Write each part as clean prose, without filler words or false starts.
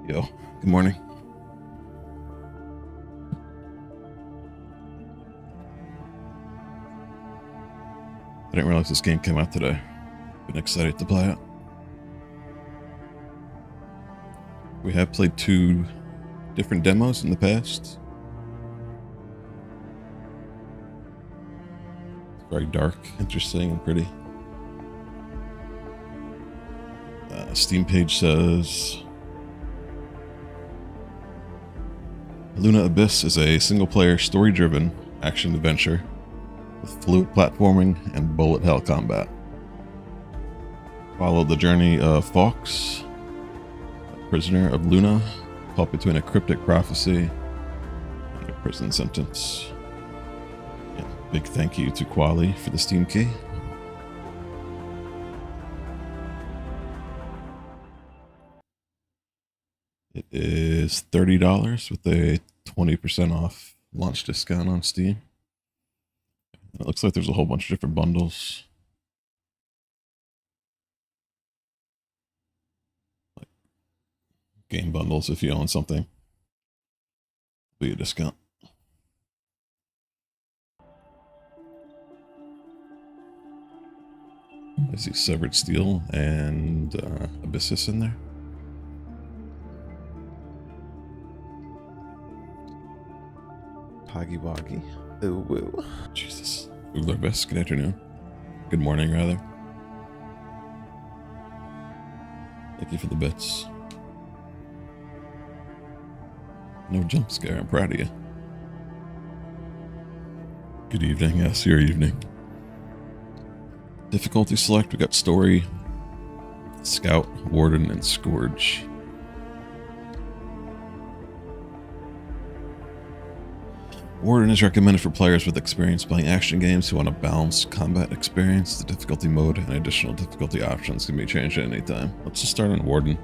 Yo, good morning. I didn't realize this game came out today. Been excited to play it. We have played 2 different demos in the past. It's very dark, interesting, and pretty. Steam page says Luna Abyss is a single-player, story-driven action-adventure with fluid platforming and bullet hell combat. Follow the journey of Fox, a prisoner of Luna, caught between a cryptic prophecy and a prison sentence. And big thank you to Quali for the Steam key. It is $30 with a 20% off launch discount on Steam. It looks like there's a whole bunch of different bundles. Like game bundles if you own something. Be a discount. I see Severed Steel and Abyssus in there. Hoggy Woggy. Ooh, woo. Jesus. Oogler Best, good afternoon. Good morning, rather. Thank you for the bits. No jump scare, I'm proud of you. Good evening, yes, your evening. Difficulty select, we got Story, Scout, Warden, and Scourge. Warden is recommended for players with experience playing action games who want a balanced combat experience. The difficulty mode and additional difficulty options can be changed at any time. Let's just start on Warden.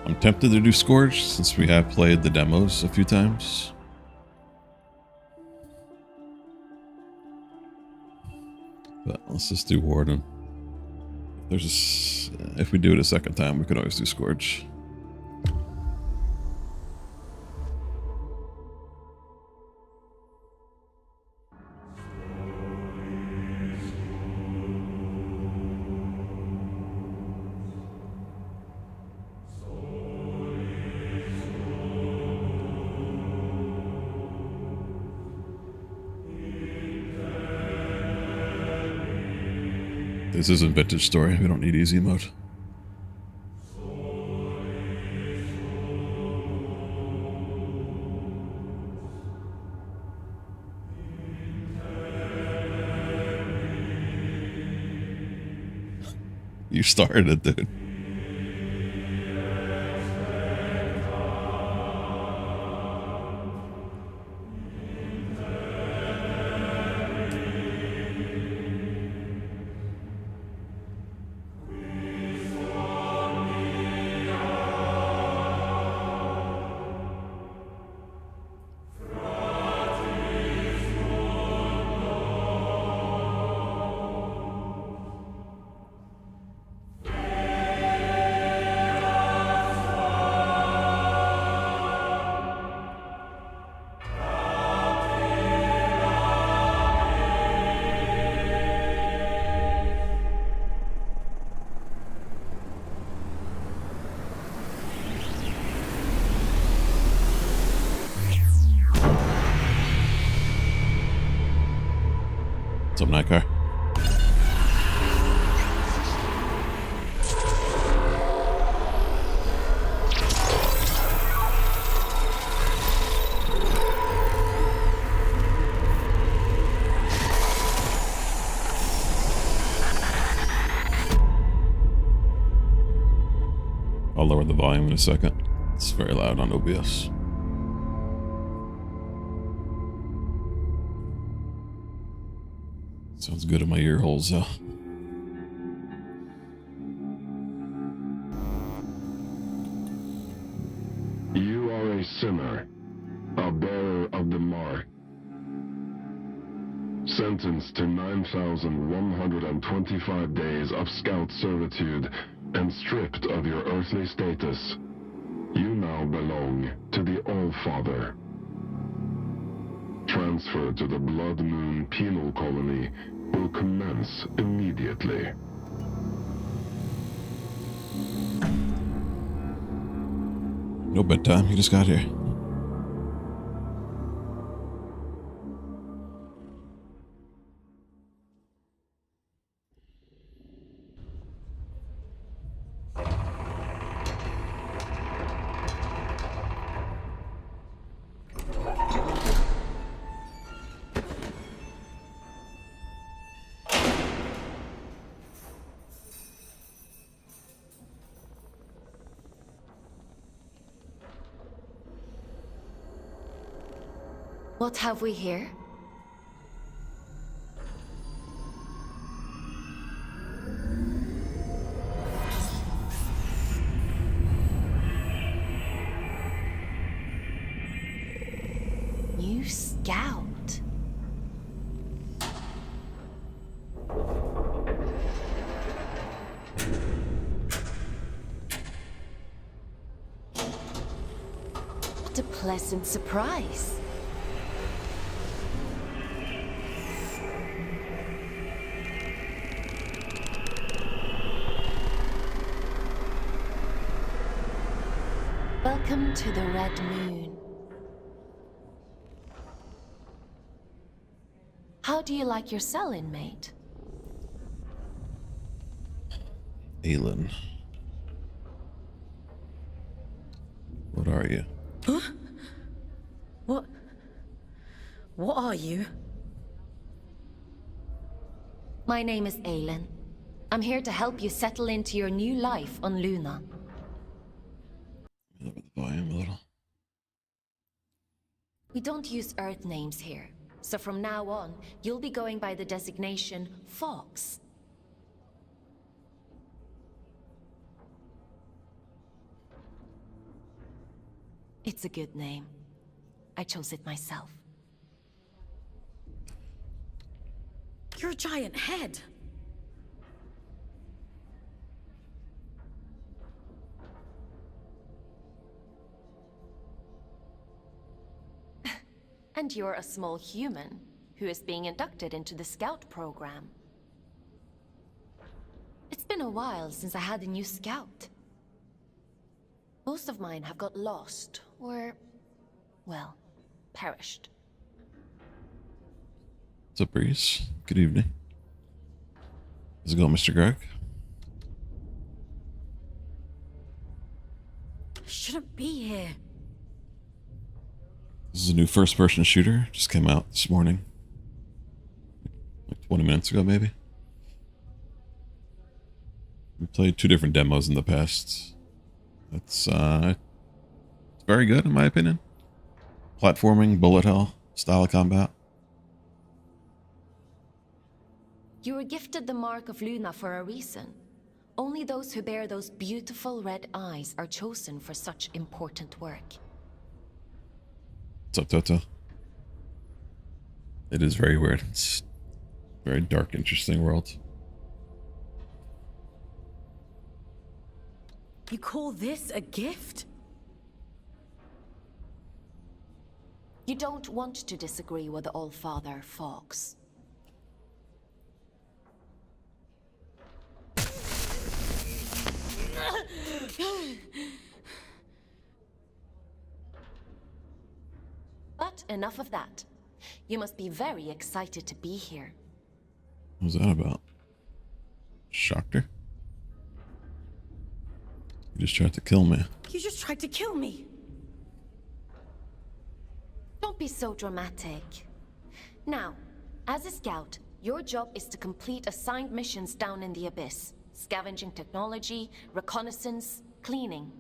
I'm tempted to do Scourge since we have played the demos a few times. But let's just do Warden. If we do it a second time, we could always do Scourge. This isn't Vintage Story, we don't need easy mode. You started it, dude. What's up, Nightcar? I'll lower the volume in a second. It's very loud on OBS. Sounds good in my ear holes, though. You are a sinner, a bearer of the mark. Sentenced to 9,125 days of scout servitude and stripped of your earthly status, you now belong to the All-Father. Transfer to the Blood Moon Penal Colony will commence immediately. No bedtime, you just got here. What have we here? New scout. What a pleasant surprise. Welcome to the Red Moon. How do you like your cell, inmate? Aelin. What are you? Huh? What are you? My name is Aelin. I'm here to help you settle into your new life on Luna. Lower the volume a little. We don't use Earth names here, so from now on, you'll be going by the designation Fox. It's a good name. I chose it myself. You're a giant head. And you're a small human who is being inducted into the Scout program. It's been a while since I had a new Scout. Most of mine have got lost, or, well, perished. What's up, Breeze? Good evening. How's it going, Mr. Greg? Shouldn't be here. This is a new first-person shooter. Just came out this morning. Like 20 minutes ago, maybe. We played 2 different demos in the past. It's very good, in my opinion. Platforming, bullet hell, style of combat. You were gifted the Mark of Luna for a reason. Only those who bear those beautiful red eyes are chosen for such important work. What's up, Toto? It is very weird. It's a very dark, interesting world. You call this a gift? You don't want to disagree with the All-Father, Fox. But enough of that. You must be very excited to be here. What was that about? Shocked her? You just tried to kill me. You just tried to kill me. Don't be so dramatic. Now, as a scout, your job is to complete assigned missions down in the Abyss. Scavenging technology, reconnaissance, cleaning.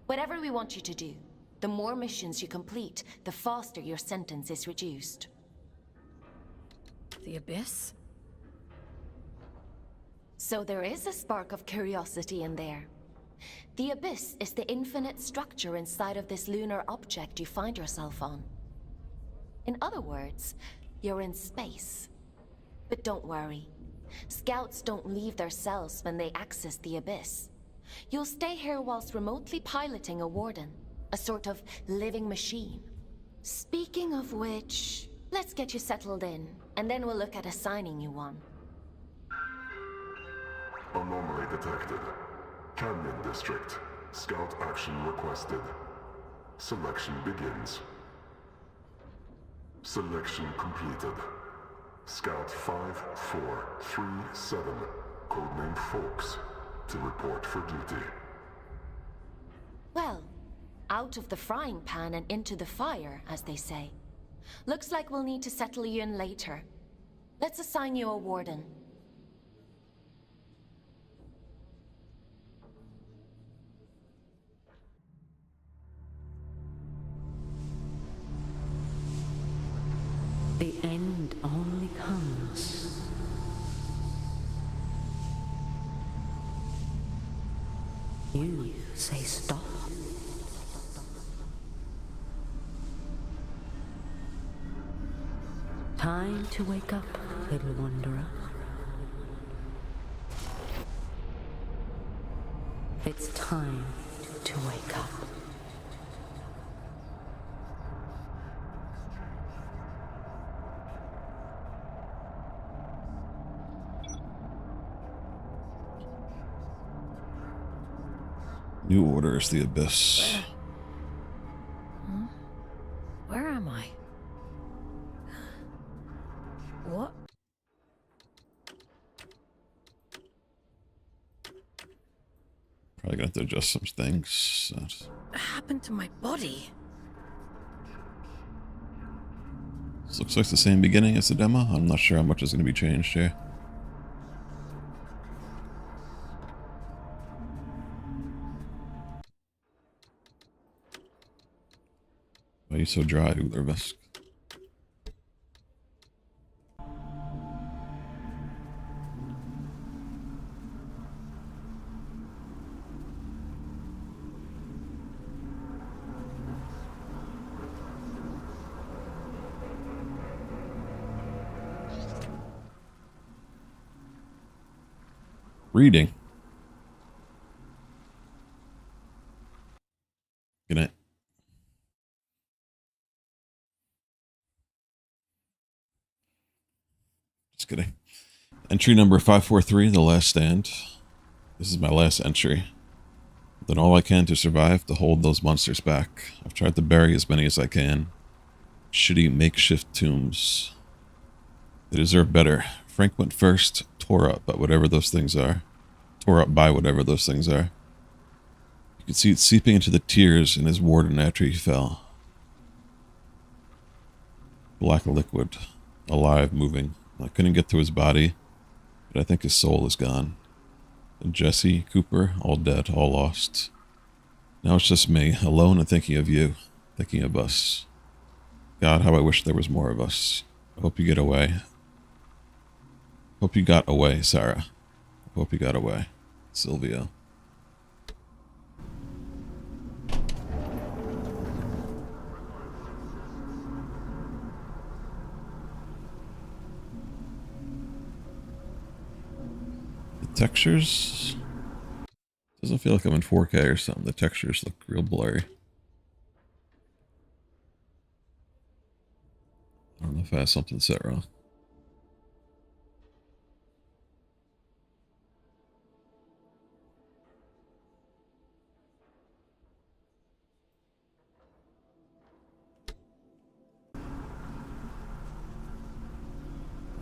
Whatever we want you to do, the more missions you complete, the faster your sentence is reduced. The Abyss? So there is a spark of curiosity in there. The Abyss is the infinite structure inside of this lunar object you find yourself on. In other words, you're in space. But don't worry. Scouts don't leave their cells when they access the Abyss. You'll stay here whilst remotely piloting a warden, a sort of living machine. Speaking of which, let's get you settled in, and then we'll look at assigning you one. Anomaly detected. Canyon District. Scout action requested. Selection begins. Selection completed. Scout 5437, codename Folks, to report for duty. Well, out of the frying pan and into the fire, as they say. Looks like we'll need to settle you in later. Let's assign you a warden. The end only comes. You say stop. Time to wake up, little wanderer. It's time to wake up. New Order is the Abyss. Where am I? What? Probably gonna have to adjust some things. What happened to my body? This looks like the same beginning as the demo. I'm not sure how much is going to be changed here. Why are you so dry, Ulervisk? Reading. Good night. Just kidding. Entry number 543, The Last Stand. This is my last entry. I've done all I can to survive, to hold those monsters back. I've tried to bury as many as I can. Shitty makeshift tombs. They deserve better. Frank went first, tore up by whatever those things are. Tore up by whatever those things are. You could see it seeping into the tears in his warden after he fell. Black liquid. Alive, moving. I couldn't get to his body, but I think his soul is gone. And Jesse, Cooper, all dead, all lost. Now it's just me, alone and thinking of you. Thinking of us. God, how I wish there was more of us. I hope you get away. Hope you got away, Sarah. Hope you got away. Silvio. The textures... Doesn't feel like I'm in 4K or something. The textures look real blurry. I don't know if I have something set wrong.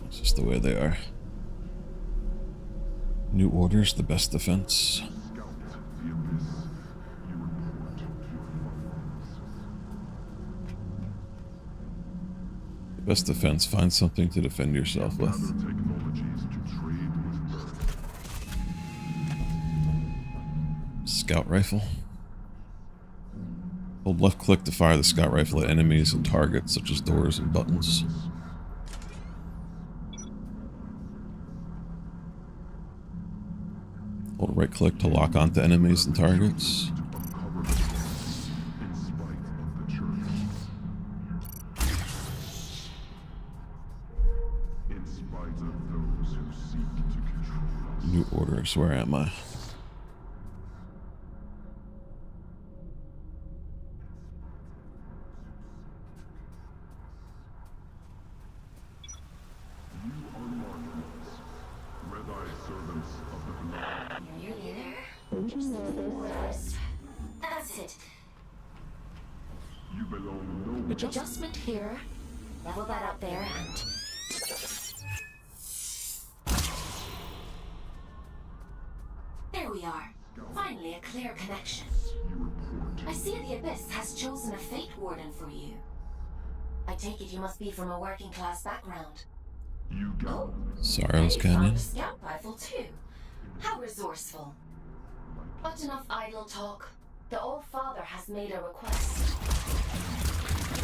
It's just the way they are. New Order's the best defense. The best defense, find something to defend yourself with. Scout rifle. Hold left click to fire the scout rifle at enemies and targets such as doors and buttons. Hold right click to lock onto enemies and targets. New orders, where am I? Nearly there. Just a few orders. That's it. Adjustment here. Level that up there and... There we are. Finally a clear connection. I see the Abyss has chosen a Fate Warden for you. I take it you must be from a working class background. Oh, Sorrow's and you found Canyon. a scout rifle too. How resourceful. But enough idle talk. The All-Father has made a request.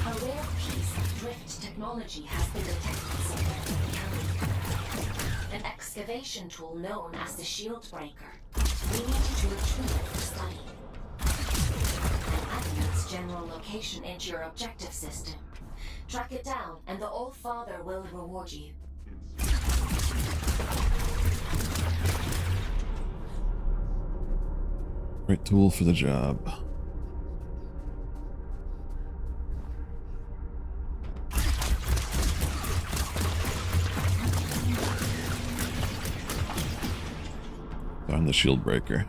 A rare piece of drift technology has been detected somewhere in the county. An excavation tool known as the Shield Breaker. We need you to retrieve it for study. And add its general location into your objective system. Track it down, and the All-Father will reward you. Right tool for the job. Find the shield breaker.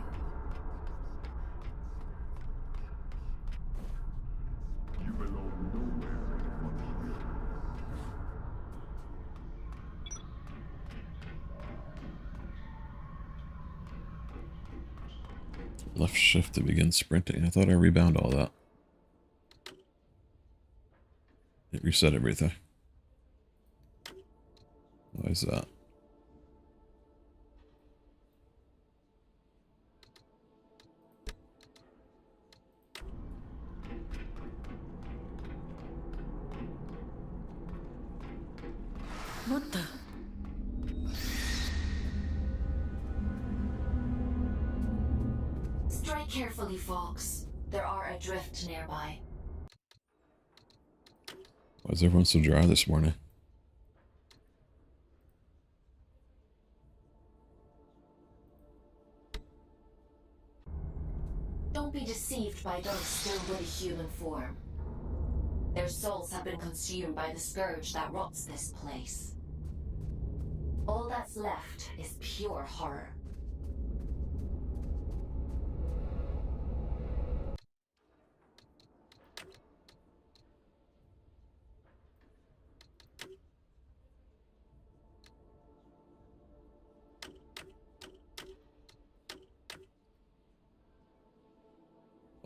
Left shift to begin sprinting. I thought I rebound all that. It reset everything. Why is that? What the? Strike carefully, Fox. There are adrift nearby. Why is everyone so dry this morning? Don't be deceived by those still with a human form. Their souls have been consumed by the scourge that rots this place. All that's left is pure horror.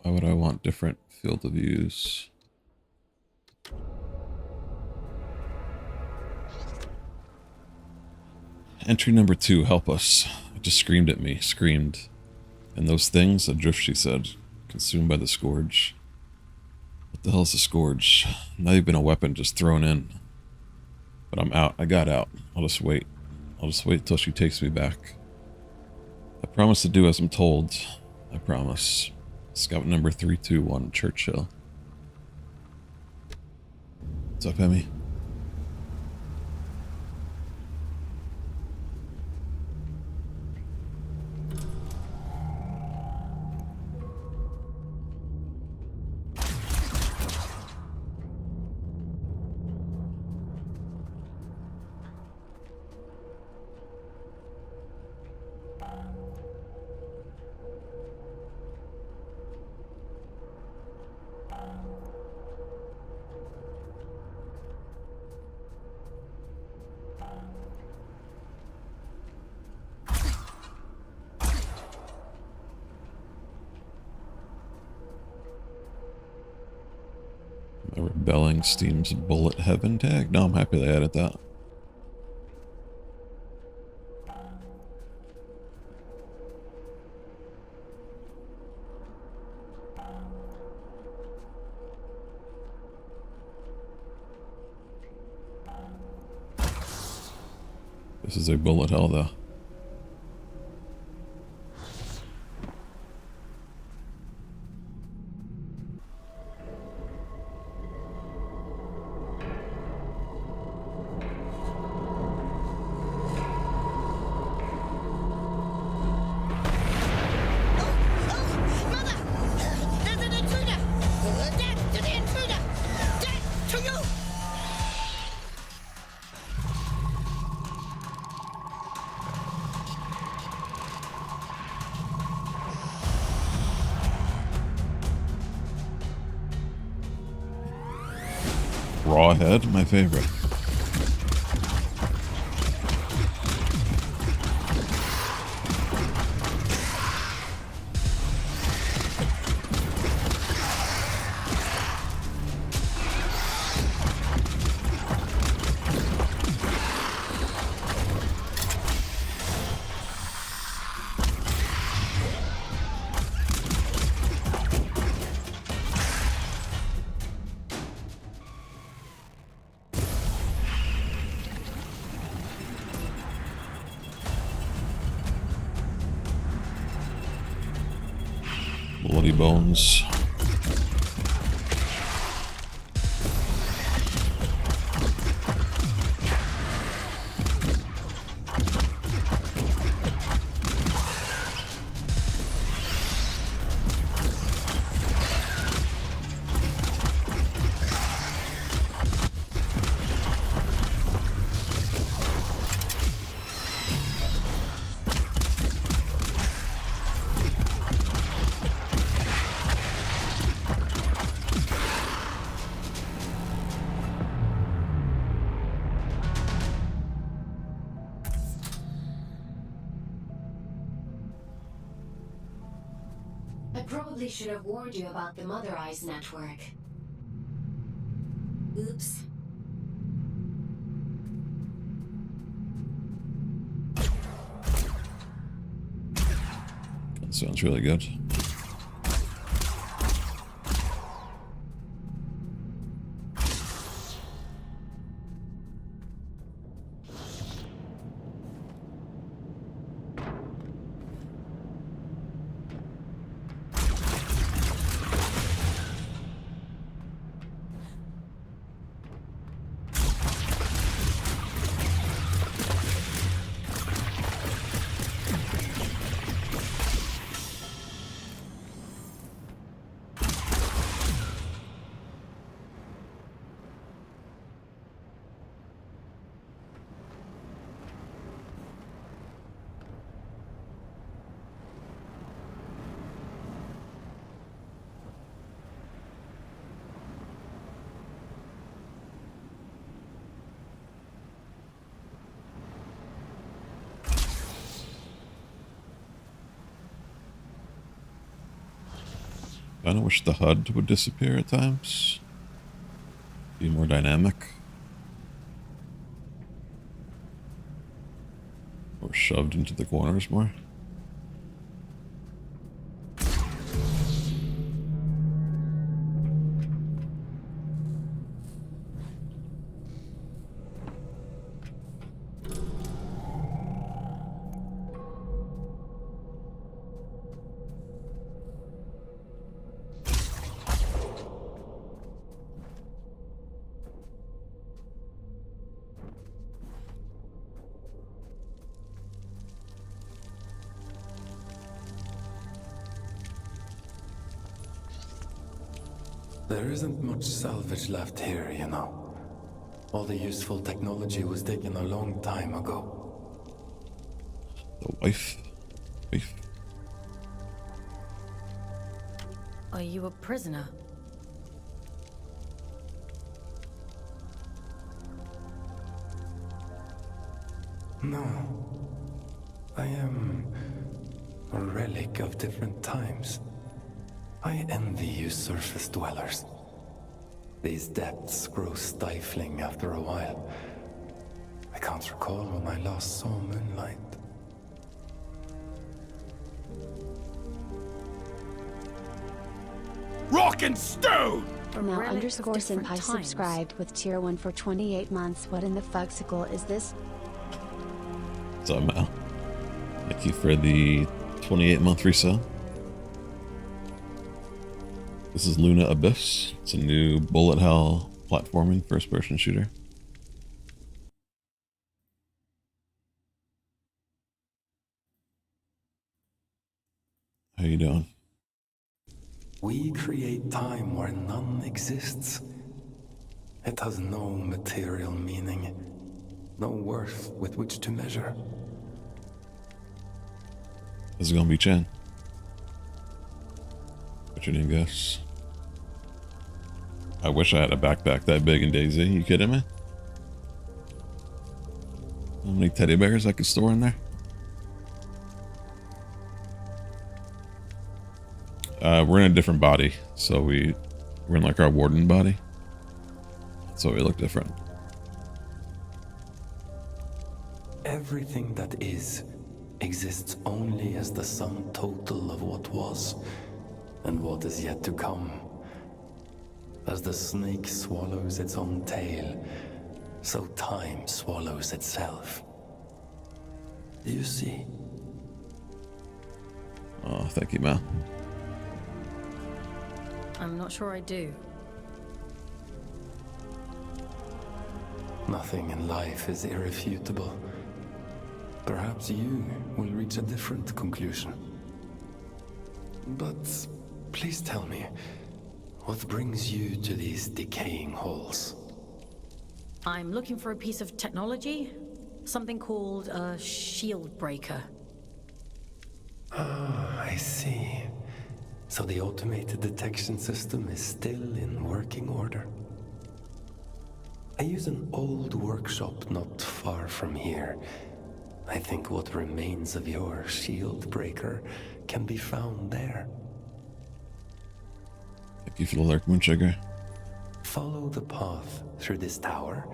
Why would I want different field of views? Entry number 2, help us. It just screamed at me, screamed. And those things, adrift, she said, consumed by the scourge. What the hell's the scourge? Not even a weapon, just thrown in. But I'm out. I got out. I'll just wait. I'll just wait till she takes me back. I promise to do as I'm told. I promise. Scout number 321, Churchill. What's up, Emmy? A rebelling Steam's bullet heaven tag? No, I'm happy they added that. This is a bullet hell though. Raw head, my favorite. Bloody bones. I probably should have warned you about the Mother Eyes network. Oops. That sounds really good. I kinda wish the HUD would disappear at times. Be more dynamic. Or shoved into the corners more. There isn't much salvage left here, you know. All the useful technology was taken a long time ago. The wife. Are you a prisoner? No. I am a relic of different times. I envy you surface dwellers. These depths grow stifling after a while. I can't recall when I last saw moonlight. Rock and stone! Now relic of underscore different Senpai times. subscribed with tier 1 for 28 months. What in the fuxicle is this? What's up, Mal? Thank you for the 28-month resale. This is Luna Abyss. It's a new bullet hell platforming first-person shooter. How you doing? We create time where none exists. It has no material meaning, no worth with which to measure. This is gonna be Chen. What's your name, guess? I wish I had a backpack that big in DayZ. You kidding me? How many teddy bears I could store in there? We're in a different body, so we're in like our warden body. So we look different. Everything that is exists only as the sum total of what was and what is yet to come. As the snake swallows its own tail, so time swallows itself. Do you see? Oh, thank you, Mal. I'm not sure I do. Nothing in life is irrefutable. Perhaps you will reach a different conclusion. But please tell me, what brings you to these decaying halls? I'm looking for a piece of technology. Something called a shield breaker. Ah, I see. So the automated detection system is still in working order. I use an old workshop not far from here. I think what remains of your shield breaker can be found there. Thank you for the lurk, Moonsugar. Follow the path through this tower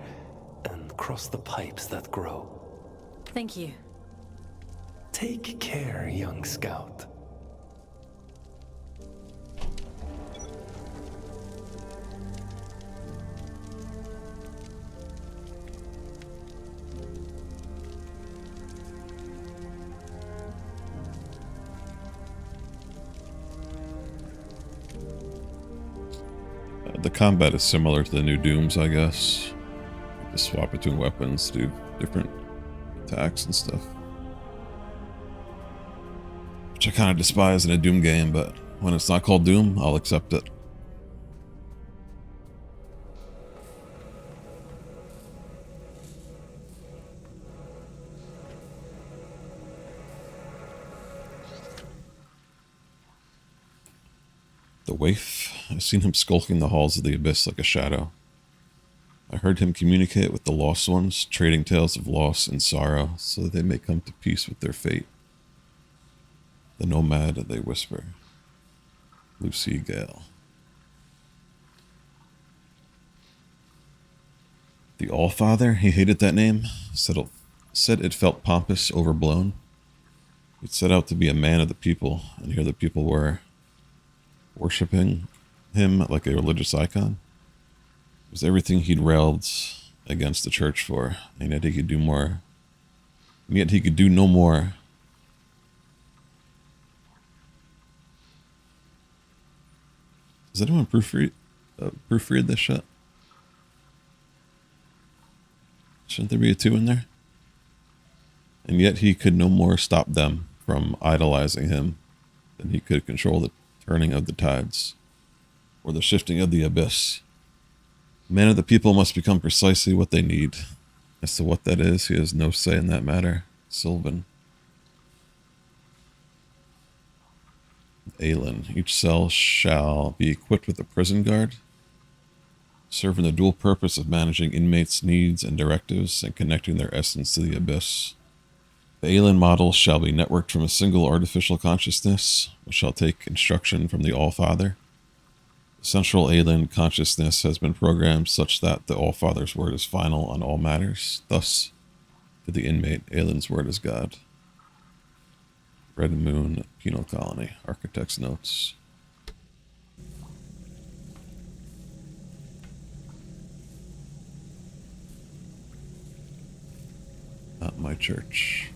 and cross the pipes that grow. Thank you. Take care, young scout. The combat is similar to the new Dooms, I guess. You just swap between weapons, do different attacks and stuff. Which I kind of despise in a Doom game, but when it's not called Doom, I'll accept it. The waif. I've seen him skulking the halls of the abyss like a shadow. I heard him communicate with the lost ones, trading tales of loss and sorrow, so that they may come to peace with their fate. The nomad, they whisper. Lucy Gale. The Allfather, he hated that name, said it felt pompous, overblown. He'd set out to be a man of the people, and here the people were worshipping him like a religious icon. It was everything he'd railed against the church for, and yet he could do more. And yet he could do no more. Does anyone proofread this shit? Shouldn't there be a 2 in there? And yet he could no more stop them from idolizing him than he could control the turning of the tides, or the shifting of the abyss. Men of the people must become precisely what they need. As to what that is, he has no say in that matter. Sylvan. Aelin. Each cell shall be equipped with a prison guard, serving the dual purpose of managing inmates' needs and directives and connecting their essence to the abyss. The Aelin model shall be networked from a single artificial consciousness, which shall take instruction from the Allfather. The central Aelin consciousness has been programmed such that the Allfather's word is final on all matters. Thus, to the inmate, Aelin's word is God. Red Moon Penal Colony. Architect's notes. Not my church.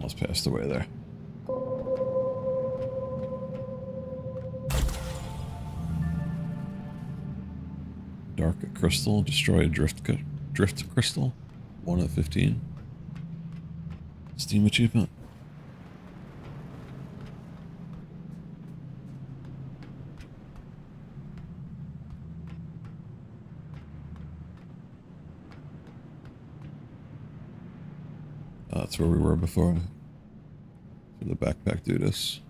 almost passed away there. Dark crystal, destroy a drift crystal. 1 of 15. Steam achievement. That's where we were before. For the backpack do this.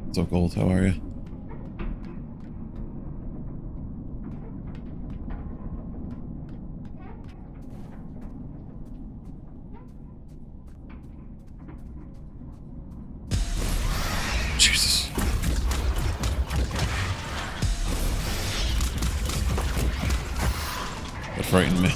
What's up, Gold? How are you? Jesus. That frightened me.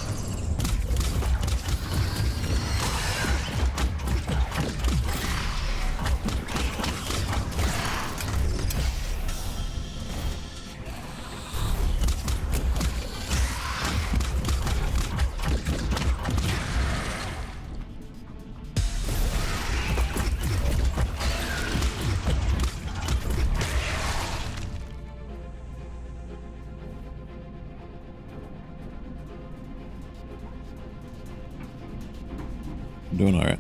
I'm doing alright.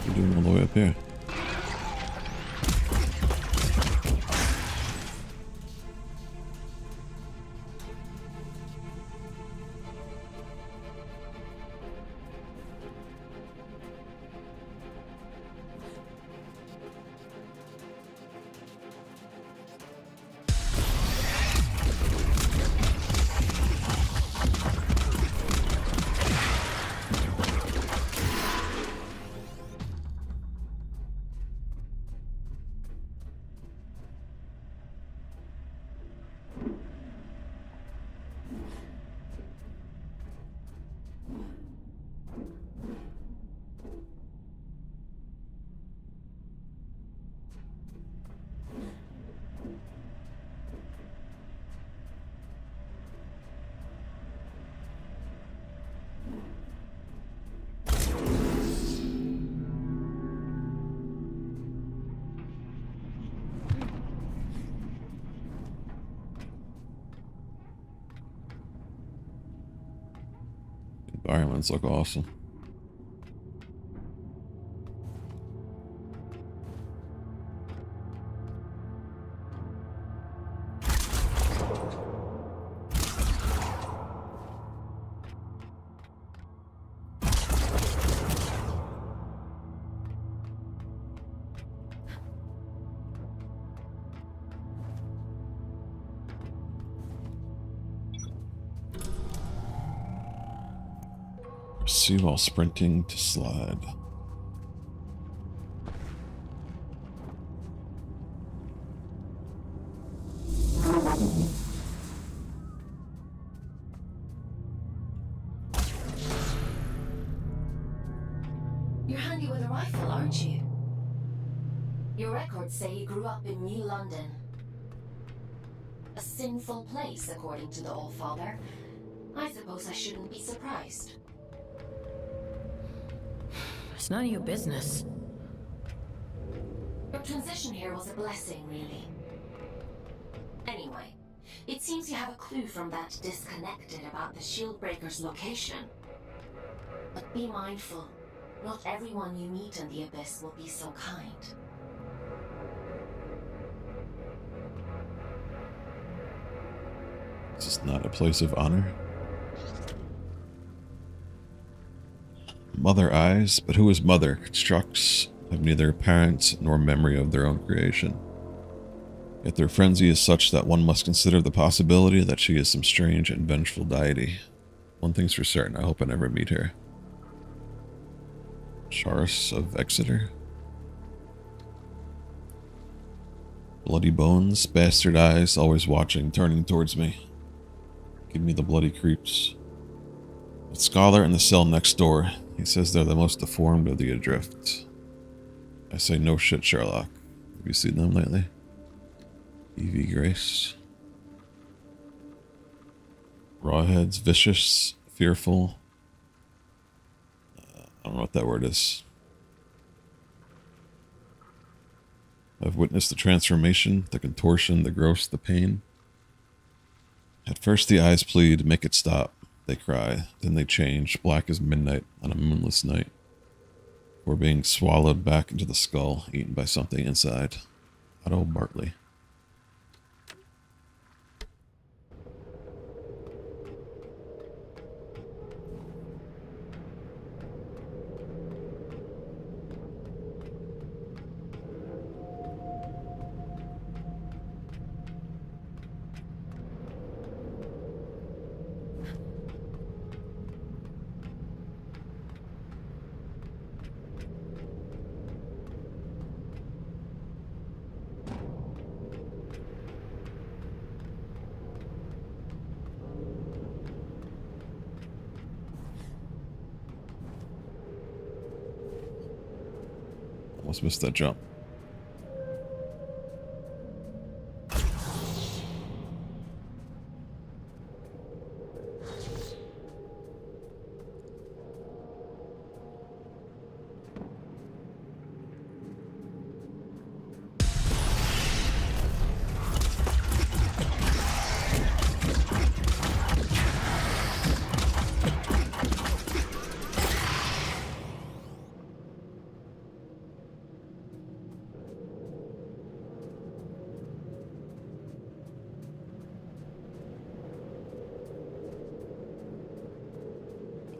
We're doing all the way up here. Environments look awesome. See while sprinting to slide. You're handy with a rifle, aren't you? Your records say you grew up in New London. A sinful place, according to the Allfather. I suppose I shouldn't be surprised. It's none of your business. Your transition here was a blessing, really. Anyway, it seems you have a clue from that disconnected about the Shieldbreaker's location. But be mindful, not everyone you meet in the Abyss will be so kind. This is not a place of honor. Mother eyes, but who is mother? Constructs have neither parents nor memory of their own creation. Yet their frenzy is such that one must consider the possibility that she is some strange and vengeful deity. One thing's for certain, I hope I never meet her. Charis of Exeter? Bloody bones, bastard eyes, always watching, turning towards me. Give me the bloody creeps. A scholar in the cell next door. He says they're the most deformed of the Adrift. I say no shit, Sherlock. Have you seen them lately? Evie Grace. Rawheads, vicious, fearful. I don't know what that word is. I've witnessed the transformation, the contortion, the gross, the pain. At first the eyes plead, make it stop. They cry, then they change, black as midnight on a moonless night. Or being swallowed back into the skull, eaten by something inside. Otto Bartley. Almost missed that jump.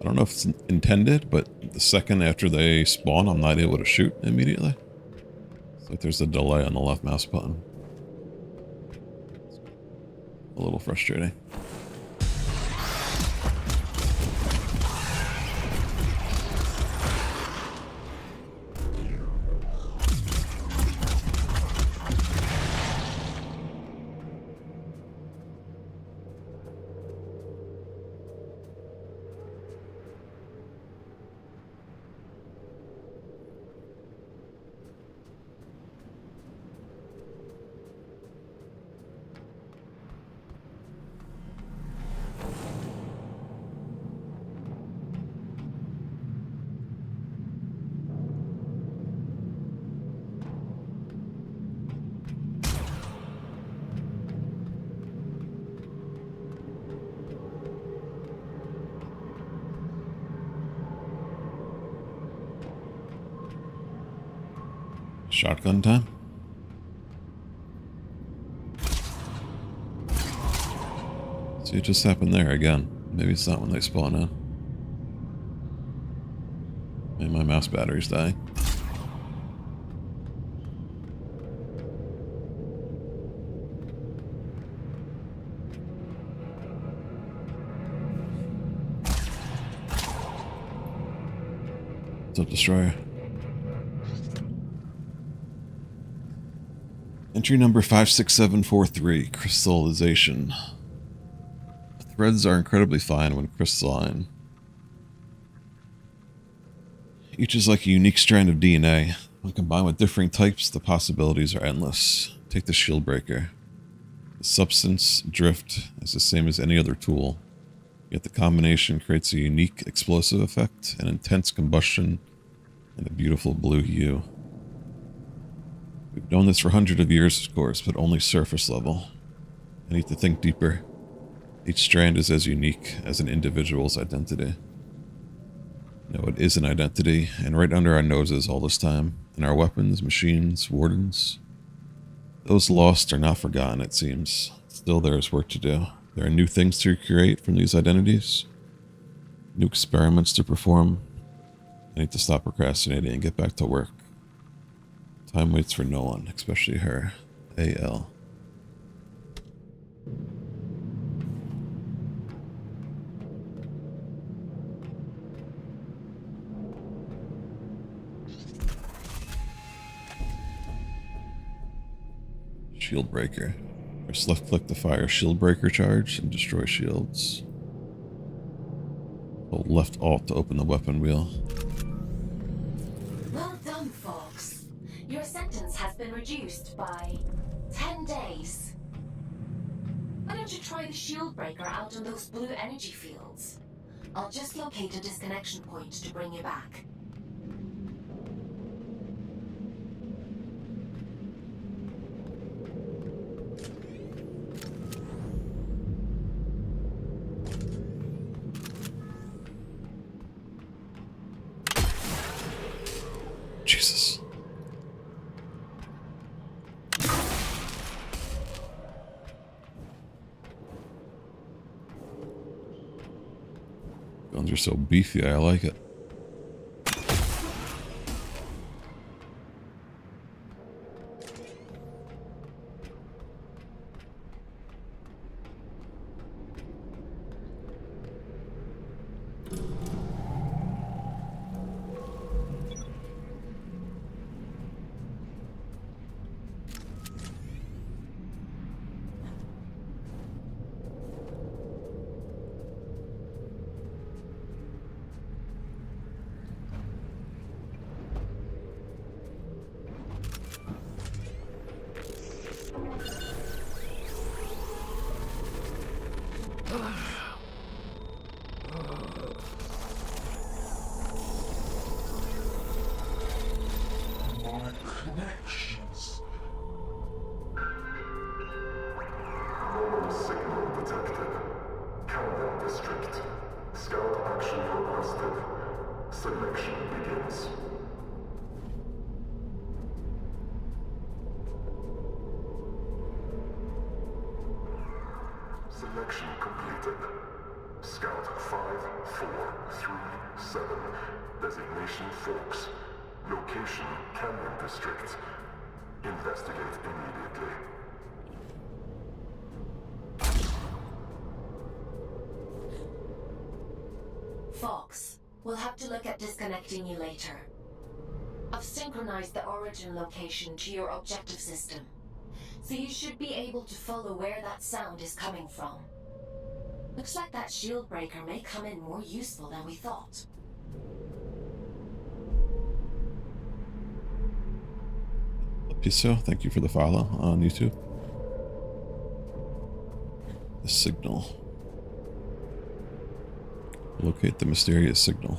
I don't know if it's intended, but the second after they spawn, I'm not able to shoot immediately. It's like there's a delay on the left mouse button. A little frustrating. Shotgun time? See, it just happened there again. Maybe it's not when they spawn in. Maybe my mouse battery's dying. What's up, Destroyer? Entry number 56743, crystallization. Threads are incredibly fine when crystalline. Each is like a unique strand of DNA. When combined with differing types, the possibilities are endless. Take the shield breaker. The substance, drift, is the same as any other tool, yet the combination creates a unique explosive effect, an intense combustion, and a beautiful blue hue. We've known this for hundreds of years, of course, but only surface level. I need to think deeper. Each strand is as unique as an individual's identity. No, it is an identity, and right under our noses all this time, in our weapons, machines, wardens. Those lost are not forgotten, it seems. Still, there is work to do. There are new things to create from these identities, new experiments to perform. I need to stop procrastinating and get back to work. Time waits for no one, especially her. A.L. Shield breaker. Press left click to fire shield breaker charge and destroy shields. Hold left alt to open the weapon wheel. Well done, Fox. Your sentence has been reduced by 10 days. Why don't you try the shield breaker out on those blue energy fields? I'll just locate a disconnection point to bring you back. Jesus. Guns are so beefy, I like it. Connections. Signal detected. Countdown district. Scout action requested. Selection begins. Selection completed. Scout 5437. Designation Fox. Location Canyon District. Investigate immediately. Fox, we'll have to look at disconnecting you later. I've synchronized the origin location to your objective system, so you should be able to follow where that sound is coming from. Looks like that shield breaker may come in more useful than we thought. Piso, thank you for the follow on YouTube. The signal. Locate the mysterious signal.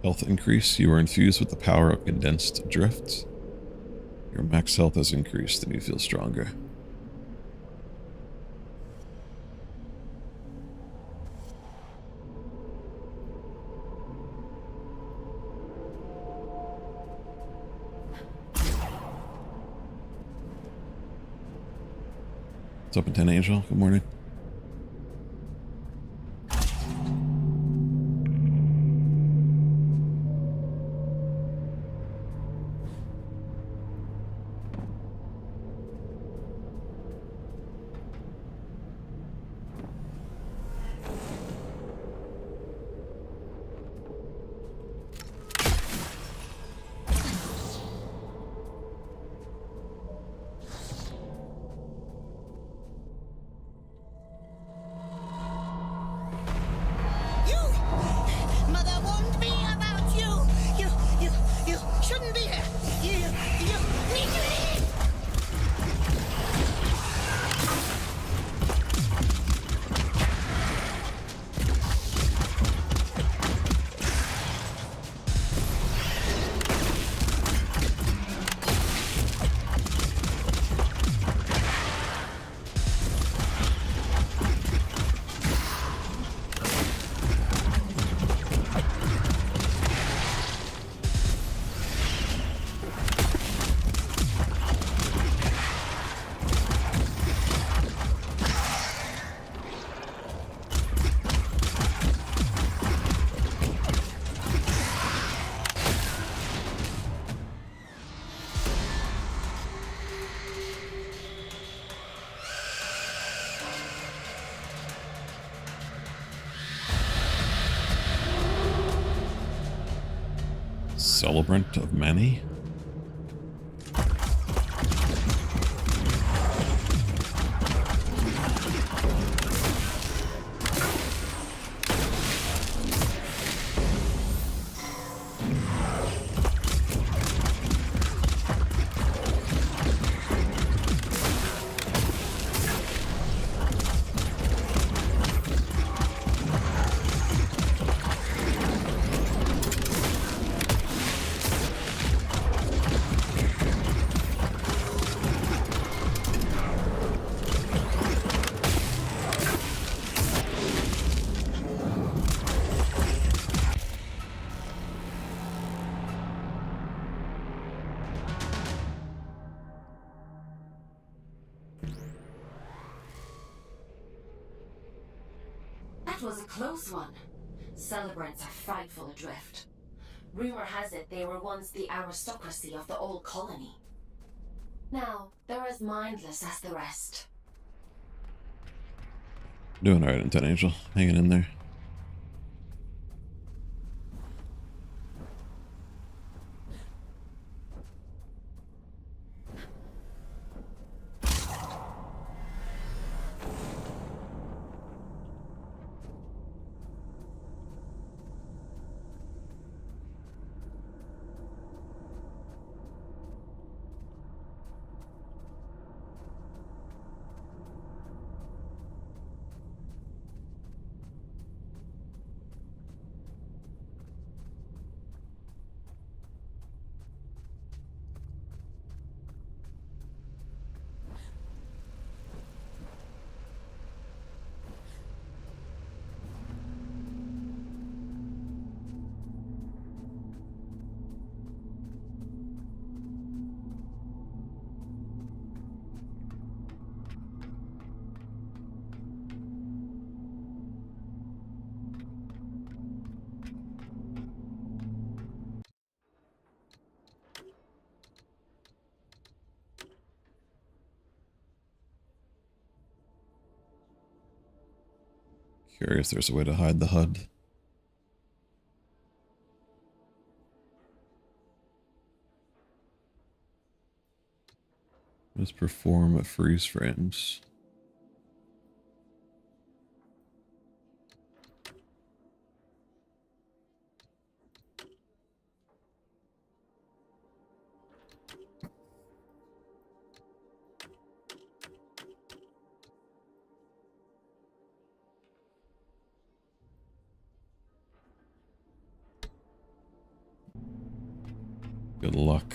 Health increase. You are infused with the power of condensed drift. Your max health has increased and you feel stronger. What's up, 10 Angel? Good morning. Celebrant of many? That was a close one. Celebrants are frightful adrift. Rumor has it they were once the aristocracy of the old colony. Now, they're as mindless as the rest. Doing alright, Intent Angel. Hanging in there. Curious there's a way to hide the HUD. Let's perform freeze frames. Good luck.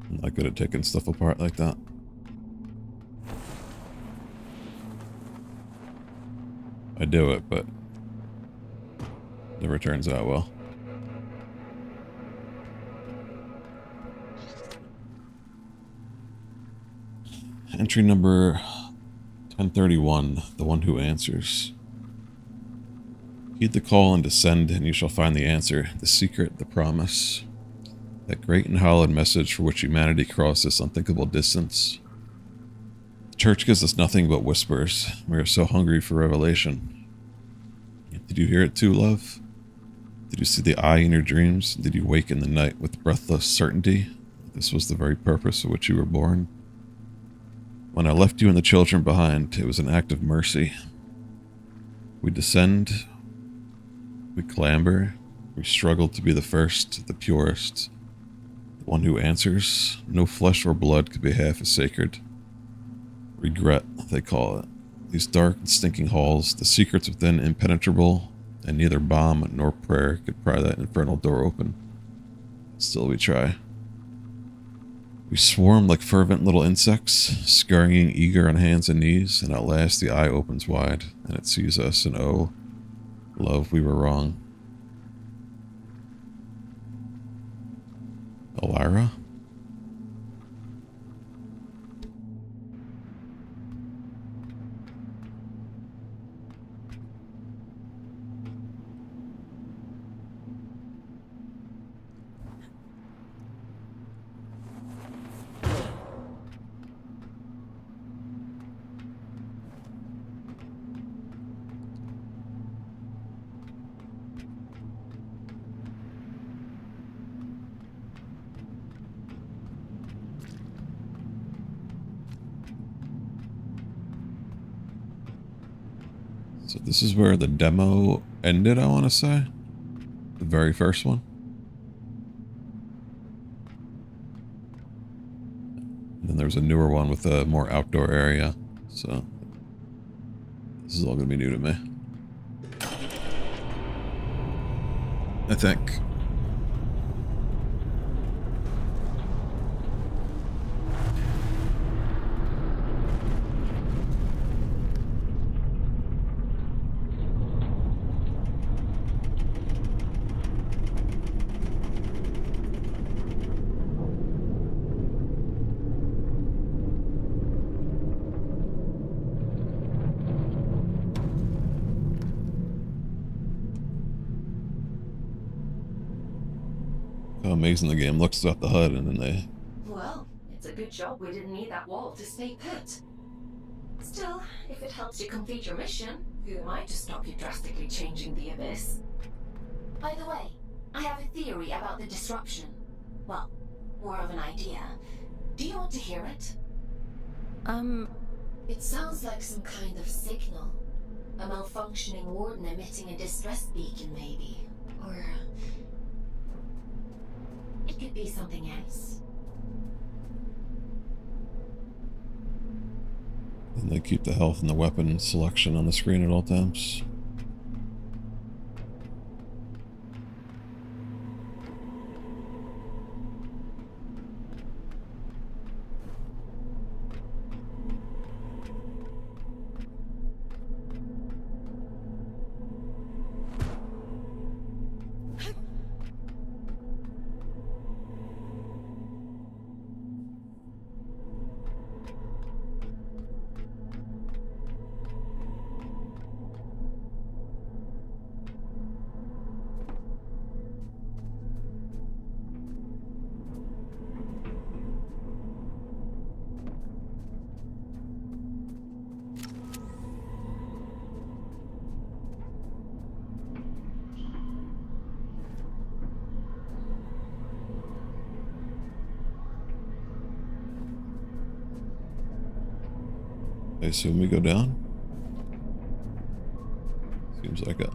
I'm not good at taking stuff apart like that. I do it, but never turns out well. Entry number 1031, the one who answers. Heed the call and descend, and you shall find the answer, the secret, the promise. That great and hallowed message for which humanity crossed this unthinkable distance. The church gives us nothing but whispers. We are so hungry for revelation. Did you hear it too, love? Did you see the eye in your dreams? Did you wake in the night with breathless certainty? This was the very purpose for which you were born. When I left you and the children behind, it was an act of mercy. We descend, we clamber, we struggle to be the first, the purest, the one who answers. No flesh or blood could be half as sacred. Regret, they call it. These dark and stinking halls, the secrets within impenetrable, and neither bomb nor prayer could pry that infernal door open. Still we try. We swarm like fervent little insects, scurrying eager on hands and knees, and at last the eye opens wide, and it sees us, and oh, love, we were wrong. Elira? So this is where the demo ended, I want to say. The very first one. And then there's a newer one with a more outdoor area. So this is all going to be new to me, I think. How amazing the game looks without the HUD, and then they... Well, it's a good job we didn't need that wall to stay put. Still, if it helps you complete your mission, who am I to stop you drastically changing the Abyss? By the way, I have a theory about the disruption. Well, more of an idea. Do you want to hear it? It sounds like some kind of signal. A malfunctioning warden emitting a distress beacon, maybe. Or... it could be something else. And they keep the health and the weapon selection on the screen at all times. I assume we go down? Seems like it.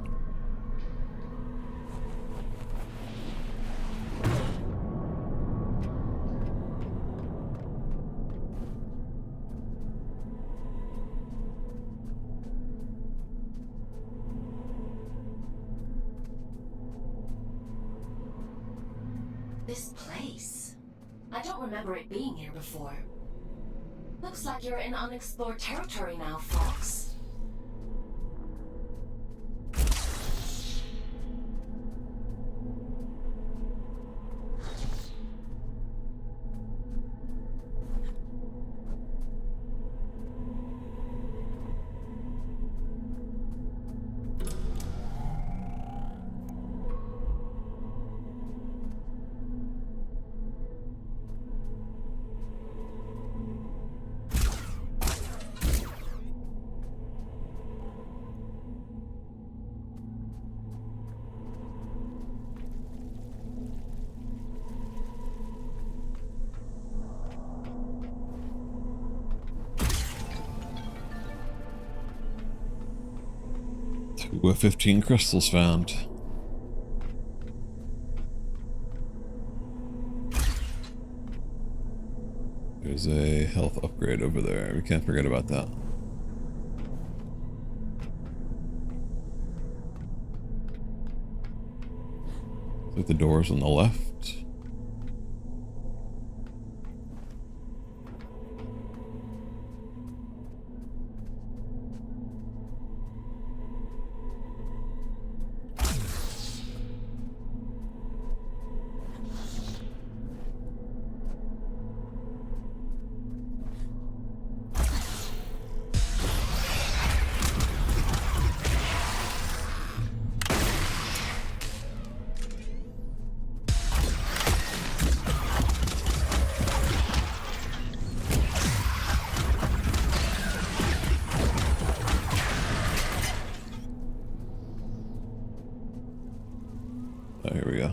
This place. I don't remember it being here before. Looks like you're in unexplored territory now, Fox. Ooh, 15 crystals found. There's a health upgrade over there. We can't forget about that. Like the doors on the left. Oh, here we go.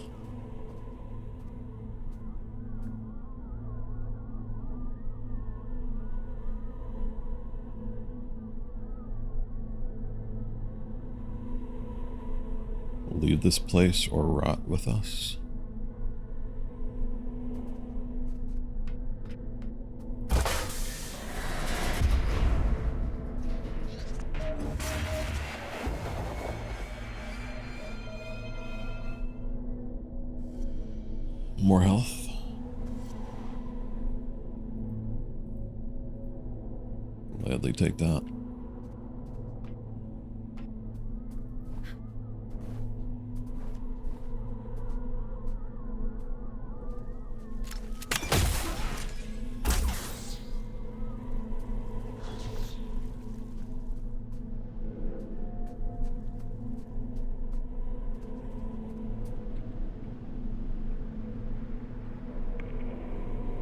Leave this place or rot with us. More health. Gladly take that.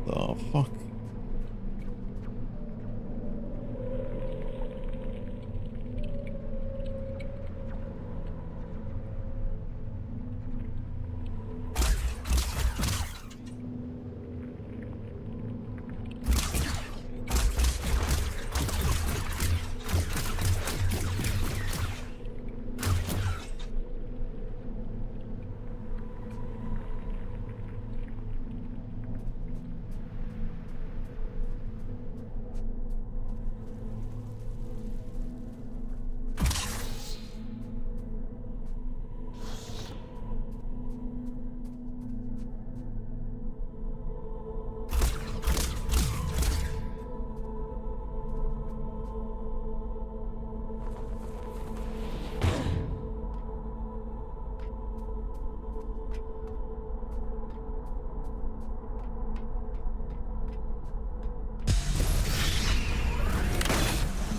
The fuck?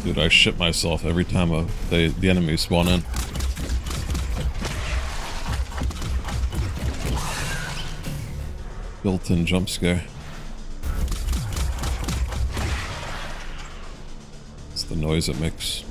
Dude, I shit myself every time the enemies spawn in. Built-in jump scare. It's the noise it makes.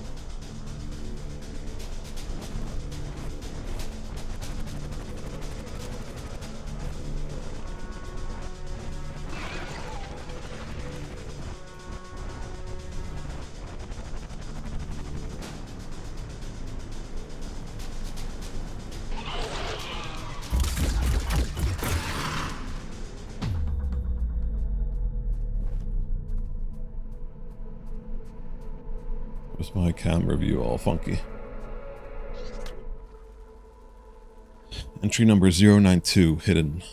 Where's my camera view all funky? Entry number 092, hidden.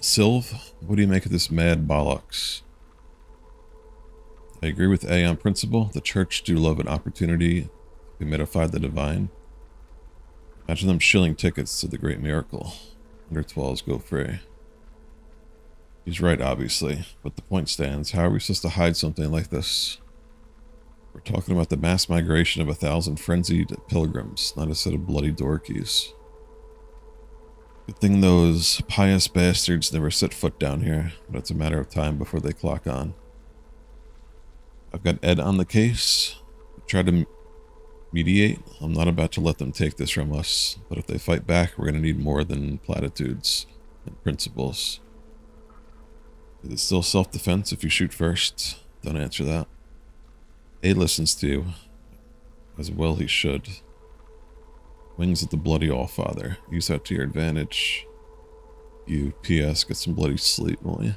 Sylv, what do you make of this mad bollocks? I agree with A on principle. The church do love an opportunity to humidify the divine. Imagine them shilling tickets to the great miracle. Under 12s go free. He's right, obviously, but the point stands. How are we supposed to hide something like this? We're talking about the mass migration of 1,000 frenzied pilgrims, not a set of bloody doorkeys. Good thing those pious bastards never set foot down here, but it's a matter of time before they clock on. I've got Ed on the case. Try to mediate. I'm not about to let them take this from us, but if they fight back, we're going to need more than platitudes and principles. Is it still self-defense if you shoot first? Don't answer that. A listens to you, as well he should. Wings of the Bloody Allfather. Use that to your advantage. You, P.S. Get some bloody sleep, will you?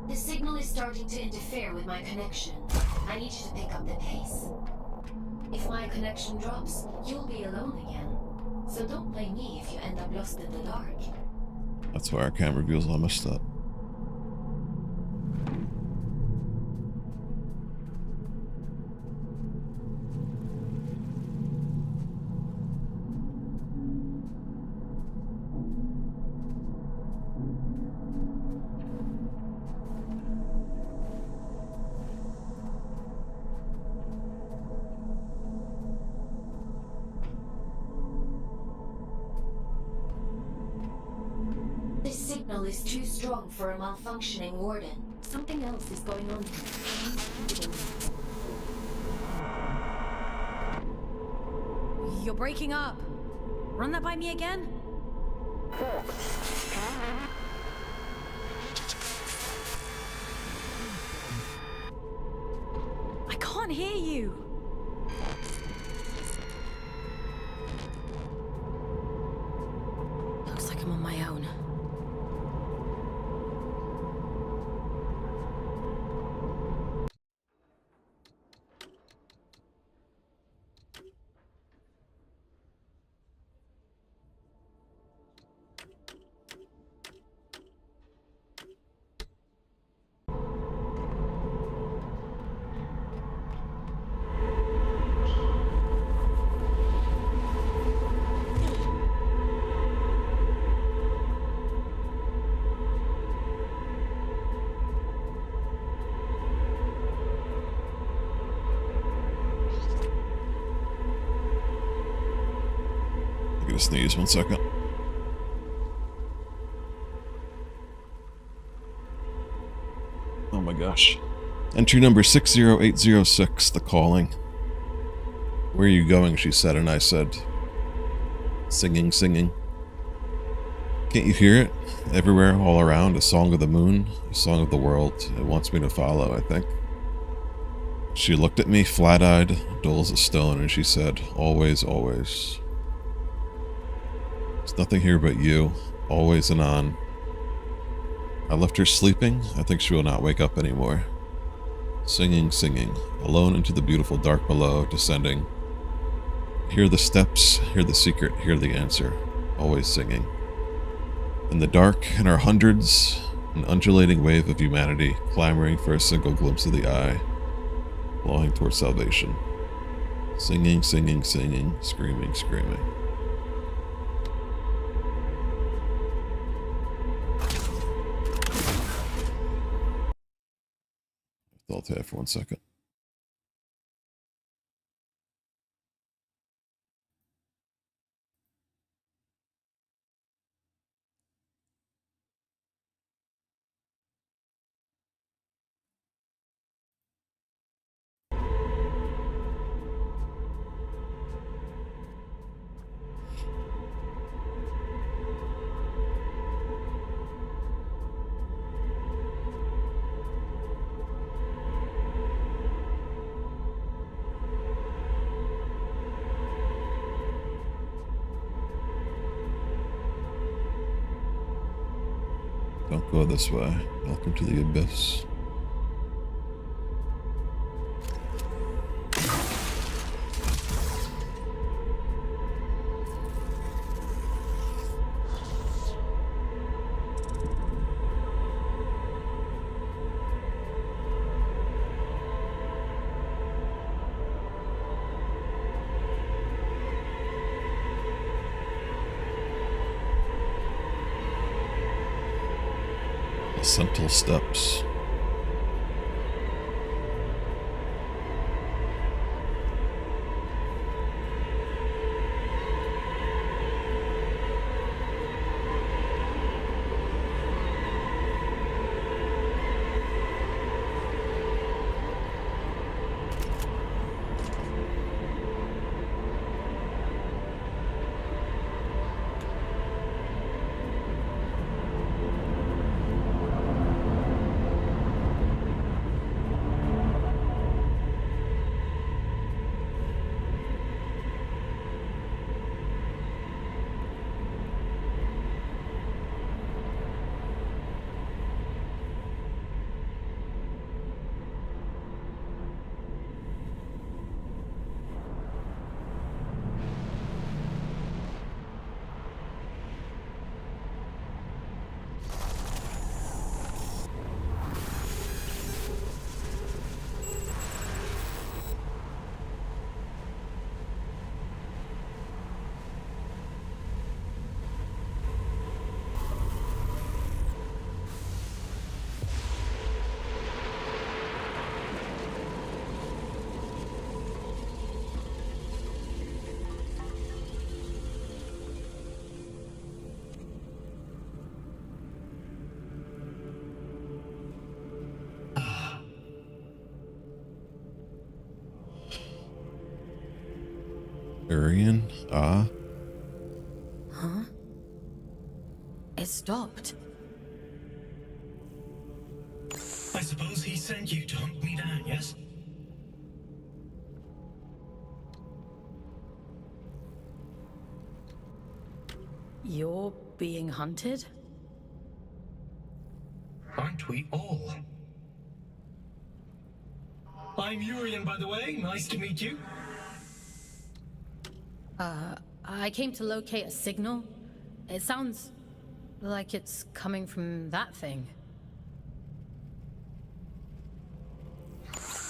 The signal is starting to interfere with my connection. I need you to pick up the pace. If my connection drops, you'll be alone again. So don't blame me if you end up lost in the dark. That's why our camera views all messed up. This signal is too strong for a malfunctioning warden. Something else is going on here. You're breaking up. Run that by me again? I can't hear you. Looks like I'm on my own. I'm gonna sneeze 1 second. Oh my gosh. Entry number 60806, The Calling. Where are you going, she said, and I said, singing, singing. Can't you hear it? Everywhere, all around, a song of the moon, a song of the world. It wants me to follow, I think. She looked at me, flat-eyed, dull as a stone, and she said, always, always. There's nothing here but you, always and on. I left her sleeping. I think she will not wake up anymore. Singing, singing, alone into the beautiful dark below, descending. Hear the steps, hear the secret, hear the answer. Always singing. In the dark, in our hundreds, an undulating wave of humanity, clamoring for a single glimpse of the eye, longing towards salvation. Singing, singing, singing, screaming, screaming. Alt tab for 1 second. Don't go this way. Welcome to the abyss. Sentinel steps. Arian? It stopped. I suppose he sent you to hunt me down, yes? You're being hunted? Aren't we all? I'm Urian, by the way. Nice to meet you. I came to locate a signal. It sounds like it's coming from that thing.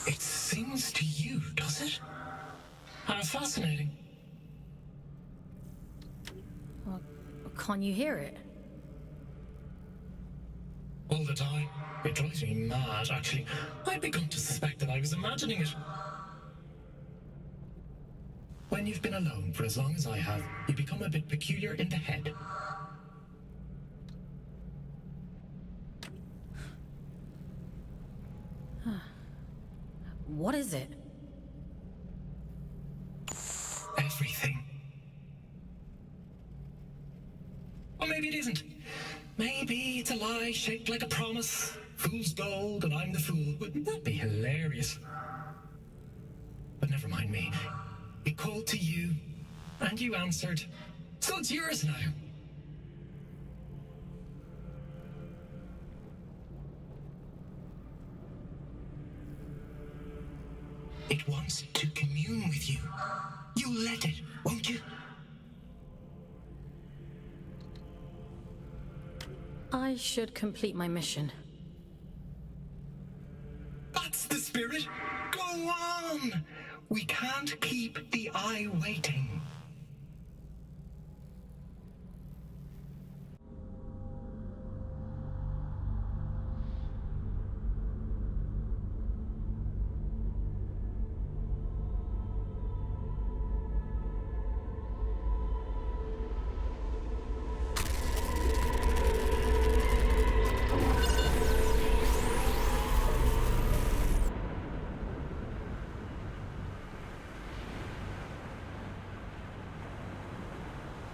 It sings to you, does it? How fascinating. Well, can't you hear it? All the time. It drives me mad, actually. I'd begun to suspect that I was imagining it. When you've been alone for as long as I have, you become a bit peculiar in the head. What is it? Everything. Or maybe it isn't. Maybe it's a lie shaped like a promise. Fool's gold and I'm the fool. Wouldn't that be hilarious? But never mind me. It called to you, and you answered. So it's yours now. It wants to commune with you. You'll let it, won't you? I should complete my mission. That's the spirit. Go on. We can't keep the eye waiting.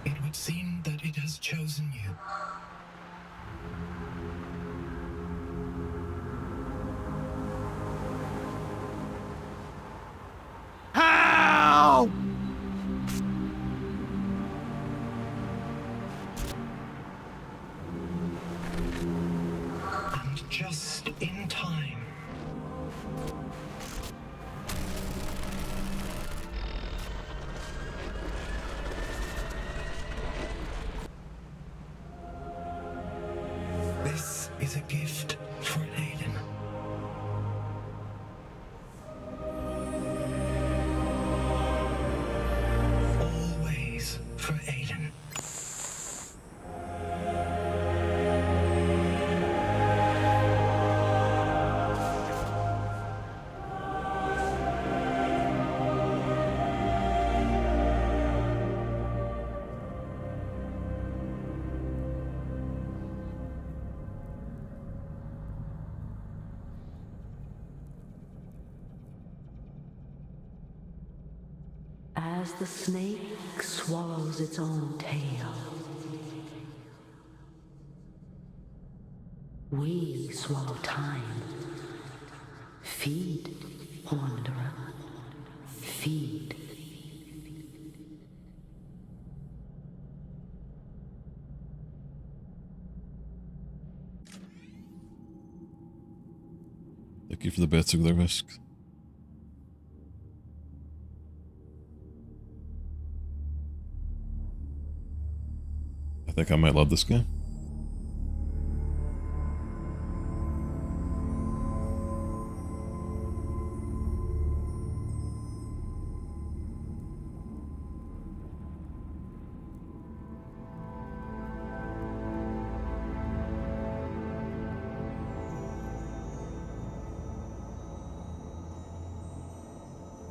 It would seem that it has chosen you. How? And just in time. This is a gift for Aiden. Always for Aiden. As the snake swallows its own tail, we swallow time. Feed, wanderer. Feed. Thank you for the bits of the risk. I think I might love this game.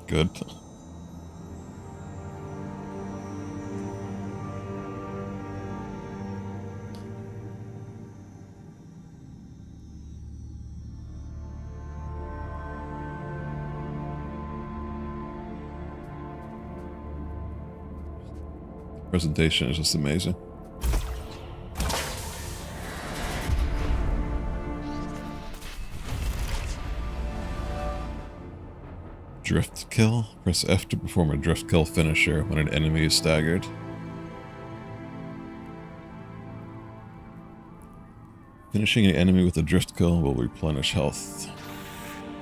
Good. Presentation is just amazing. Drift kill. Press F to perform a drift kill finisher when an enemy is staggered. Finishing an enemy with a drift kill will replenish health.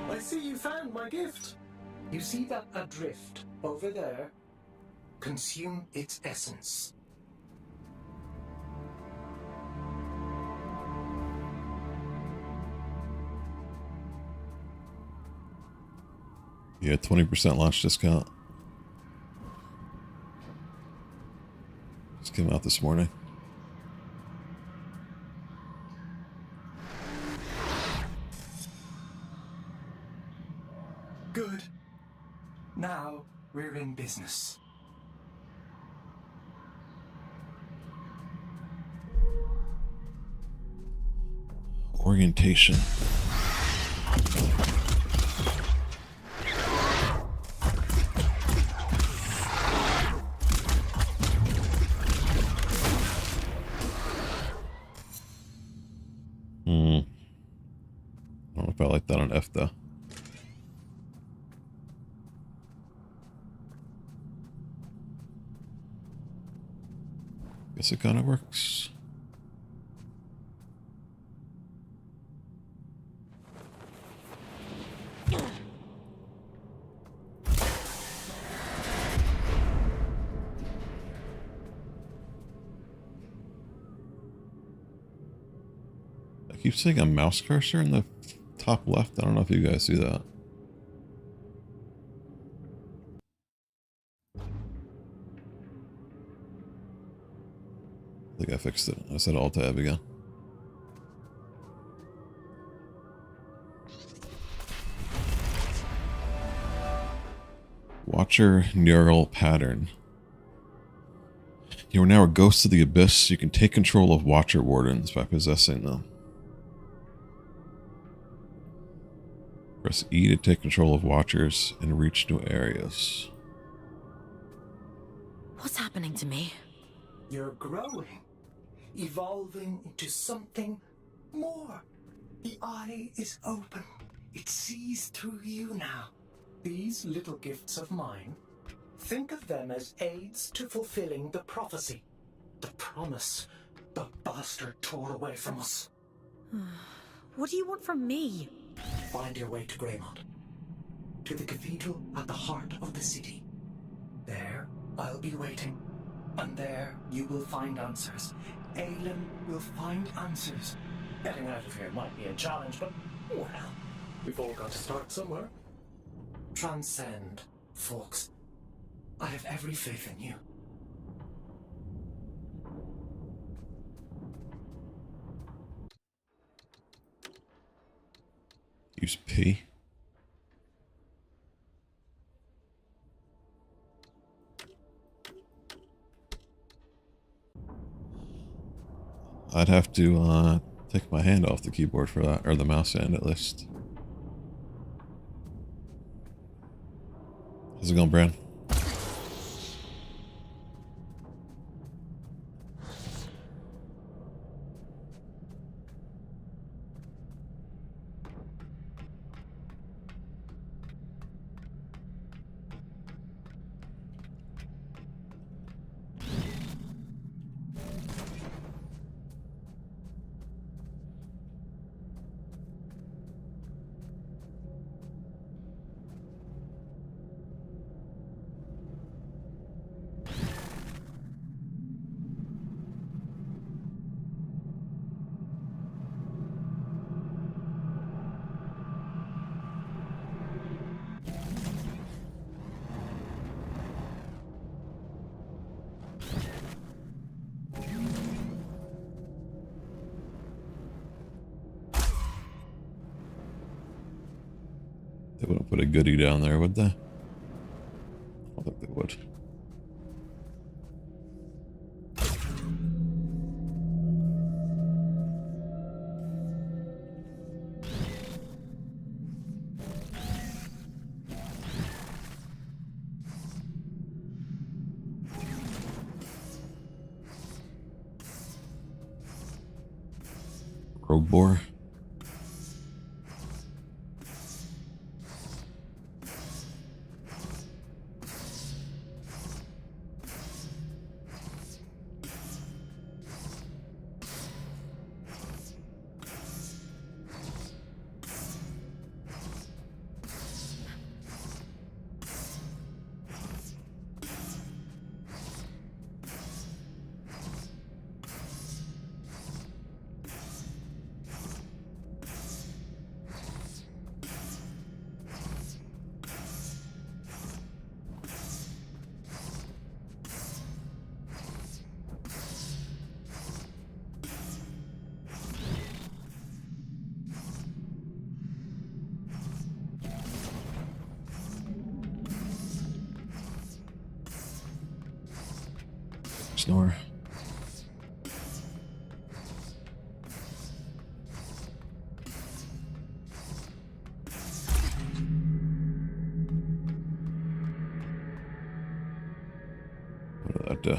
I see you found my gift. You see that adrift over there? Consume its essence. Yeah, 20% launch discount. Just came out this morning. Good. Now we're in business. Orientation. I don't know if I like that on F though. Guess it kind of works. I keep seeing a mouse cursor in the top left. I don't know if you guys see that. I think I fixed it. I said Alt Tab again. Watcher neural pattern. You are now a ghost of the abyss. You can take control of Watcher wardens by possessing them. Press E to take control of Watchers and reach new areas. What's happening to me? You're growing, evolving into something more. The eye is open. It sees through you now. These little gifts of mine, think of them as aids to fulfilling the prophecy, the promise the bastard tore away from us. What do you want from me? Find your way to Greymont, to the cathedral at the heart of the city. There, I'll be waiting, and there you will find answers. Aelin will find answers. Getting out of here might be a challenge, but, well, we've all got to start somewhere. Transcend, folks. I have every faith in you. Use P. I'd have to take my hand off the keyboard for that, or the mouse hand at least. How's it going, Bran? They wouldn't put a goodie down there, would they? I don't think they would. Rogue boar. Snore. What did that do?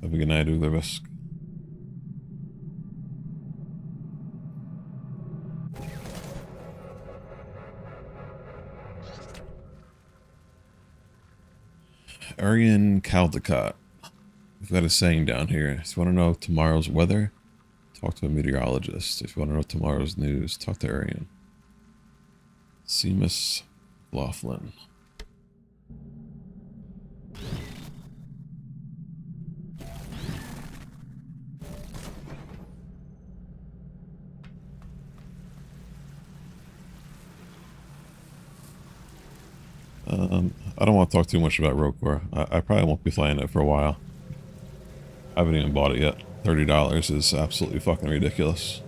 Have a good night, Ulrisk. Aryan Caldecott. We've got a saying down here. If you want to know tomorrow's weather, talk to a meteorologist. If you want to know tomorrow's news, talk to Aryan. Seamus Laughlin. I don't want to talk too much about Rogue Core. I probably won't be playing it for a while. I haven't even bought it yet. $30 is absolutely fucking ridiculous.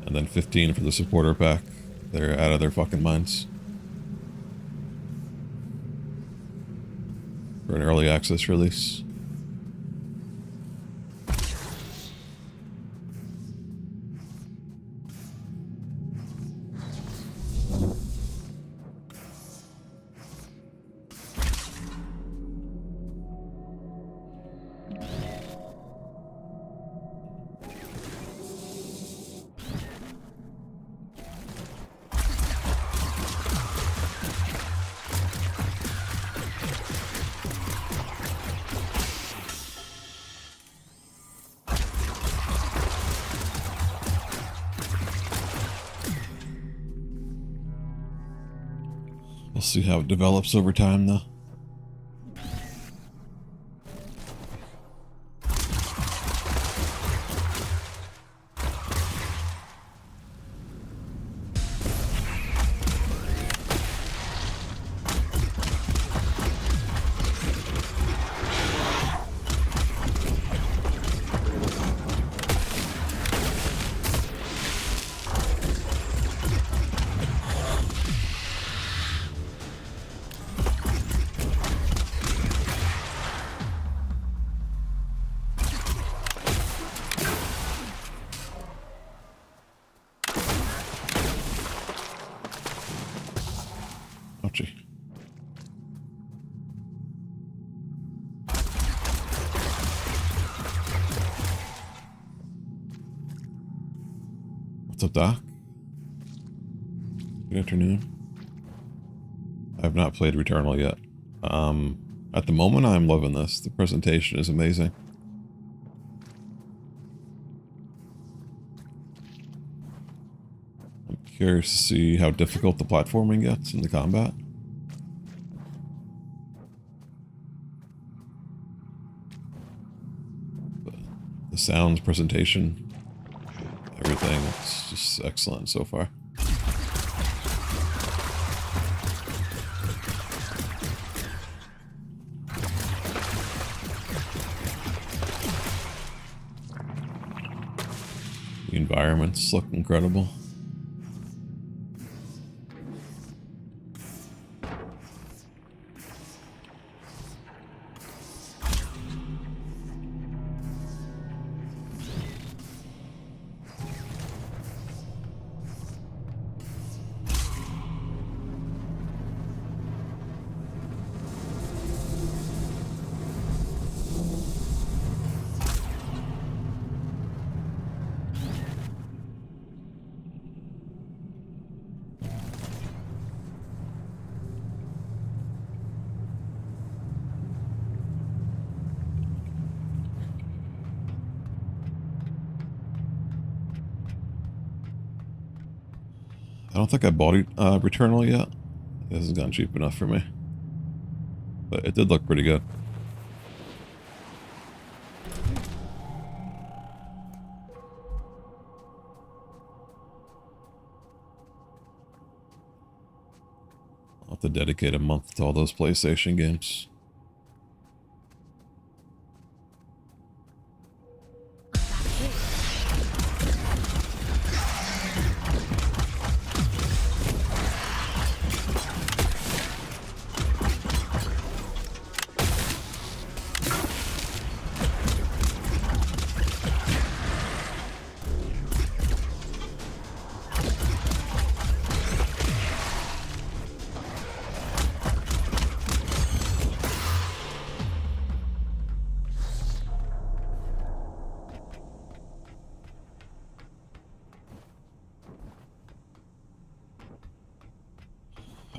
And then 15 for the supporter pack. They're out of their fucking minds. For an early access release. We'll see how it develops over time, though. Ouchie. What's up, Doc? Good afternoon. I have not played Returnal yet. At the moment, I'm loving this. The presentation is amazing. I'm curious to see how difficult the platforming gets in the combat. sound, presentation, everything. It's just excellent so far. The environments look incredible. I don't think I bought it, Returnal yet. This has gone cheap enough for me. But it did look pretty good. I'll have to dedicate a month to all those PlayStation games.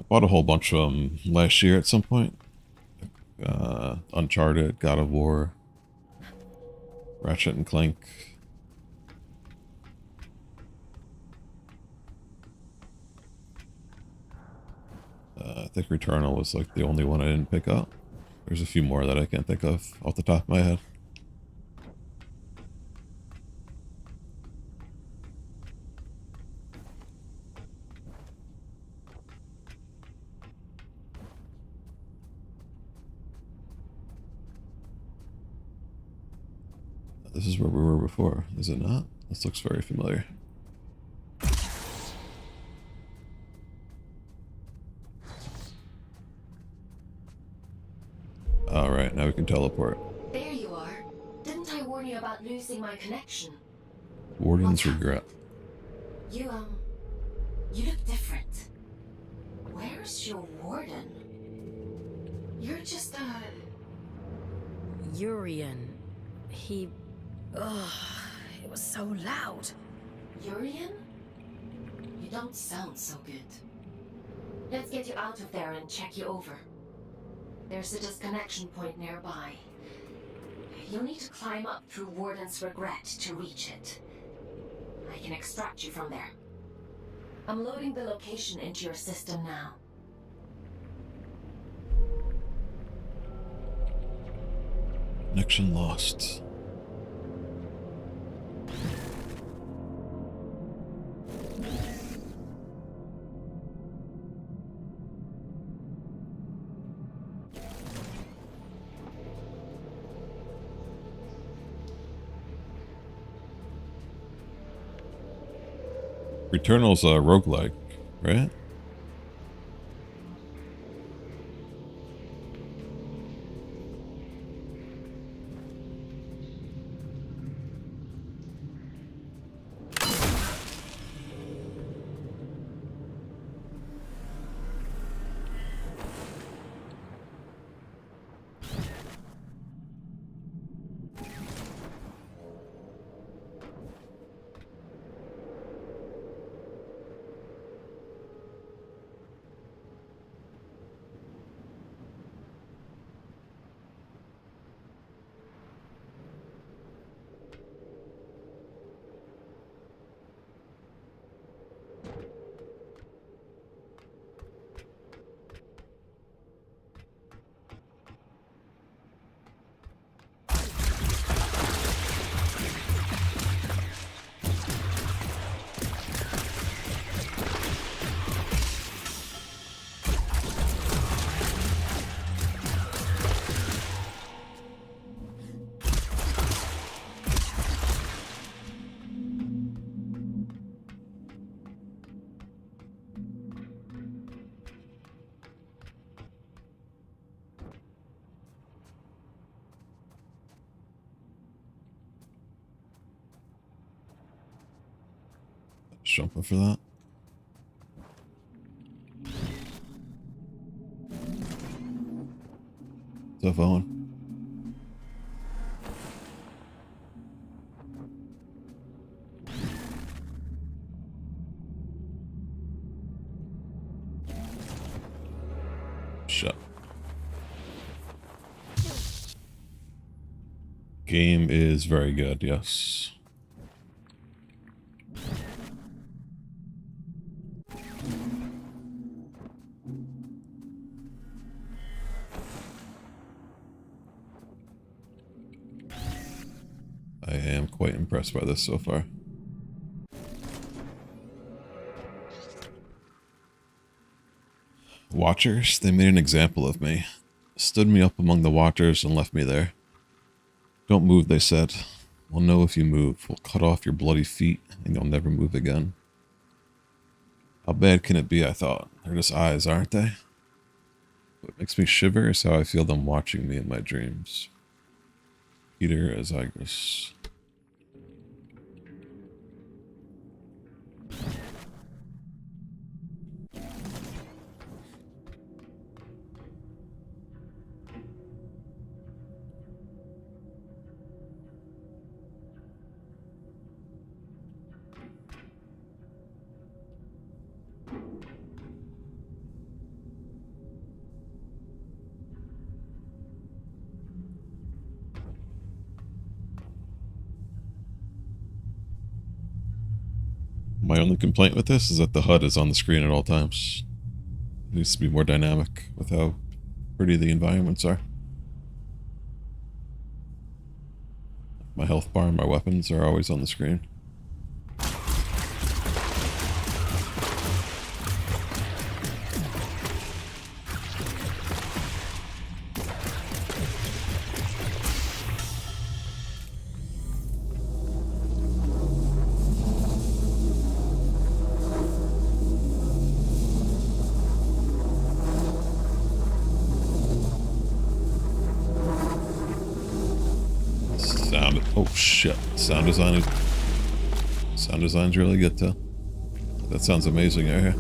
Bought a whole bunch of them last year at some point. Uncharted, God of War, Ratchet and Clank. I think Returnal was like the only one I didn't pick up. There's a few more that I can't think of off the top of my head. This is where we were before, is it not? This looks very familiar. Alright, now we can teleport. There you are. Didn't I warn you about losing my connection? Warden's regret. You look different. Where's your warden? You're just Urian. He... Ugh, it was so loud. Urian? You don't sound so good. Let's get you out of there and check you over. There's a disconnection point nearby. You'll need to climb up through Warden's Regret to reach it. I can extract you from there. I'm loading the location into your system now. Connection lost. Returnal's a roguelike, right? jumping for that. What's up, Owen? Shut. Game is very good, yes. I am quite impressed by this so far. Watchers, they made an example of me. Stood me up among the watchers and left me there. Don't move, they said. We'll know if you move. We'll cut off your bloody feet and you'll never move again. How bad can it be, I thought. They're just eyes, aren't they? What makes me shiver is how I feel them watching me in my dreams. Peter as Igris. My only complaint with this is that the HUD is on the screen at all times. It needs to be more dynamic with how pretty the environments are. My health bar and my weapons are always on the screen. Oh shit, sound design's really good too. That sounds amazing right here.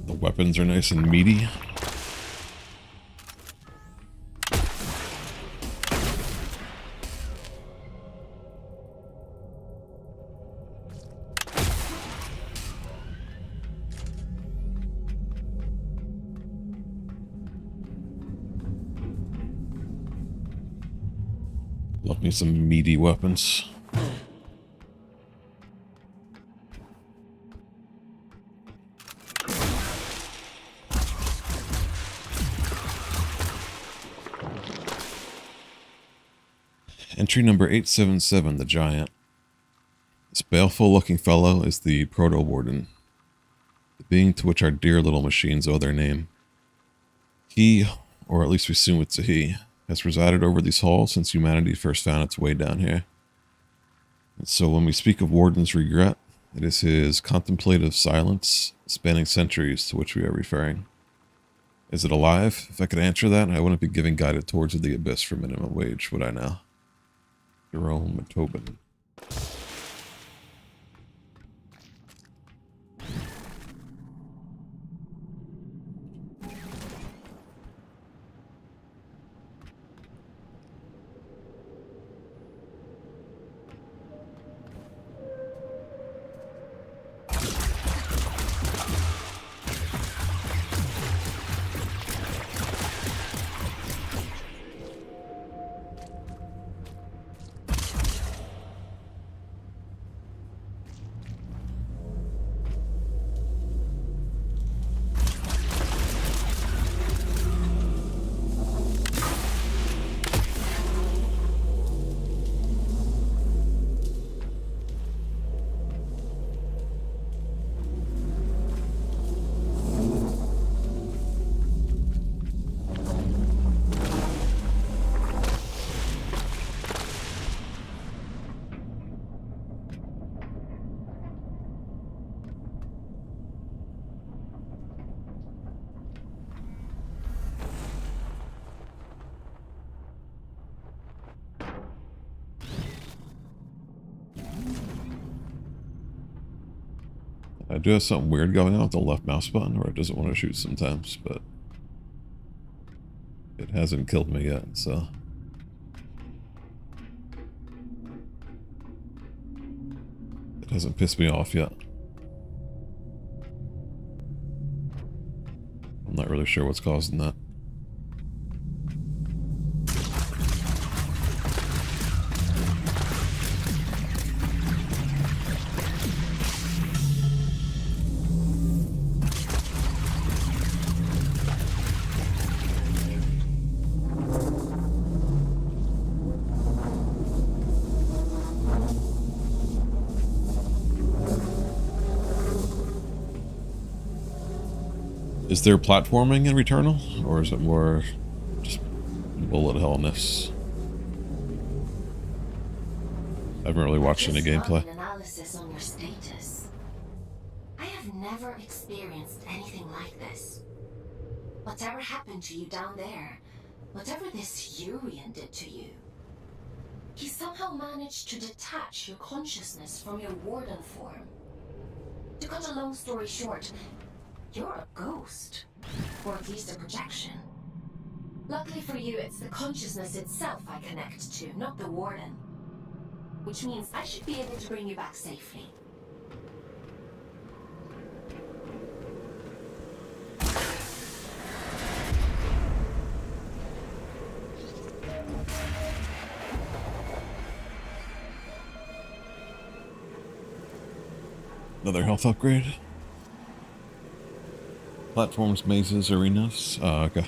The weapons are nice and meaty. Love me some meaty weapons. Entry number 877, the Giant. This baleful-looking fellow is the Proto-Warden, the being to which our dear little machines owe their name. He, or at least we assume it's a he, has resided over these halls since humanity first found its way down here. And so when we speak of Warden's regret, it is his contemplative silence spanning centuries to which we are referring. Is it alive? If I could answer that, I wouldn't be giving guided tours of the abyss for minimum wage, would I now? Jerome Tobin. I do have something weird going on with the left mouse button where it doesn't want to shoot sometimes, but it hasn't killed me yet, so. It hasn't pissed me off yet. I'm not really sure what's causing that. Is there platforming in Returnal, or is it more just bullet hellness? I haven't really watched any gameplay. An analysis on your status. I have never experienced anything like this. Whatever happened to you down there, whatever this Urian did to you, he somehow managed to detach your consciousness from your warden form. To cut a long story short, you're a ghost, or at least a projection. Luckily for you, it's the consciousness itself I connect to, not the warden. Which means I should be able to bring you back safely. Another health upgrade. Platforms, mazes, arenas. Oh, okay.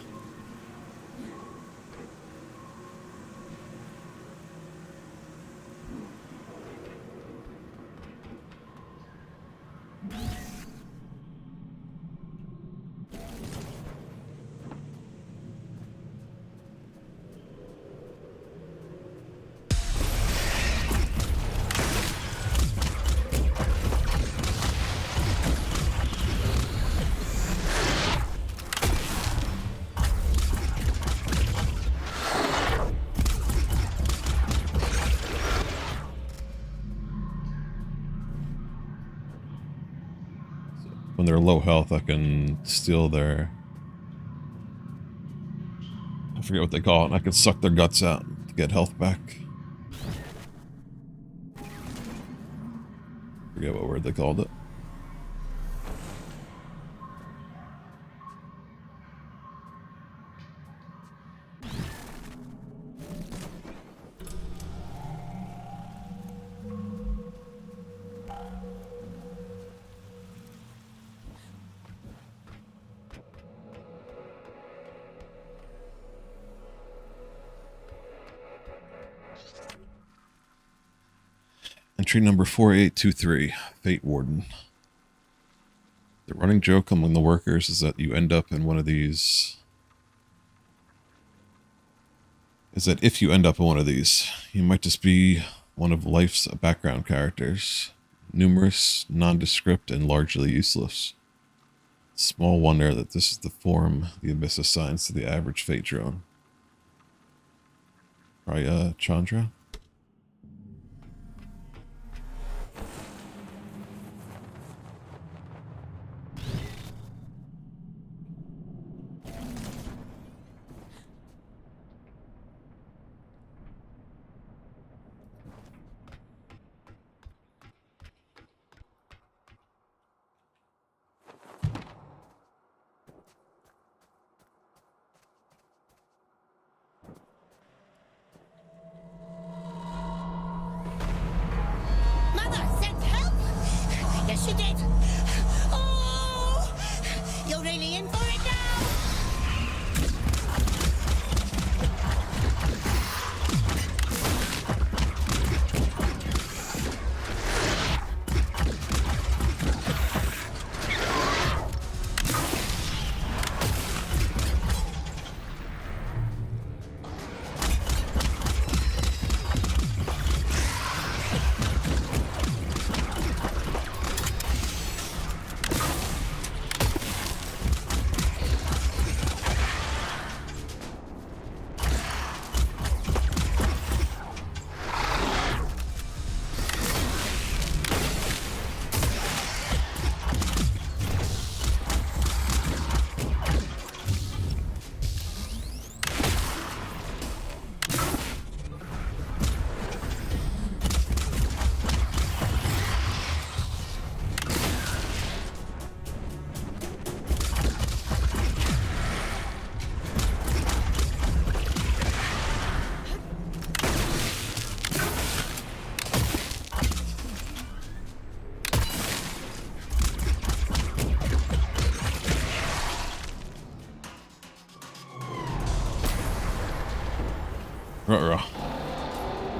When they're low health, I can steal their... I forget what they call it. I can suck their guts out to get health back. Forget what word they called it. Entry number 4823, Fate Warden. The running joke among the workers is that you end up in one of these... if you end up in one of these, you might just be one of life's background characters. Numerous, nondescript, and largely useless. Small wonder that this is the form the Abyss assigns to the average Fate drone. Raya Chandra? Yes, you did. Oh, you're really in for it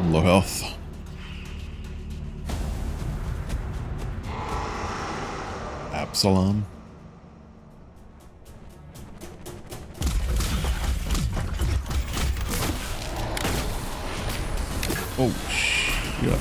Low health. Absalom. Oh, shit.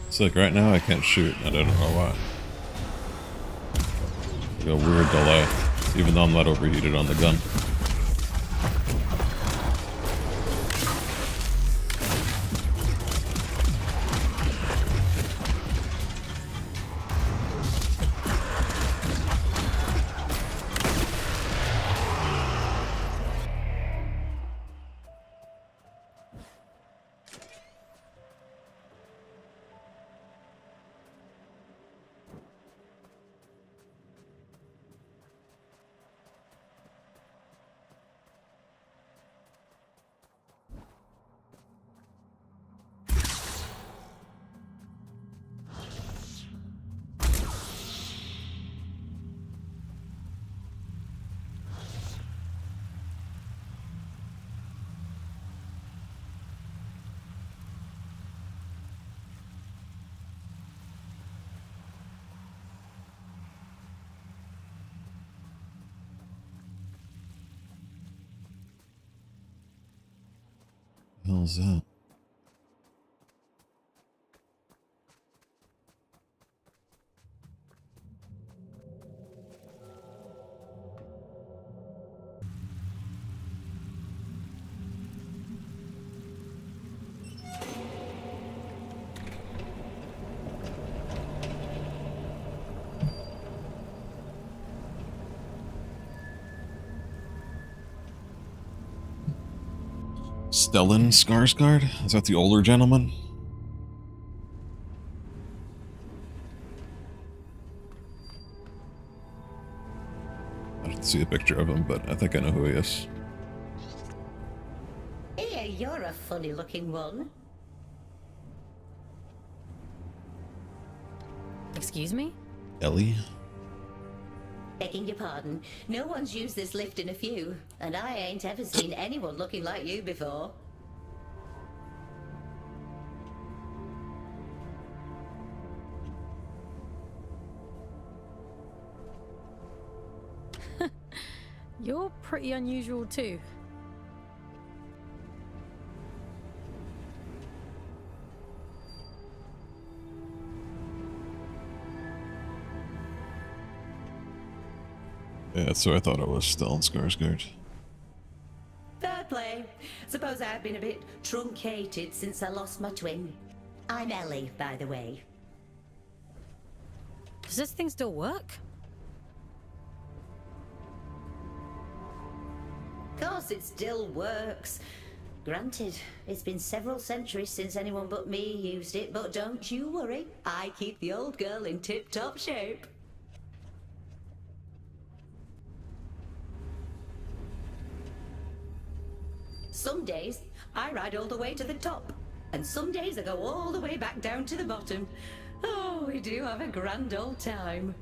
It's like right now I can't shoot. I don't know why. Like a weird delay, even though I'm not overheated on the gun. What the hell's that? Stellan Skarsgård? Is that the older gentleman? I didn't see a picture of him, but I think I know who he is. Here, you're a funny-looking one. Excuse me? Ellie? Begging your pardon, no one's used this lift in a few, and I ain't ever seen anyone looking like you before. You're pretty unusual too. Yeah, that's who I thought it was, Stellan Skarsgård. Fair play. Suppose I've been a bit truncated since I lost my twin. I'm Ellie, by the way. Does this thing still work? Of course it still works. Granted, it's been several centuries since anyone but me used it, but don't you worry. I keep the old girl in tip-top shape. Some days, I ride all the way to the top. And some days I go all the way back down to the bottom. Oh, we do have a grand old time.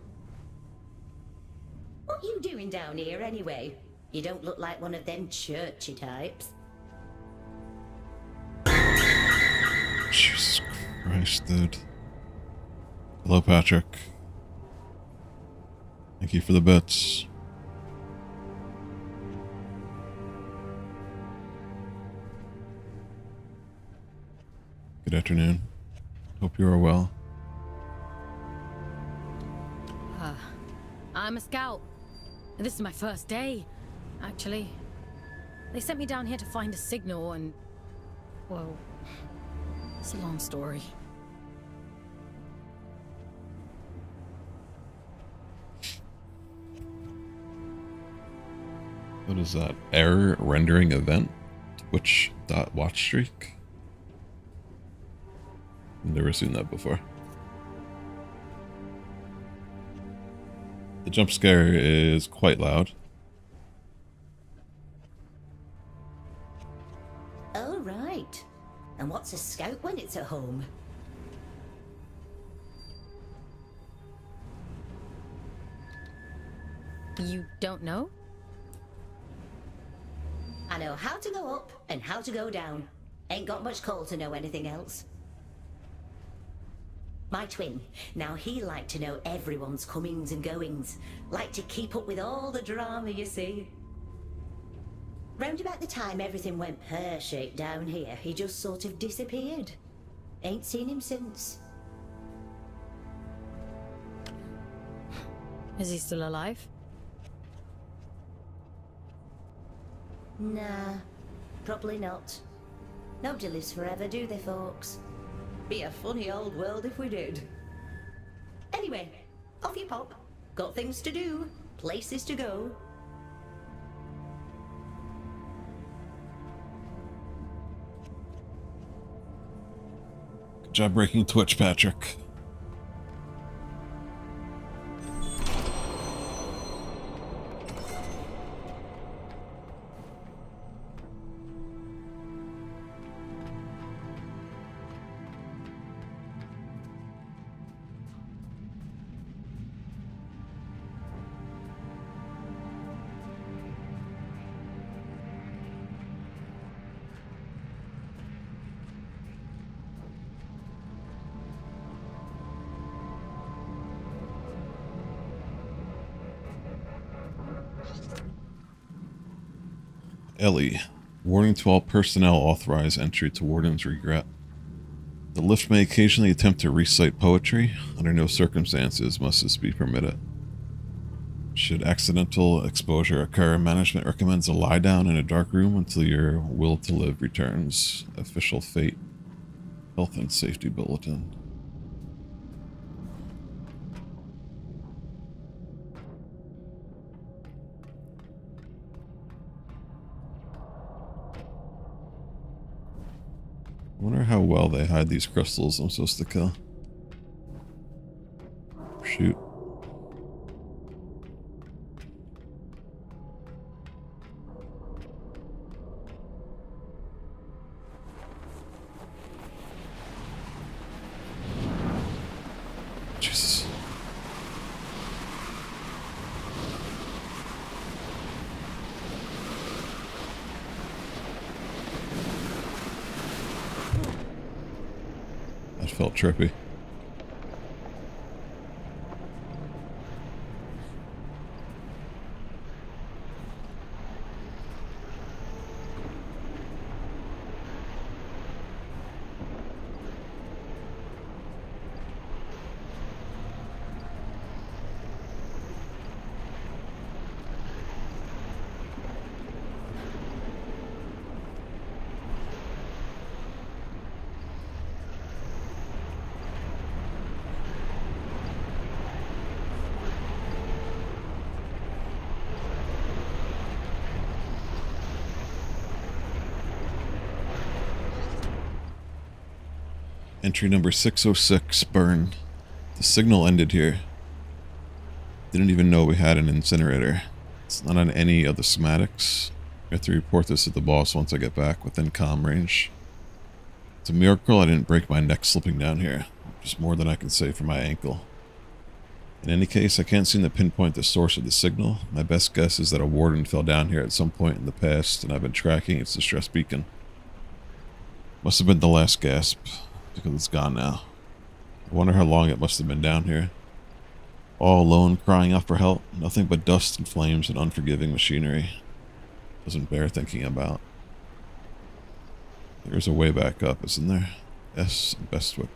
What you doing down here anyway? You don't look like one of them churchy types. Jesus Christ, dude. Hello, Patrick. Thank you for the bits. Good afternoon. Hope you are well. I'm a scout. This is my first day, actually. They sent me down here to find a signal and... well, it's a long story. What is that? Error rendering event? Twitch.watchstreak? I've never seen that before. The jump scare is quite loud. Oh, right. And what's a scout when it's at home? You don't know? I know how to go up and how to go down. Ain't got much call to know anything else. My twin, now he liked to know everyone's comings and goings. Liked to keep up with all the drama, you see. Round about the time everything went pear-shaped down here, he just sort of disappeared. Ain't seen him since. Is he still alive? Nah, probably not. Nobody lives forever, do they, folks? Be a funny old world if we did. Anyway, off you pop. Got things to do, places to go. Good job breaking Twitch, Patrick. Ellie. Warning to all personnel, authorize entry to Warden's regret. The lift may occasionally attempt to recite poetry. Under no circumstances must this be permitted. Should accidental exposure occur, management recommends a lie down in a dark room until your will to live returns. Official fate. Health and safety bulletin. I wonder how well they hide these crystals I'm supposed to kill. Shoot. Jesus. That felt trippy. Entry number 606, burn. The signal ended here. Didn't even know we had an incinerator. It's not on any of the schematics. I have to report this to the boss once I get back within comm range. It's a miracle I didn't break my neck slipping down here. Just more than I can say for my ankle. In any case, I can't seem to pinpoint the source of the signal. My best guess is that a warden fell down here at some point in the past, and I've been tracking its distress beacon. Must have been the last gasp, because it's gone now. I wonder how long it must have been down here. All alone, crying out for help. Nothing but dust and flames and unforgiving machinery. Doesn't bear thinking about. There's a way back up, isn't there? Yes, Bestwick.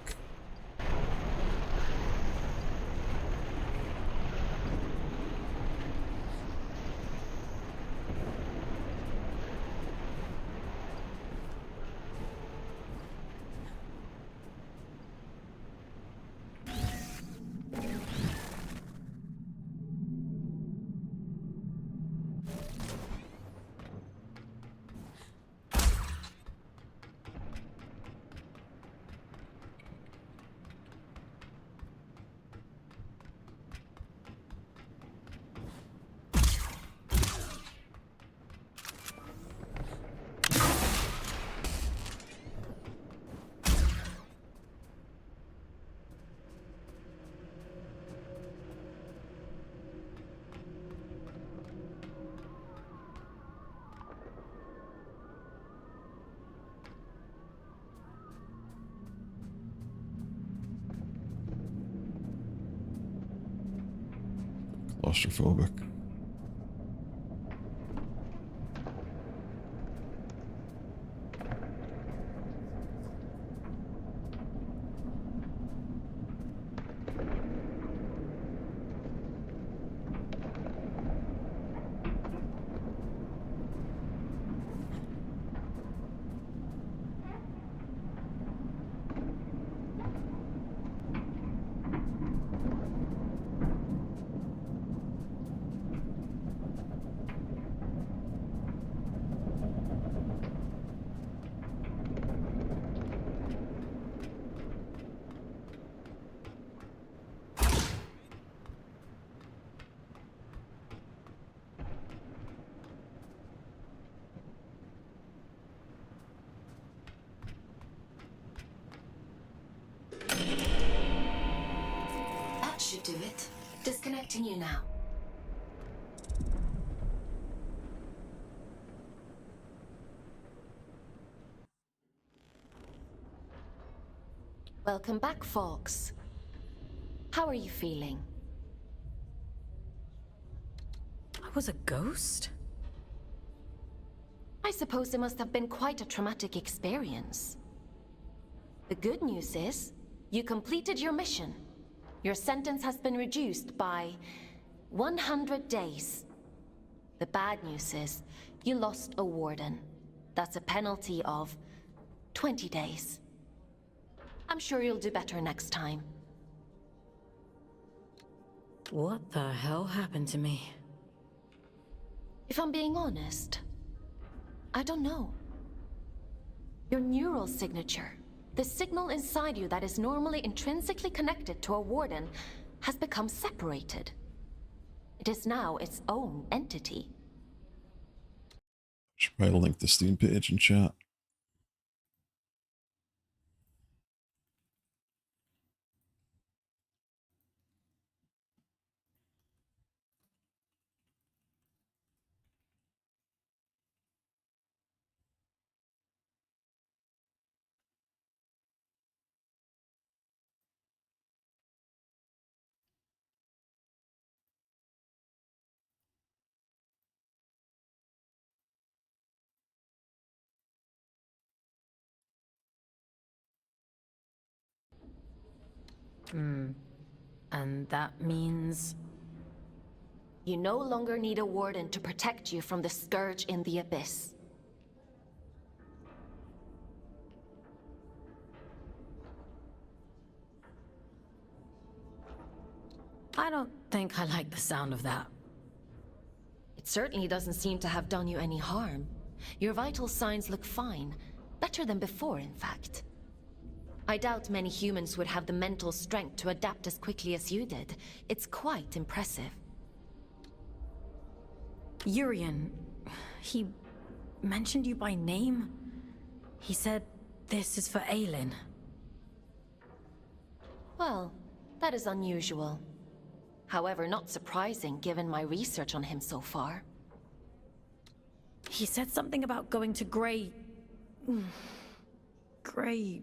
Claustrophobic. Should do it. Disconnecting you now. Welcome back, Fox. How are you feeling? I was a ghost? I suppose it must have been quite a traumatic experience. The good news is, you completed your mission. Your sentence has been reduced by 100 days. The bad news is, you lost a warden. That's a penalty of 20 days. I'm sure you'll do better next time. What the hell happened to me? If I'm being honest, I don't know. Your neural signature, the signal inside you that is normally intrinsically connected to a warden, has become separated. It is now its own entity. Should probably link the Steam page in chat. And that means... You no longer need a warden to protect you from the scourge in the abyss. I don't think I like the sound of that. It certainly doesn't seem to have done you any harm. Your vital signs look fine. Better than before, in fact. I doubt many humans would have the mental strength to adapt as quickly as you did. It's quite impressive. Urian, he mentioned you by name? He said this is for Aelin. Well, that is unusual. However, not surprising given my research on him so far. He said something about going to Grey... Grey...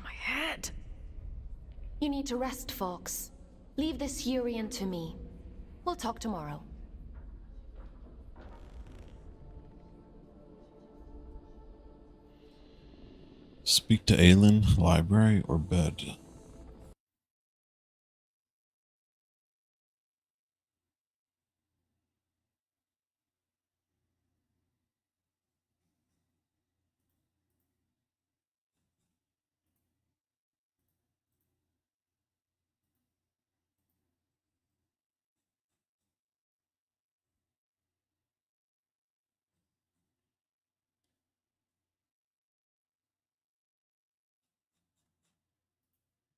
my head. You need to rest, Fox. Leave this Urian to me. We'll talk tomorrow. Speak to Aelin, library, or bed?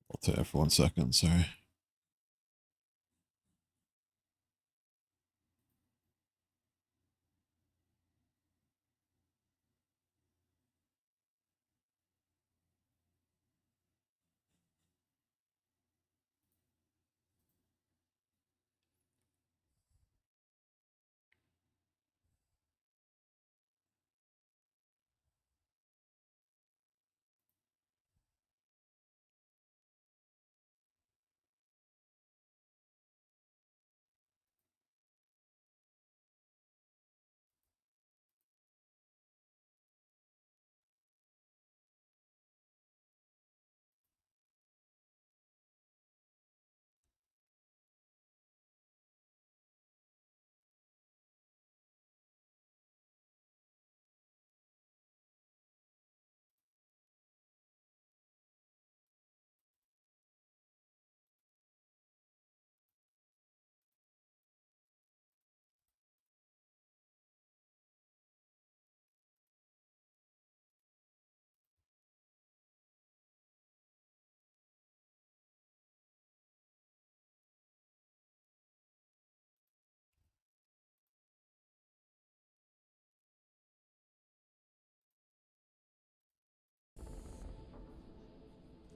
I'll tell you for 1 second, sorry.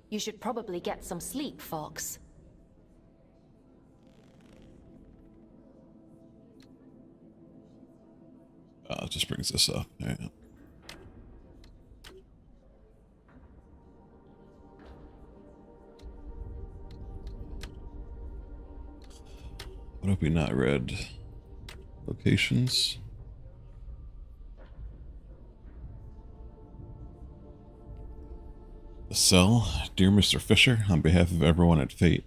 You should probably get some sleep, Fox. It just brings this up. Yeah. What have we not read? Locations. The cell. Dear Mr. Fisher, on behalf of everyone at Fate,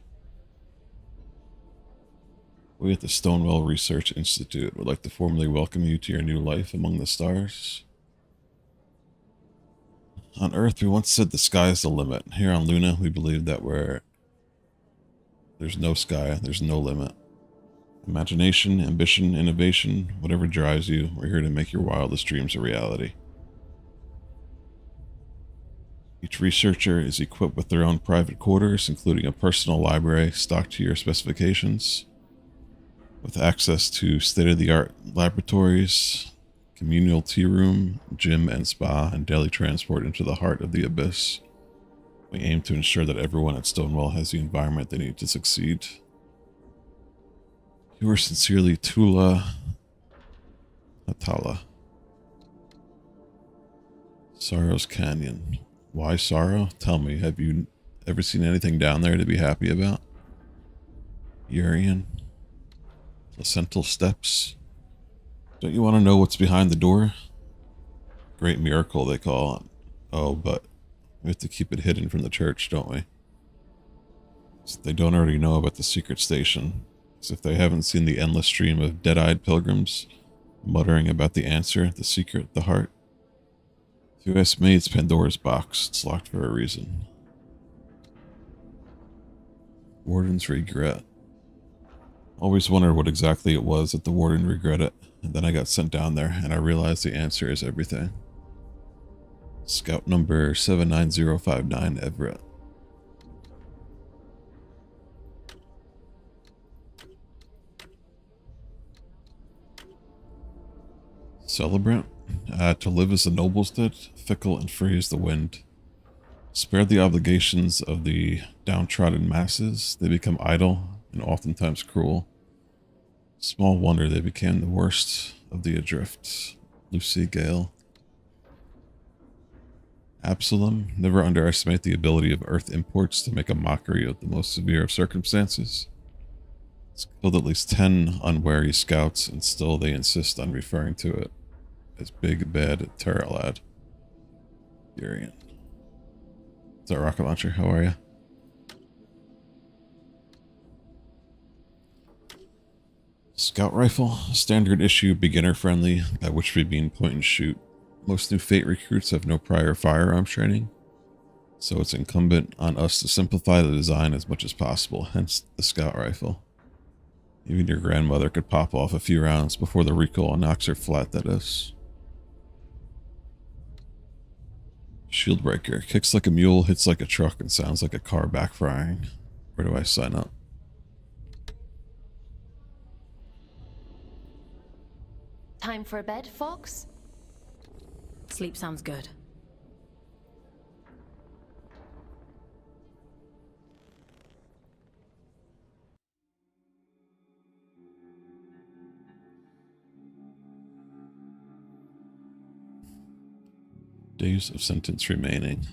we at the Stonewall Research Institute would like to formally welcome you to your new life among the stars. On Earth, we once said the sky is the limit. Here on Luna, we believe that there's no sky, there's no limit. Imagination, ambition, innovation, whatever drives you, we're here to make your wildest dreams a reality. Each researcher is equipped with their own private quarters, including a personal library stocked to your specifications, with access to state-of-the-art laboratories, communal tea room, gym and spa, and daily transport into the heart of the Abyss. We aim to ensure that everyone at Stonewall has the environment they need to succeed. Yours sincerely, Tula Atala. Sorrow's Canyon. Why sorrow? Tell me, have you ever seen anything down there to be happy about? Urian? Placental Steps? Don't you want to know what's behind the door? Great miracle, they call it. Oh, but we have to keep it hidden from the church, don't we? So they don't already know about the secret station. As if they haven't seen the endless stream of dead-eyed pilgrims muttering about the answer, the secret, the heart. If you ask me, it's Pandora's box. It's locked for a reason. Warden's regret. Always wondered what exactly it was that the warden regretted, and then I got sent down there, and I realized the answer is everything. Scout number 79059, Everett. Celebrant? To live as the nobles did, fickle and free as the wind. Spared the obligations of the downtrodden masses, they become idle and oftentimes cruel. Small wonder they became the worst of the adrift. Lucy Gale. Absalom, never underestimate the ability of Earth imports to make a mockery of the most severe of circumstances. It's killed at least 10 unwary scouts, and still they insist on referring to it as Big Bad Terror Lad. Urian. Is that rocket launcher? How are you? Scout rifle, standard issue, beginner friendly, by which we mean point and shoot. Most new Fate recruits have no prior firearms training, so it's incumbent on us to simplify the design as much as possible, hence the scout rifle. Even your grandmother could pop off a few rounds before the recoil knocks her flat, that is. Shield breaker, kicks like a mule, hits like a truck, and sounds like a car backfiring. Where do I sign up? Time for bed, Fox? Sleep sounds good. Days of sentence remaining.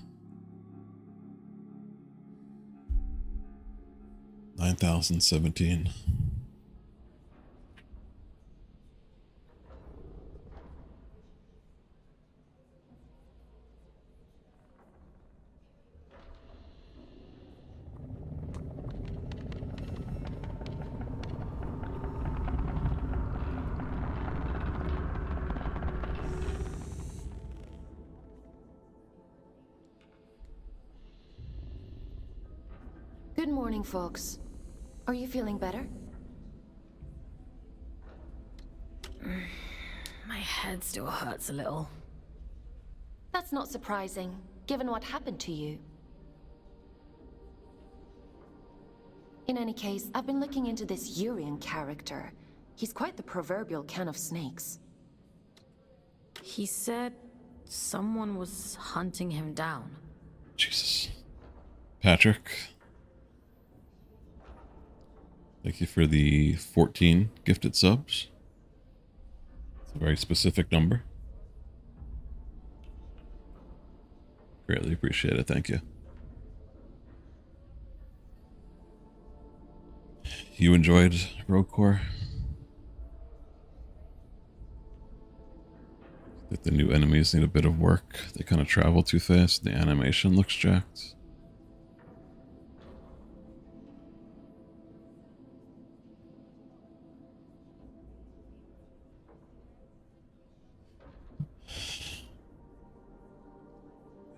9,017. Good morning, Fox. Are you feeling better? My head still hurts a little. That's not surprising, given what happened to you. In any case, I've been looking into this Urian character. He's quite the proverbial can of snakes. He said someone was hunting him down. Jesus. Patrick. Thank you for the 14 gifted subs. It's a very specific number. Greatly appreciate it. Thank you. You enjoyed Rogue Core? That the new enemies need a bit of work. They kind of travel too fast. The animation looks jacked.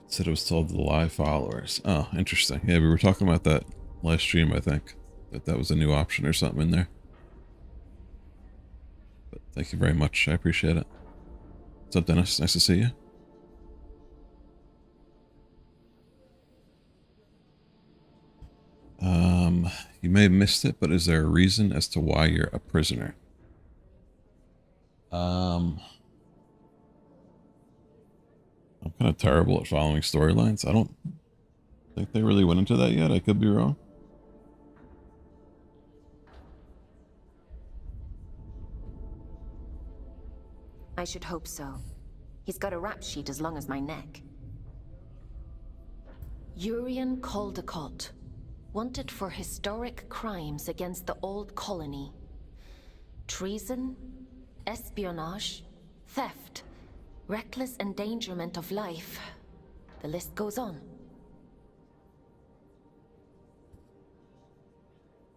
Said it was told to the live followers. Oh, interesting. Yeah, we were talking about that last stream, I think. That was a new option or something in there. But thank you very much. I appreciate it. What's up, Dennis? Nice to see you. You may have missed it, but is there a reason as to why you're a prisoner? I'm kind of terrible at following storylines. I don't think they really went into that yet. I could be wrong. I should hope so. He's got a rap sheet as long as my neck. Urian Caldecott, wanted for historic crimes against the old colony. Treason, espionage, theft, reckless endangerment of life. The list goes on.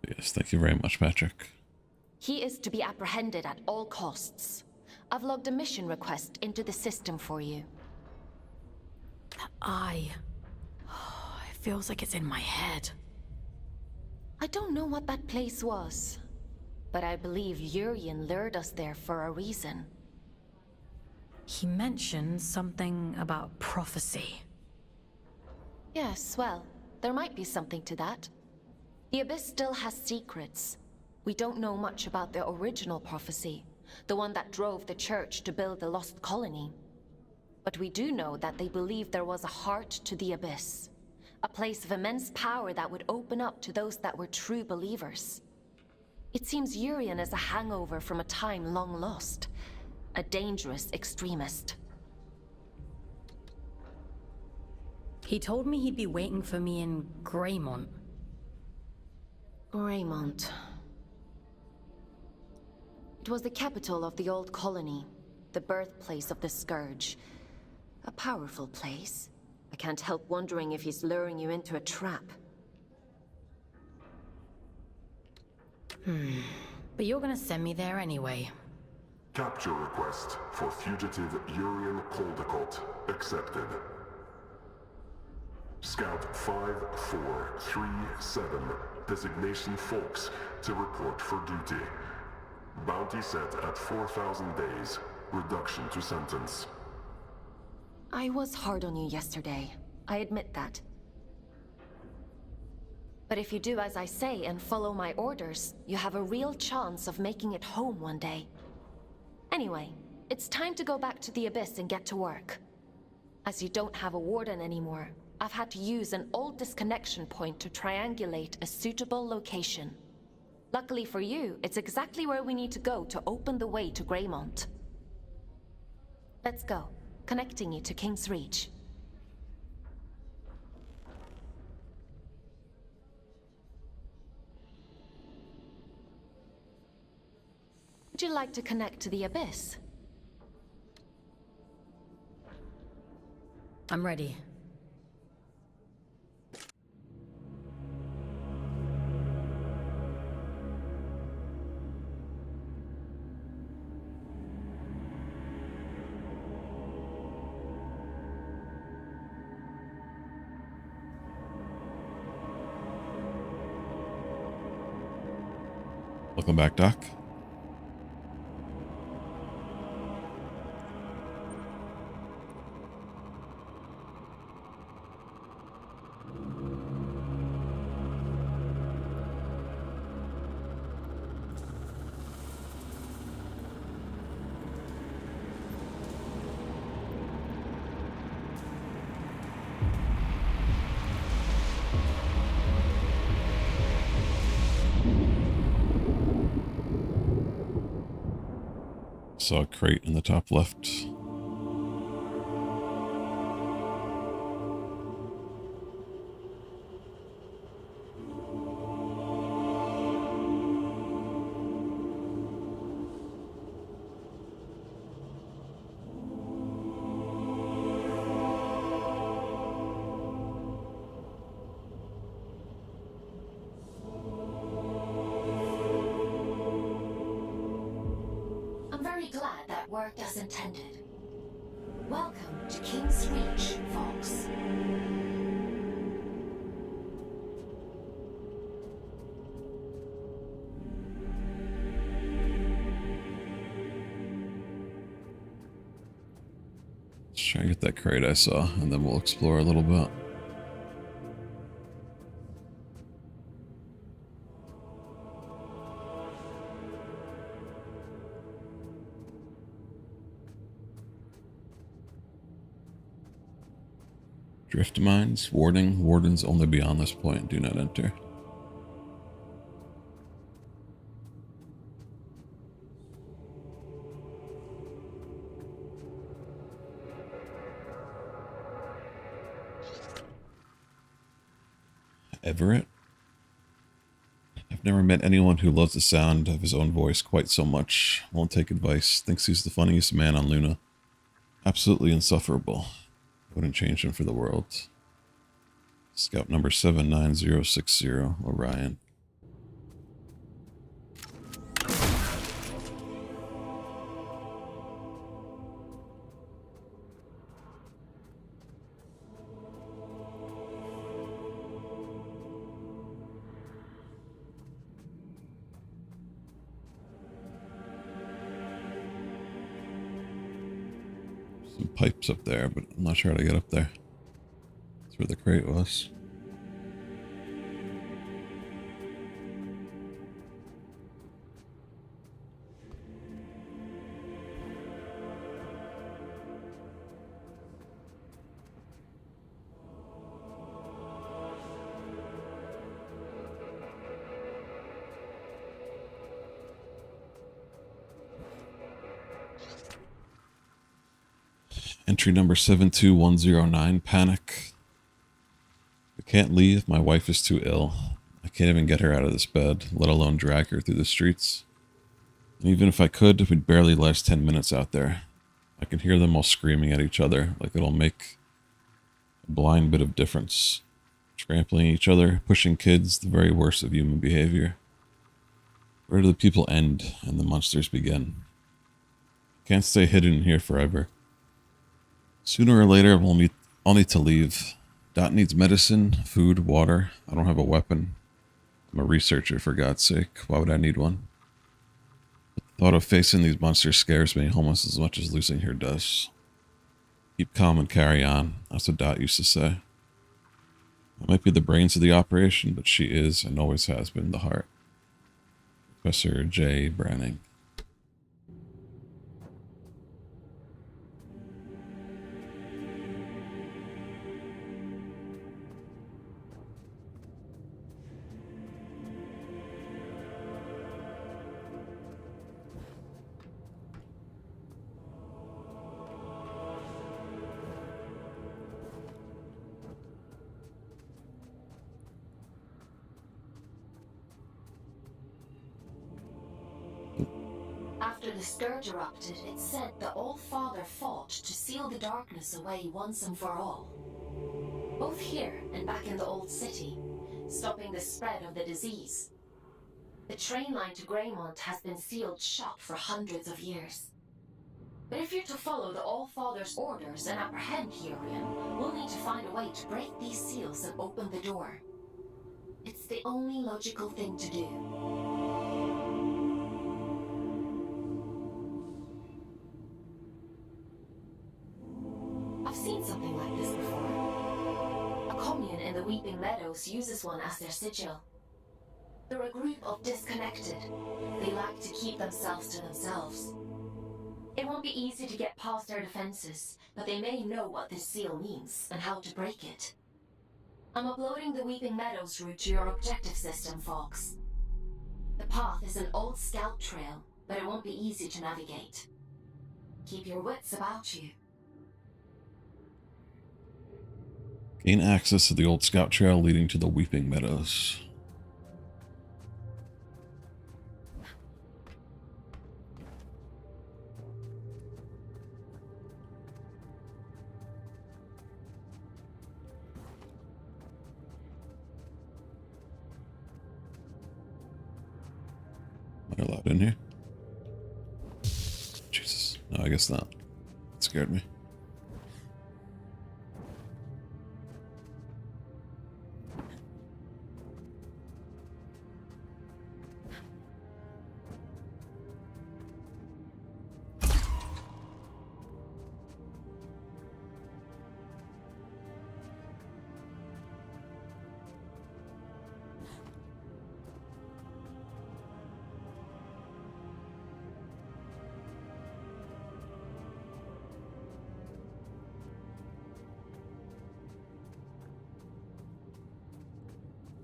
Yes, thank you very much, Patrick. He is to be apprehended at all costs. I've logged a mission request into the system for you. That eye. It feels like it's in my head. I don't know what that place was, but I believe Urian lured us there for a reason. He mentioned something about prophecy. Yes, well, there might be something to that. The Abyss still has secrets. We don't know much about the original prophecy, the one that drove the Church to build the lost colony. But we do know that they believed there was a heart to the Abyss, A place of immense power that would open up to those that were true believers. It seems Urian is a hangover from a time long lost. A dangerous extremist. He told me he'd be waiting for me in Greymont. Greymont. It was the capital of the old colony, the birthplace of the Scourge. A powerful place. I can't help wondering if he's luring you into a trap. But you're gonna send me there anyway. Capture request for fugitive Urian Coldicott accepted. Scout 5437, designation Folks, to report for duty. Bounty set at 4,000 days. Reduction to sentence. I was hard on you yesterday. I admit that. But if you do as I say and follow my orders, you have a real chance of making it home one day. Anyway, it's time to go back to the Abyss and get to work. As you don't have a warden anymore, I've had to use an old disconnection point to triangulate a suitable location. Luckily for you, it's exactly where we need to go to open the way to Greymont. Let's go, connecting you to King's Reach. Would you like to connect to the Abyss? I'm ready. Welcome back, Doc. Saw a crate in the top left. Glad that worked as intended. Welcome to King's Reach, Fox. Let's try and get that crate I saw, and then we'll explore a little bit. Drift mines, warning, wardens only beyond this point, do not enter. Everett? I've never met anyone who loves the sound of his own voice quite so much. Won't take advice, thinks he's the funniest man on Luna. Absolutely insufferable. Wouldn't change him for the world. Scout number 79060, Orion. Some pipes up there, but I'm not sure how to get up there. That's where the crate was. Entry number 72109, panic. I can't leave. My wife is too ill. I can't even get her out of this bed, let alone drag her through the streets. And even if I could, it would barely last 10 minutes out there. I can hear them all screaming at each other like it'll make a blind bit of difference. Trampling each other, pushing kids, the very worst of human behavior. Where do the people end and the monsters begin? Can't stay hidden here forever. Sooner or later, I'll need to leave. Dot needs medicine, food, water. I don't have a weapon. I'm a researcher, for God's sake. Why would I need one? The thought of facing these monsters scares me almost as much as losing her does. Keep calm and carry on. That's what Dot used to say. I might be the brains of the operation, but she is and always has been the heart. Professor J. Branning. After the scourge erupted, it said the All-Father fought to seal the darkness away once and for all. Both here and back in the Old City, stopping the spread of the disease. The train line to Greymont has been sealed shut for hundreds of years. But if you're to follow the All-Father's orders and apprehend Hurian, we'll need to find a way to break these seals and open the door. It's the only logical thing to do. I've seen something like this before. A commune in the Weeping Meadows uses one as their sigil. They're a group of disconnected. They like to keep themselves to themselves. It won't be easy to get past their defenses, but they may know what this seal means and how to break it. I'm uploading the Weeping Meadows route to your objective system, Fox. The path is an old scout trail, but it won't be easy to navigate. Keep your wits about you. Gain access to the old scout trail leading to the Weeping Meadows. Am I allowed in here? Jesus. No, I guess not. It scared me.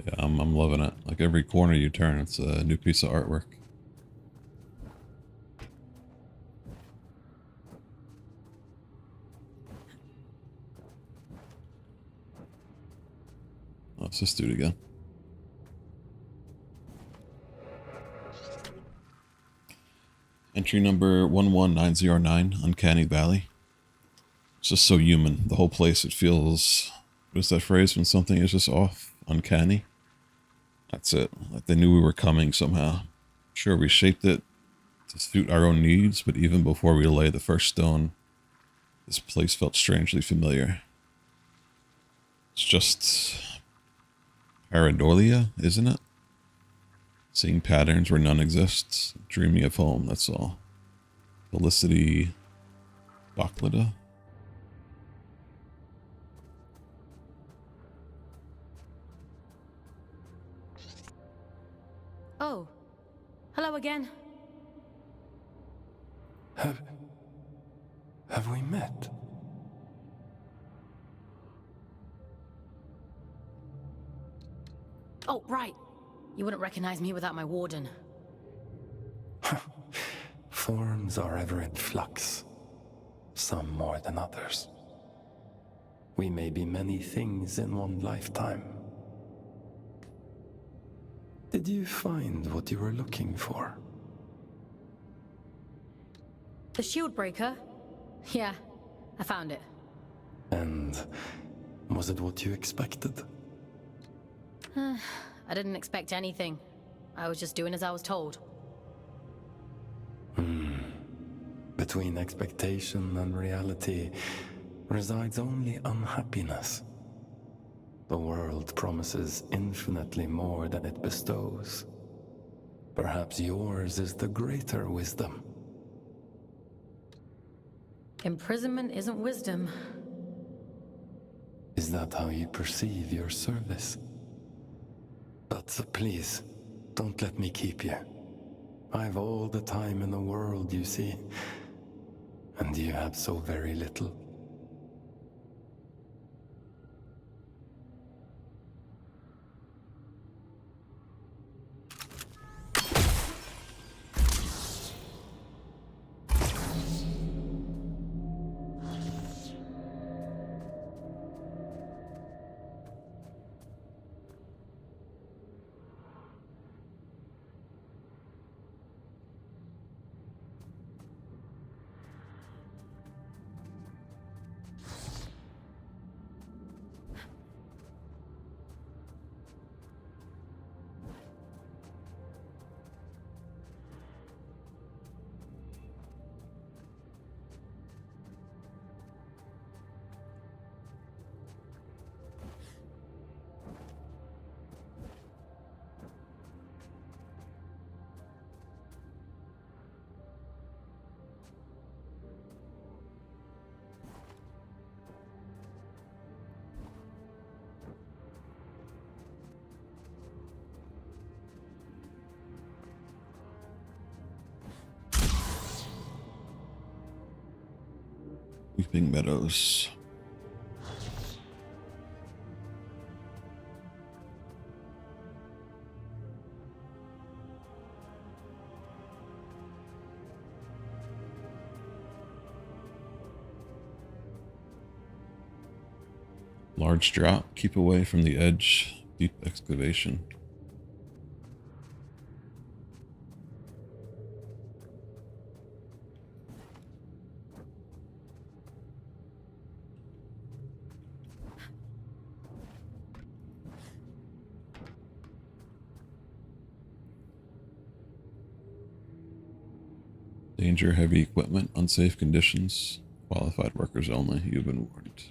Yeah, I'm loving it. Like every corner you turn, it's a new piece of artwork. Oh, it's this dude again. Entry number 11909, Uncanny Valley. It's just so human. The whole place, it feels... What is that phrase when something is just off? Uncanny? That's it. Like they knew we were coming somehow. Sure, we shaped it to suit our own needs, but even before we lay the first stone, this place felt strangely familiar. It's just... pareidolia, isn't it? Seeing patterns where none exists. Dreaming of home, that's all. Felicity... Bachlida? Oh, hello again. Have we met? Oh, right. You wouldn't recognize me without my warden. Forms are ever in flux. some more than others. We may be many things in one lifetime. Did you find what you were looking for? The shield breaker? Yeah, I found it. And was it what you expected? I didn't expect anything. I was just doing as I was told. Between expectation and reality resides only unhappiness. The world promises infinitely more than it bestows. Perhaps yours is the greater wisdom. Imprisonment isn't wisdom. Is that how you perceive your service? But please, don't let me keep you. I've all the time in the world, you see. And you have so very little. Weeping Meadows. Large drop. Keep away from the edge. Deep excavation. Danger, heavy equipment, unsafe conditions, qualified workers only. You've been warned.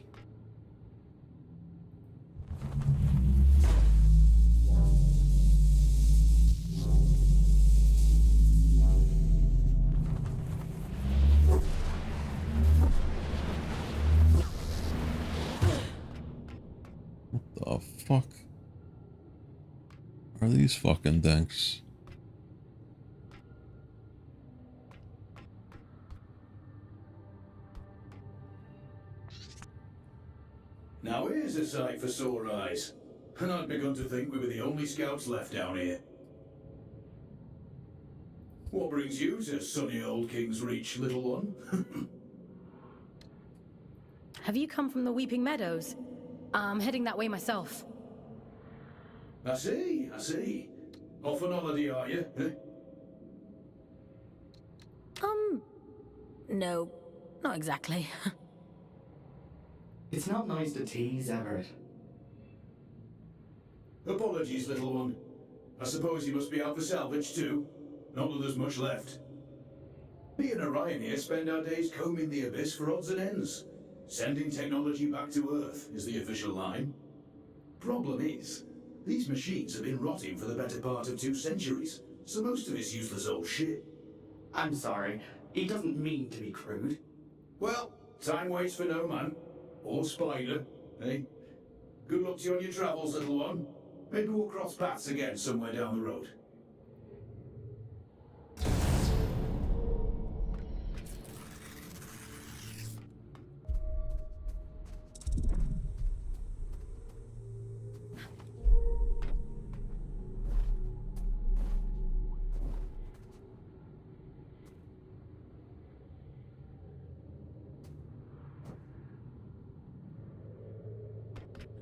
What the fuck are these fucking things? Now here's a sight for sore eyes. And I'd begun to think we were the only scouts left down here. What brings you to sunny old King's Reach, little one? Have you come from the Weeping Meadows? I'm heading that way myself. I see, I see. Off on holiday, are you? Eh? No, not exactly. It's not nice to tease, Everett. Apologies, little one. I suppose you must be out for salvage too. Not that there's much left. Me and Orion here spend our days combing the abyss for odds and ends. Sending technology back to Earth is the official line. Problem is, these machines have been rotting for the better part of 2 centuries, so most of it's useless old shit. I'm sorry, he doesn't mean to be crude. Well, time waits for no man. Or spider, eh? Good luck to you on your travels, little one. Maybe we'll cross paths again somewhere down the road.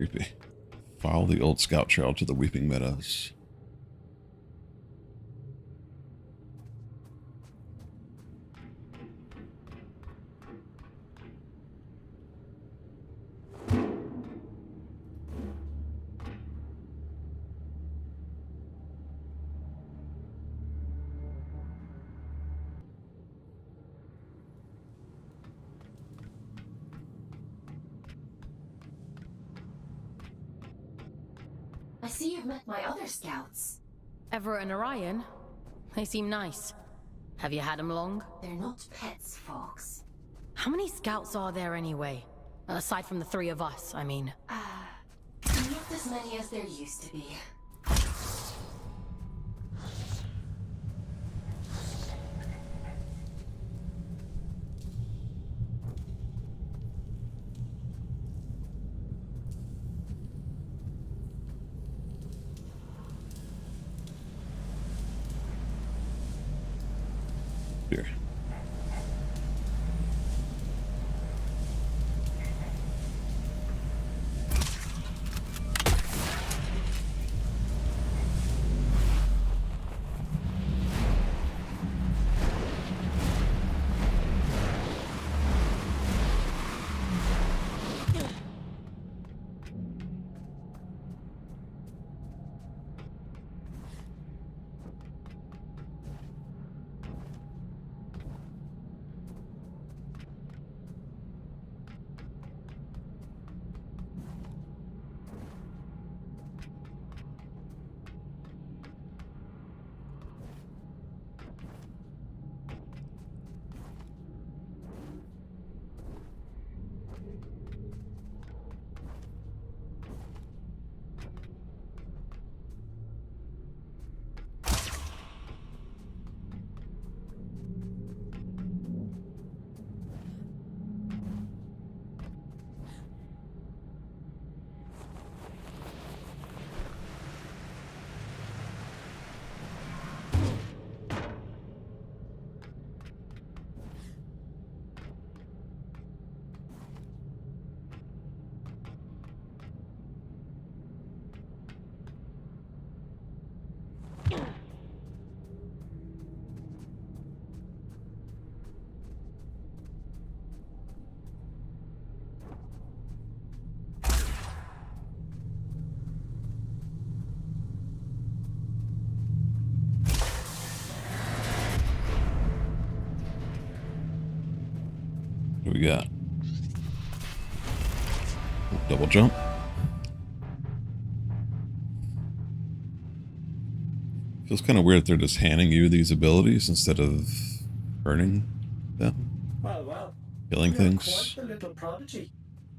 Creepy. Follow the old scout trail to the Weeping Meadows. I see you've met my other scouts. Everett and Orion? They seem nice. Have you had them long? They're not pets, Fox. How many scouts are there anyway? Aside from the three of us, I mean. Not as many as there used to be. Here. What do we got? Double jump. Feels kind of weird that they're just handing you these abilities instead of earning them. Well. Killing You're things. quite the little prodigy.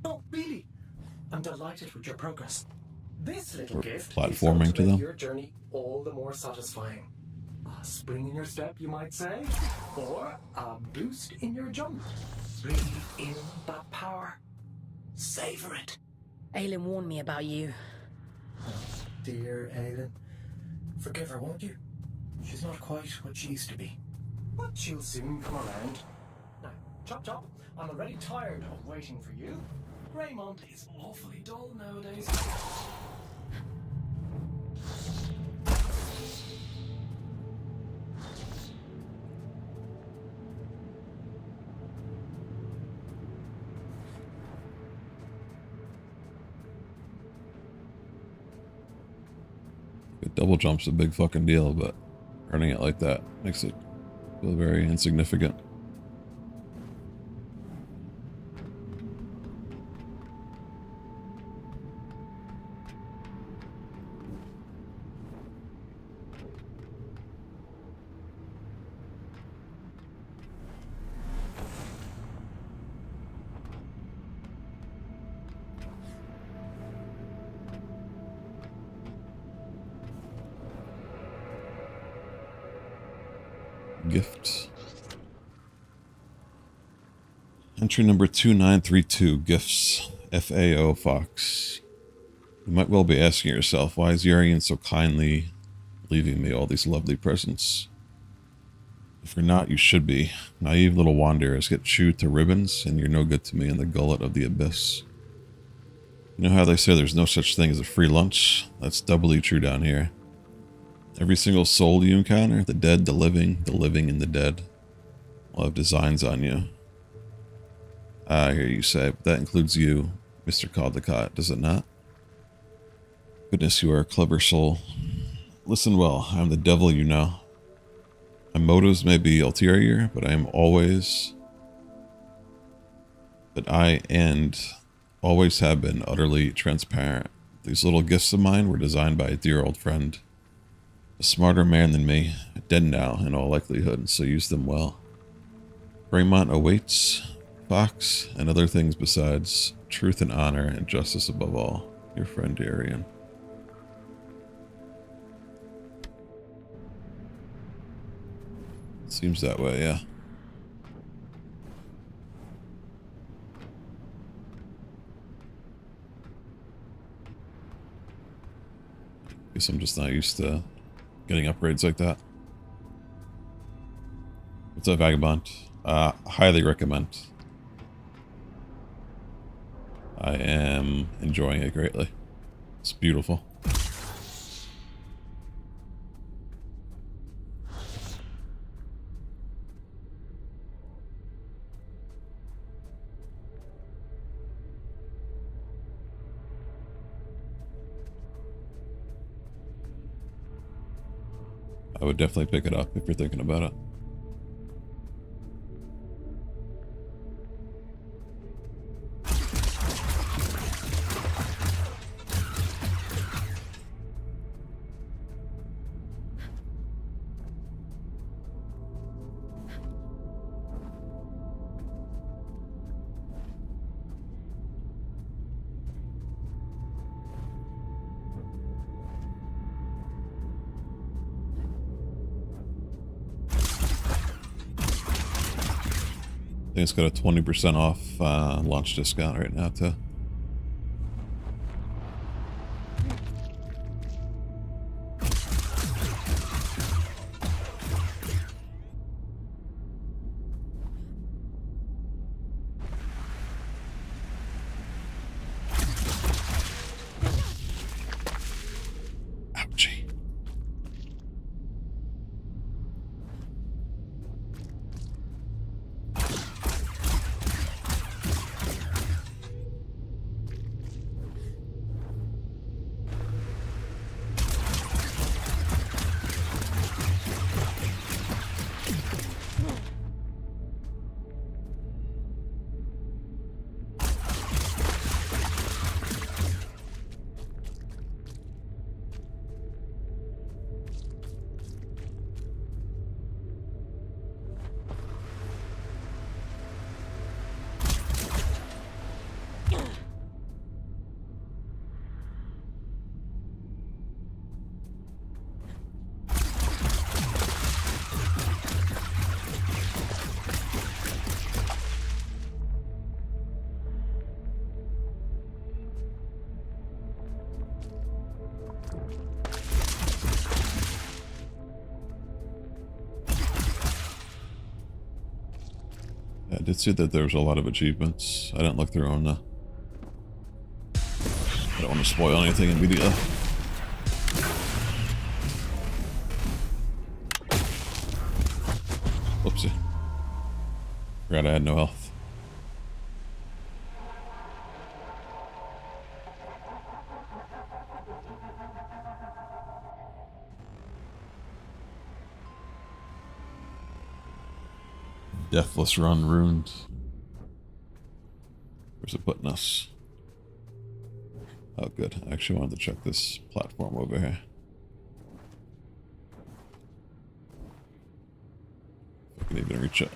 Oh, really? I'm delighted with your progress. This little Or gift platforming is going to to make them. your journey all the more satisfying. A spring in your step, you might say, or a boost in your jump. Breathe in that power. Savor it. Aylin warned me about you. Dear Aiden. Forgive her, won't you? She's not quite what she used to be. But she'll soon come around. Now, chop chop. I'm already tired of waiting for you. Raymond is awfully dull nowadays. A double jump's a big fucking deal, but earning it like that makes it feel very insignificant. Gifts. Entry number 2932, gifts, FAO Fox. You might well be asking yourself, why is Yarian so kindly leaving me all these lovely presents? If you're not, you should be. Naive little wanderers get chewed to ribbons, and you're no good to me in the gullet of the abyss. You know how they say there's no such thing as a free lunch? That's doubly true down here. Every single soul you encounter, the dead, the living, and the dead, will have designs on you. I hear you say, but that includes you, Mr. Caldecott, does it not? Goodness, you are a clever soul. Listen well, I am the devil, you know. My motives may be ulterior, but I always have been utterly transparent. These little gifts of mine were designed by a dear old friend. A smarter man than me, dead now in all likelihood, so use them well. Fremont awaits, Fox, and other things besides, truth and honor and justice above all. Your friend Arian. Seems that way, yeah. Guess I'm just not used to getting upgrades like that. What's up, Vagabond? Highly recommend. I am enjoying it greatly. It's beautiful. I would definitely pick it up if you're thinking about it. I think it's got a 20% off launch discount right now, too. Ouchie. Yeah, I did see that there was a lot of achievements. I didn't look through them though. I don't want to spoil anything immediately. Whoopsie. Forgot I had no health. Deathless Run ruined. Where's it putting us? Oh, good. I actually wanted to check this platform over here. If I can even reach it.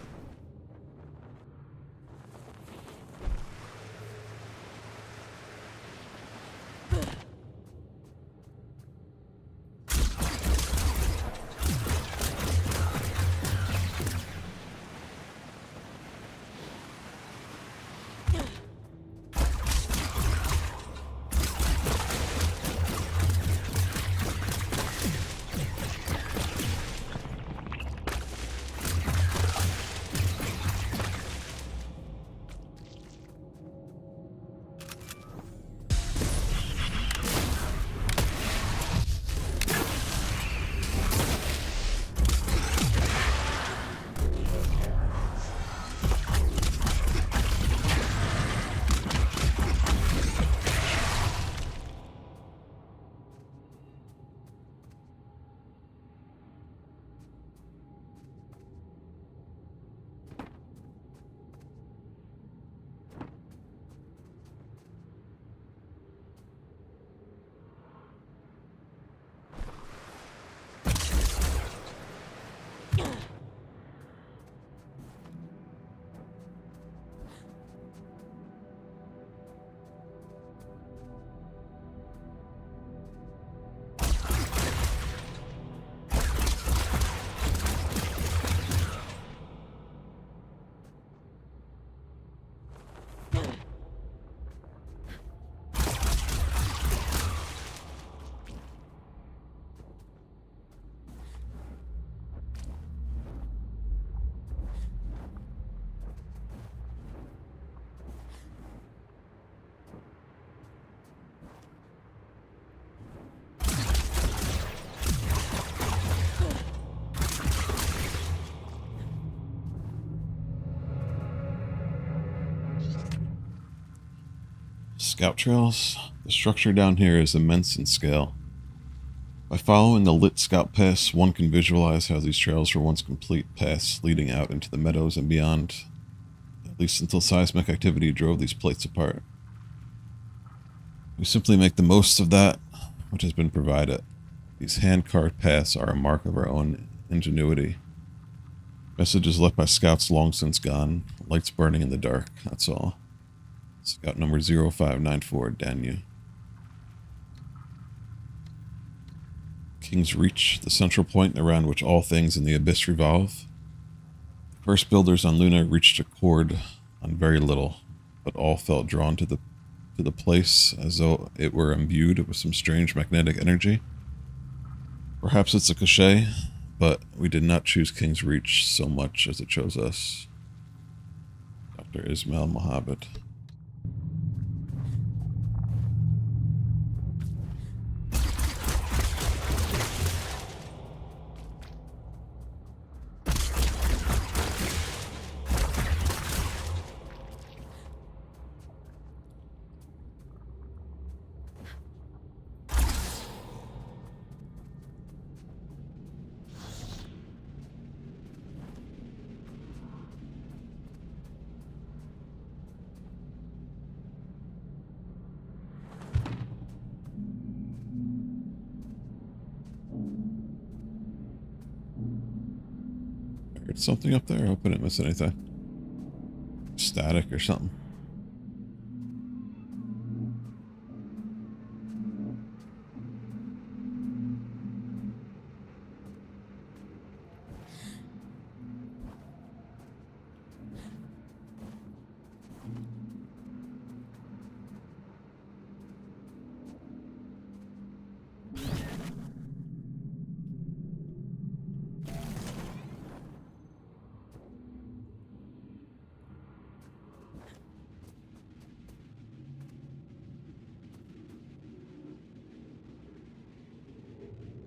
Scout trails. The structure down here is immense in scale. By following the lit scout paths, one can visualize how these trails were once complete paths leading out into the meadows and beyond, at least until seismic activity drove these plates apart. We simply make the most of that which has been provided. These hand-carved paths are a mark of our own ingenuity. Messages left by scouts long since gone, lights burning in the dark, that's all. Scout number 0594, Danu. King's Reach, the central point around which all things in the Abyss revolve. The first builders on Luna reached a chord on very little, but all felt drawn to the place as though it were imbued with some strange magnetic energy. Perhaps it's a cliche, but we did not choose King's Reach so much as it chose us. Dr. Ismail Mohabbat. Heard something up there? I hope I didn't miss anything. Static or something.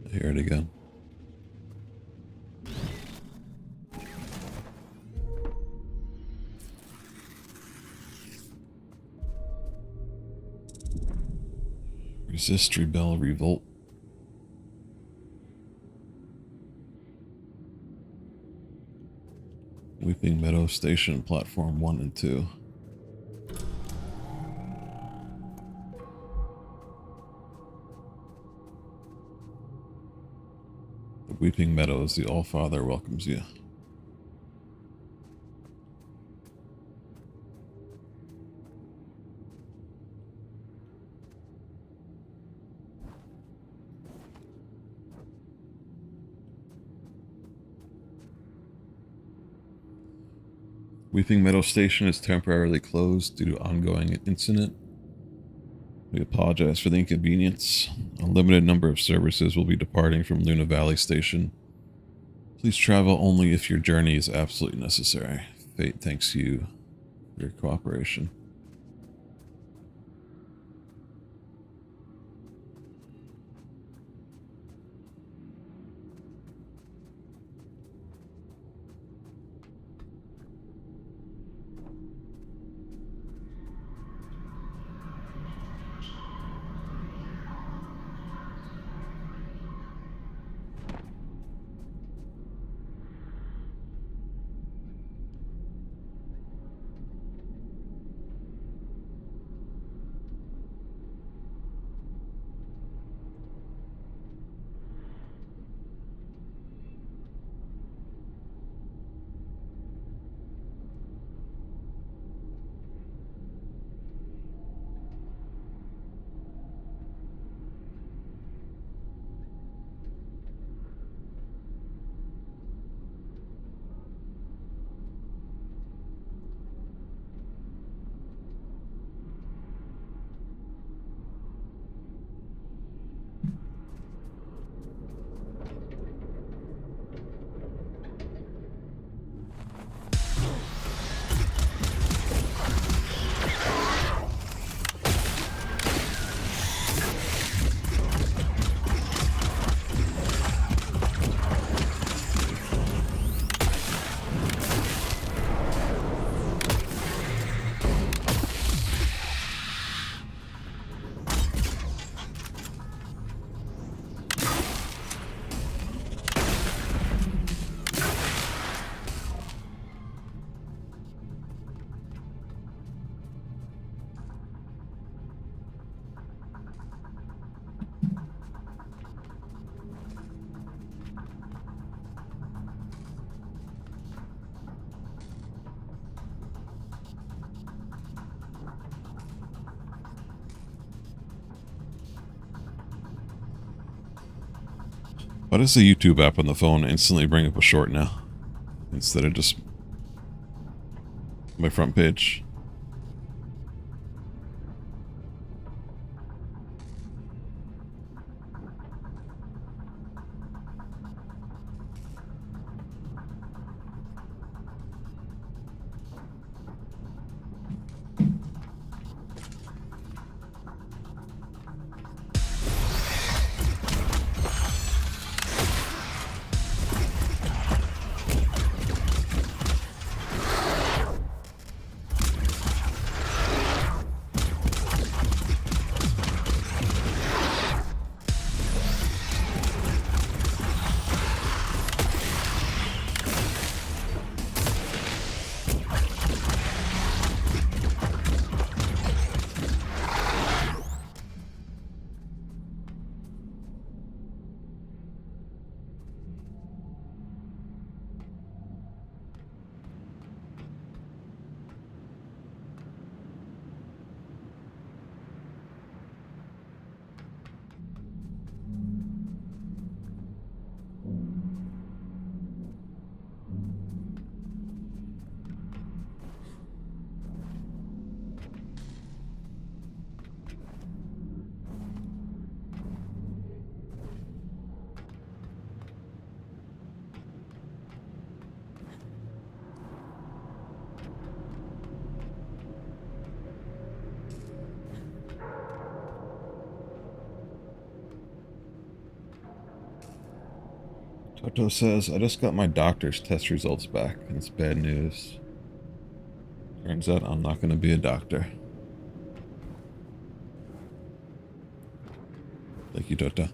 I hear it again. Resist, rebel, revolt. Weeping Meadow Station, platform 1 and 2. The Weeping Meadows, the All-Father welcomes you. Weeping Meadow Station is temporarily closed due to ongoing incident. We apologize for the inconvenience. A limited number of services will be departing from Luna Valley Station. Please travel only if your journey is absolutely necessary. Fate thanks you for your cooperation. Why does the YouTube app on the phone instantly bring up a short now? Instead of just my front page? Toto says, I just got my doctor's test results back, and it's bad news. Turns out I'm not going to be a doctor. Thank you, Toto.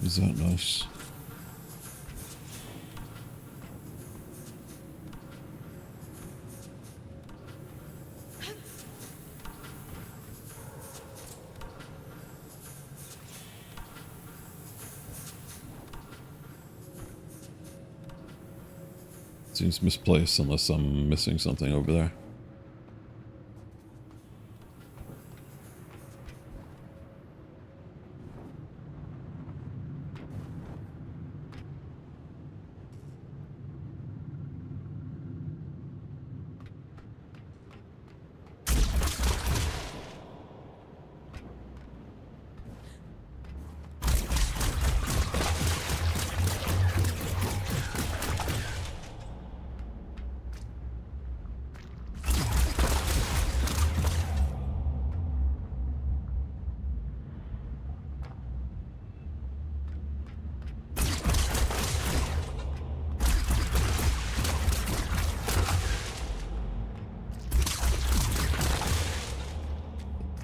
Is that nice? Seems misplaced unless I'm missing something over there.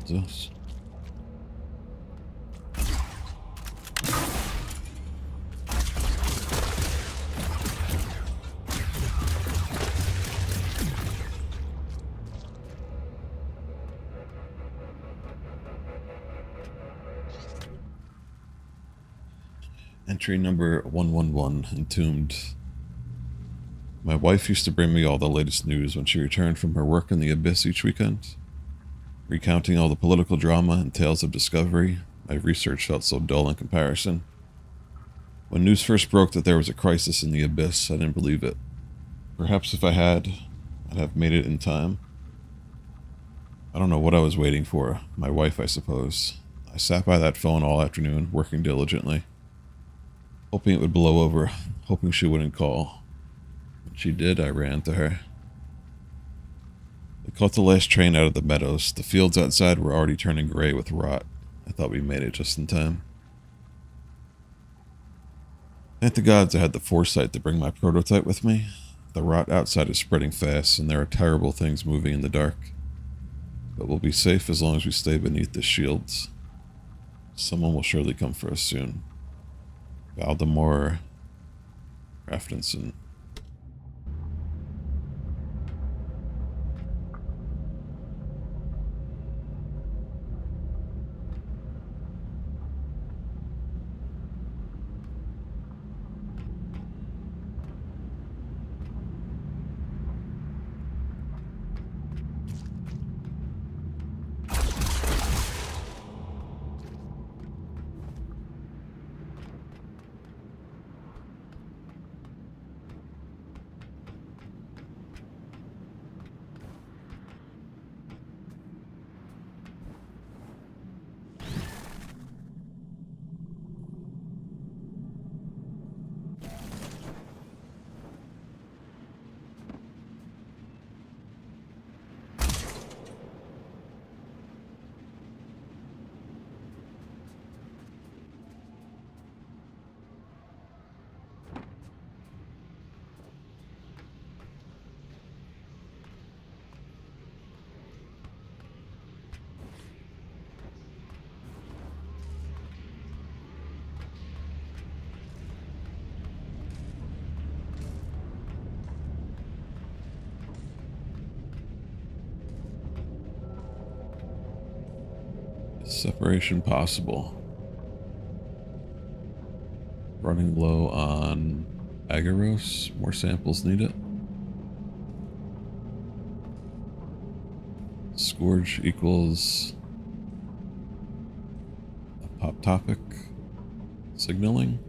This. Entry number 111, Entombed. My wife used to bring me all the latest news when she returned from her work in the Abyss each weekend. Recounting all the political drama and tales of discovery, my research felt so dull in comparison. When news first broke that there was a crisis in the Abyss, I didn't believe it. Perhaps if I had, I'd have made it in time. I don't know what I was waiting for. My wife, I suppose. I sat by that phone all afternoon, working diligently. Hoping it would blow over, hoping she wouldn't call. When she did, I ran to her. We caught the last train out of the meadows. The fields outside were already turning gray with rot. I thought we made it just in time. Thank the gods I had the foresight to bring my prototype with me. The rot outside is spreading fast, and there are terrible things moving in the dark. But we'll be safe as long as we stay beneath the shields. Someone will surely come for us soon. Valdemar Raftinson. Separation possible. Running low on agarose. More samples needed. Scourge equals a pop topic. Signaling.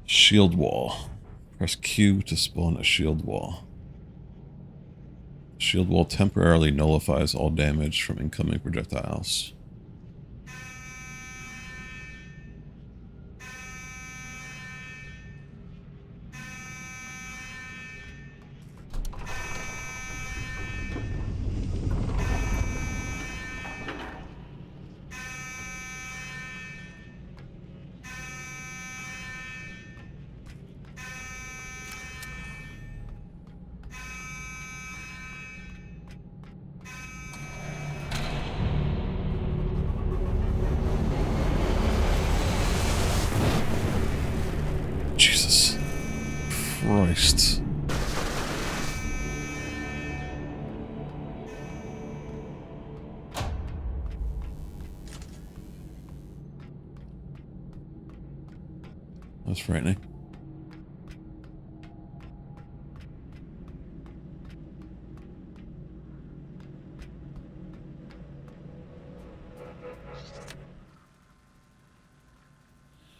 Shield wall. Press Q to spawn a shield wall. Shield wall temporarily nullifies all damage from incoming projectiles. Jesus Christ. That's frightening.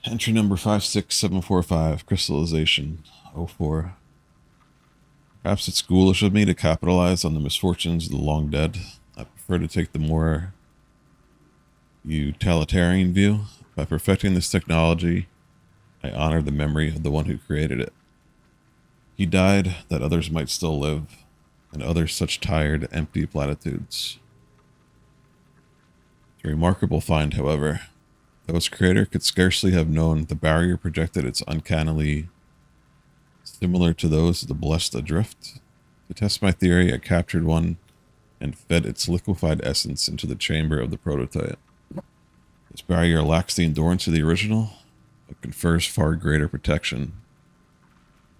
Entry number 56745, crystallization 04. Perhaps it's ghoulish of me to capitalize on the misfortunes of the long dead. I prefer to take the more utilitarian view. By perfecting this technology, I honor the memory of the one who created it. He died that others might still live, and others such tired, empty platitudes. It's a remarkable find, however. Though its creator could scarcely have known the barrier projected its uncannily similar to those of the blessed adrift. To test my theory, I captured one and fed its liquefied essence into the chamber of the prototype. This barrier lacks the endurance of the original, but confers far greater protection,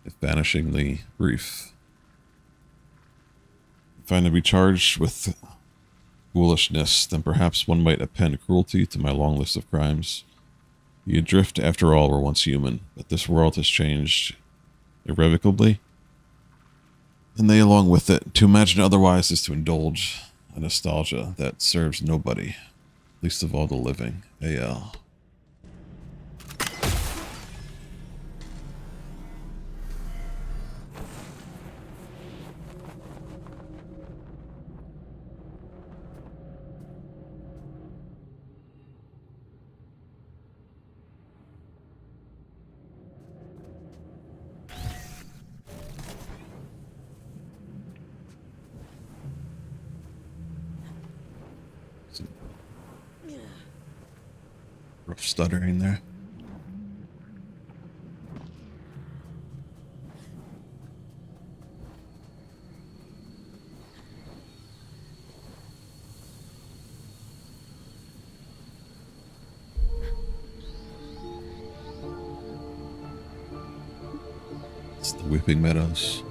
if vanishingly brief. If I'm to be charged with ghoulishness, then perhaps one might append cruelty to my long list of crimes. The adrift, after all, were once human, but this world has changed irrevocably, and they along with it. To imagine otherwise is to indulge a nostalgia that serves nobody, least of all the living. AL. Rough stuttering there. It's the Weeping Meadows.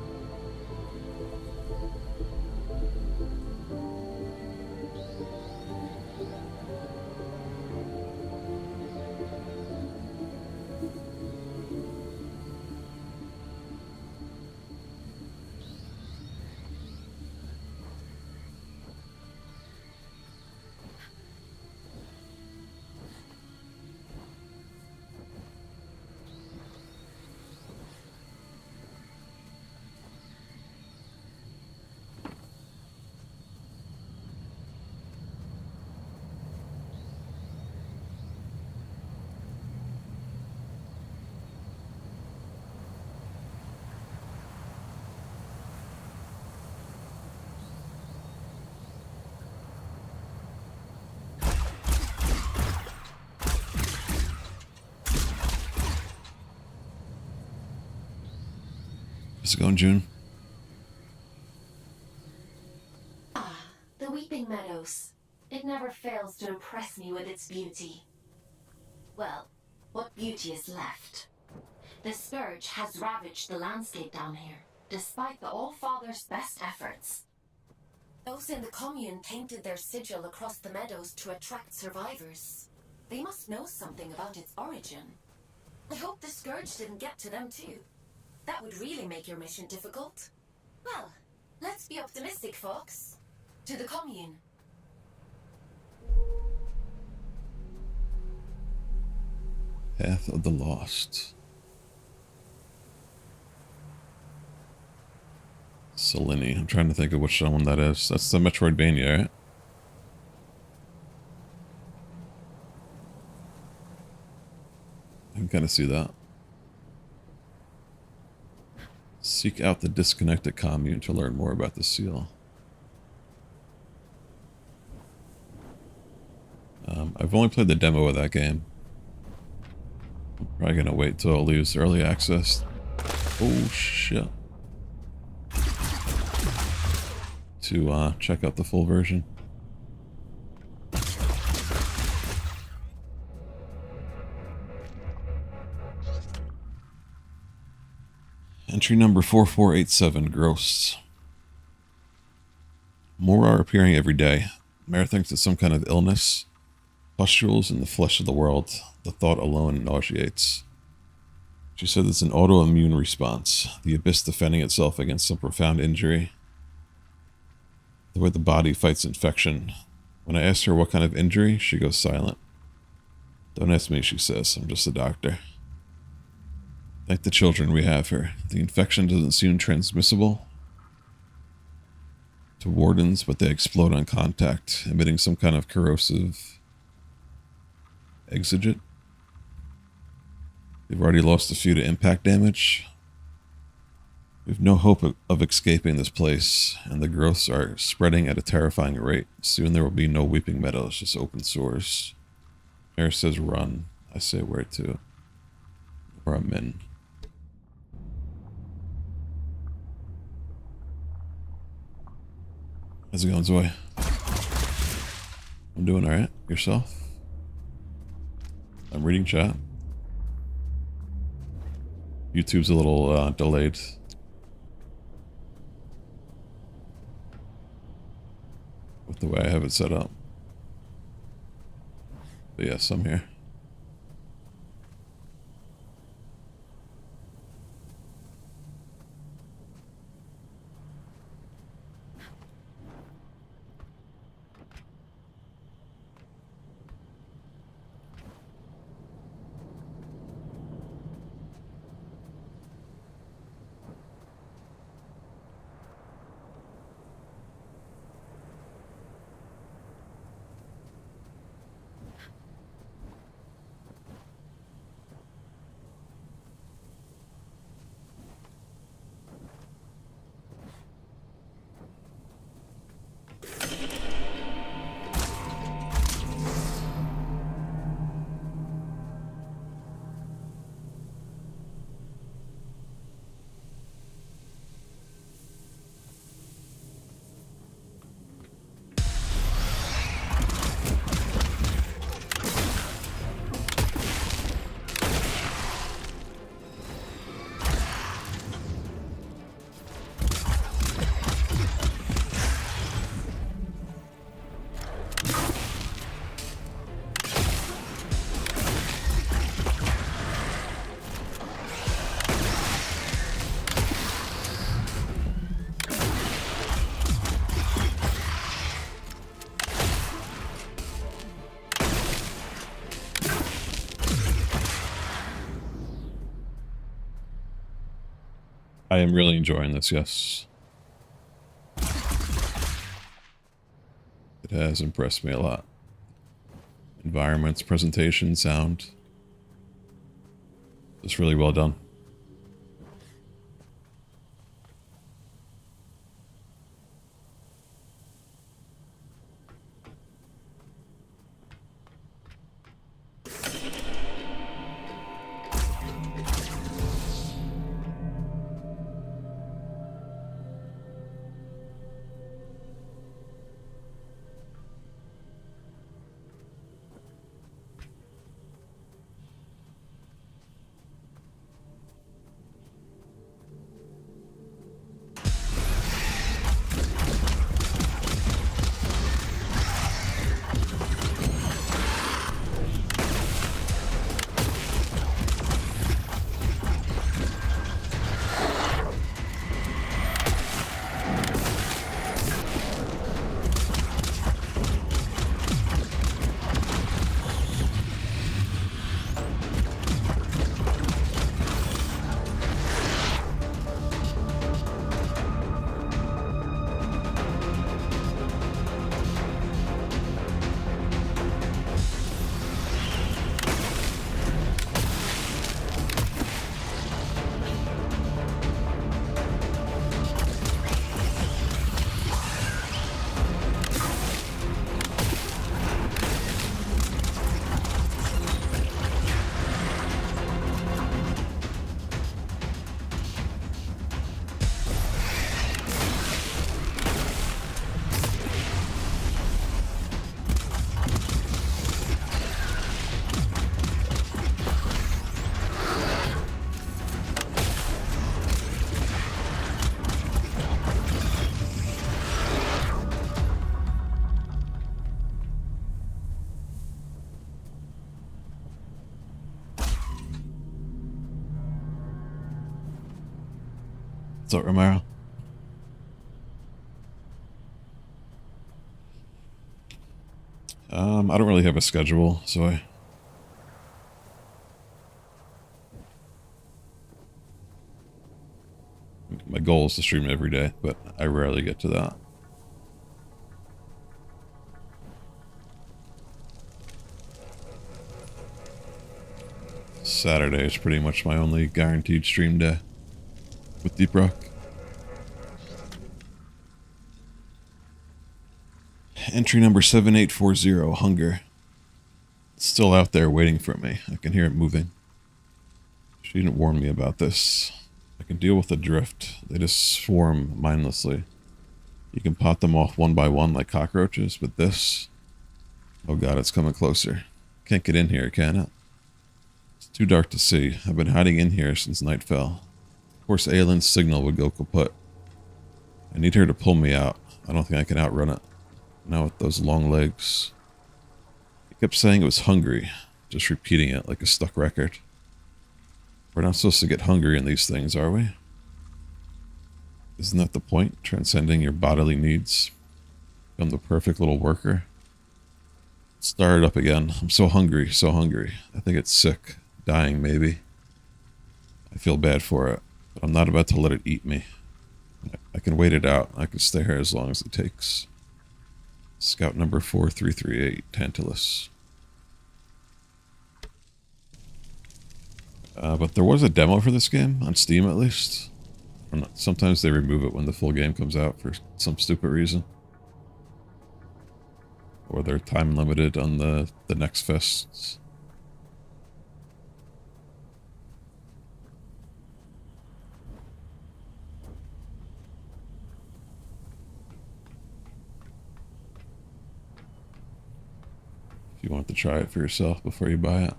How's it going, June? Ah, the Weeping Meadows. It never fails to impress me with its beauty. Well, what beauty is left? The scourge has ravaged the landscape down here, despite the All-Father's best efforts. Those in the commune painted their sigil across the meadows to attract survivors. They must know something about its origin. I hope the scourge didn't get to them too. That would really make your mission difficult. Well, let's be optimistic, folks. To the commune. Path of the Lost. Selene. I'm trying to think of which one that is. That's the Metroidvania, right? I can kind of see that. Seek out the disconnected commune to learn more about the seal. I've only played the demo of that game. I'm probably gonna wait till it leaves early access. Oh shit. To check out the full version. Entry number 4487, gross. More are appearing every day. Mare thinks it's some kind of illness. Pustules in the flesh of the world. The thought alone nauseates. She said it's an autoimmune response. The abyss defending itself against some profound injury. The way the body fights infection. When I asked her what kind of injury, she goes silent. Don't ask me, she says. I'm just a doctor. Thank the children we have here. The infection doesn't seem transmissible to wardens, but they explode on contact, emitting some kind of corrosive exigent. They've already lost a few to impact damage. We have no hope of escaping this place, and the growths are spreading at a terrifying rate. Soon there will be no Weeping Meadows, just open sores. Mare says run. I say where to. Or I'm in. How's it going, Zoe? I'm doing alright. Yourself? I'm reading chat. YouTube's a little delayed. With the way I have it set up. But yes, I'm here. I am really enjoying this, yes. It has impressed me a lot. Environments, presentation, sound. It's really well done. What's up, Romero? I don't really have a schedule, so my goal is to stream every day, but I rarely get to that. Saturday is pretty much my only guaranteed stream day with Deep Rock. Entry number 7840, Hunger. It's still out there waiting for me. I can hear it moving. She didn't warn me about this. I can deal with the drift. They just swarm mindlessly. You can pot them off one by one like cockroaches, but this... Oh god, it's coming closer. Can't get in here, can it? It's too dark to see. I've been hiding in here since night fell. Of course, Aylin's signal would go kaput. I need her to pull me out. I don't think I can outrun it. Now with those long legs. He kept saying it was hungry, just repeating it like a stuck record. We're not supposed to get hungry in these things, are we? Isn't that the point? Transcending your bodily needs? Become the perfect little worker? Start it up again. I'm so hungry, so hungry. I think it's sick. Dying, maybe. I feel bad for it, but I'm not about to let it eat me. I can wait it out. I can stay here as long as it takes. Scout number 4338, Tantalus. But there was a demo for this game, on Steam at least. Sometimes they remove it when the full game comes out for some stupid reason. Or they're time limited on the next fests. If you want to try it for yourself before you buy it.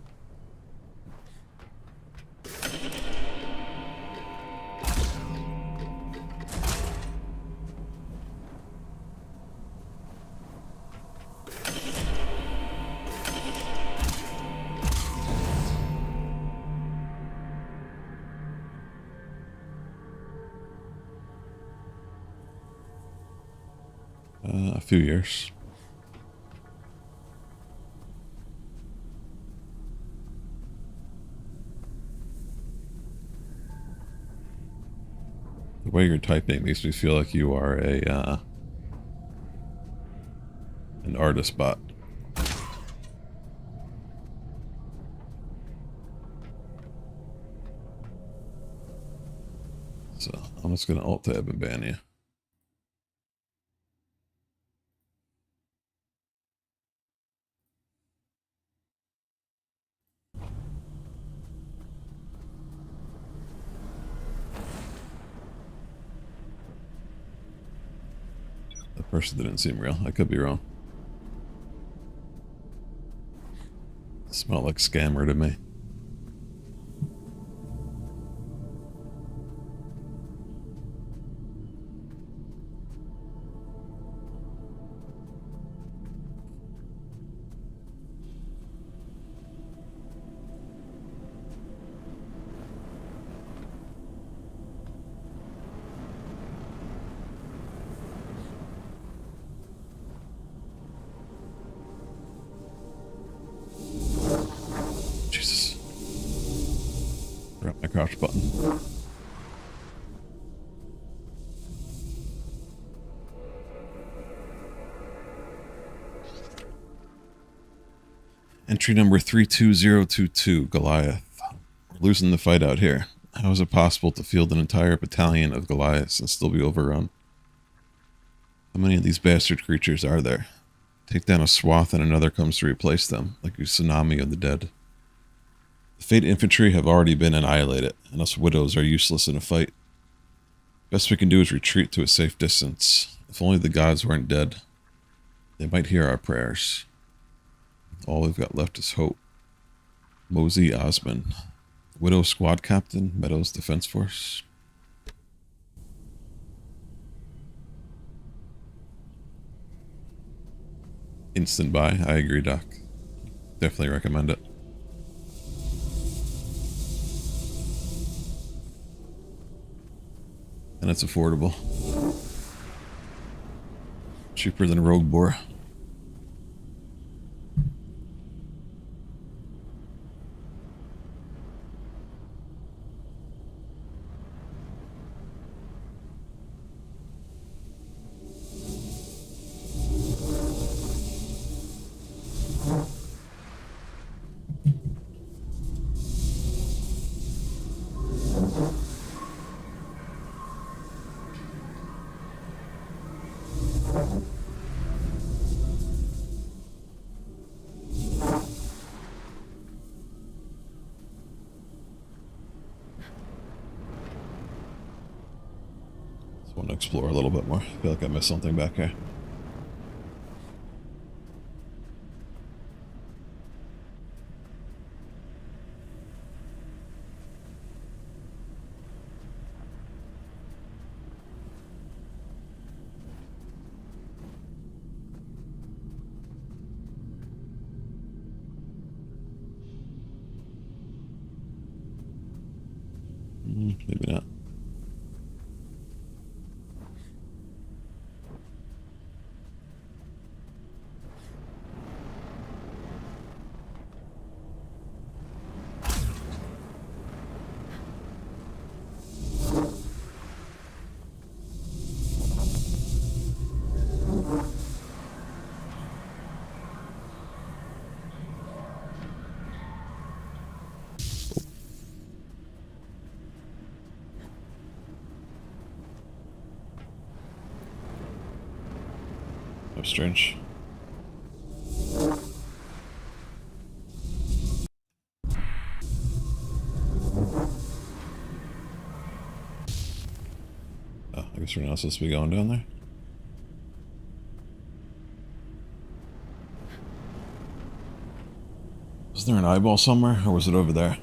A few years. The way you're typing makes me feel like you are an artist bot. So I'm just gonna alt tab and ban you. That person didn't seem real. I could be wrong. It smelled like scammer to me. My crouch button. Entry number 32022, Goliath. We're losing the fight out here. How is it possible to field an entire battalion of Goliaths and still be overrun? How many of these bastard creatures are there? Take down a swath and another comes to replace them, like a tsunami of the dead. The Fate infantry have already been annihilated, and us widows are useless in a fight. Best we can do is retreat to a safe distance. If only the gods weren't dead. They might hear our prayers. All we've got left is hope. Mosey Osman. Widow Squad Captain, Meadows Defense Force. Instant buy. I agree, Doc. Definitely recommend it. And it's affordable. Cheaper than a Rogue Boar. Just want to explore a little bit more. I feel like I missed something back here. Maybe not. How strange. Oh, I guess we're not supposed to be going down there. Was there an eyeball somewhere, or was it over there?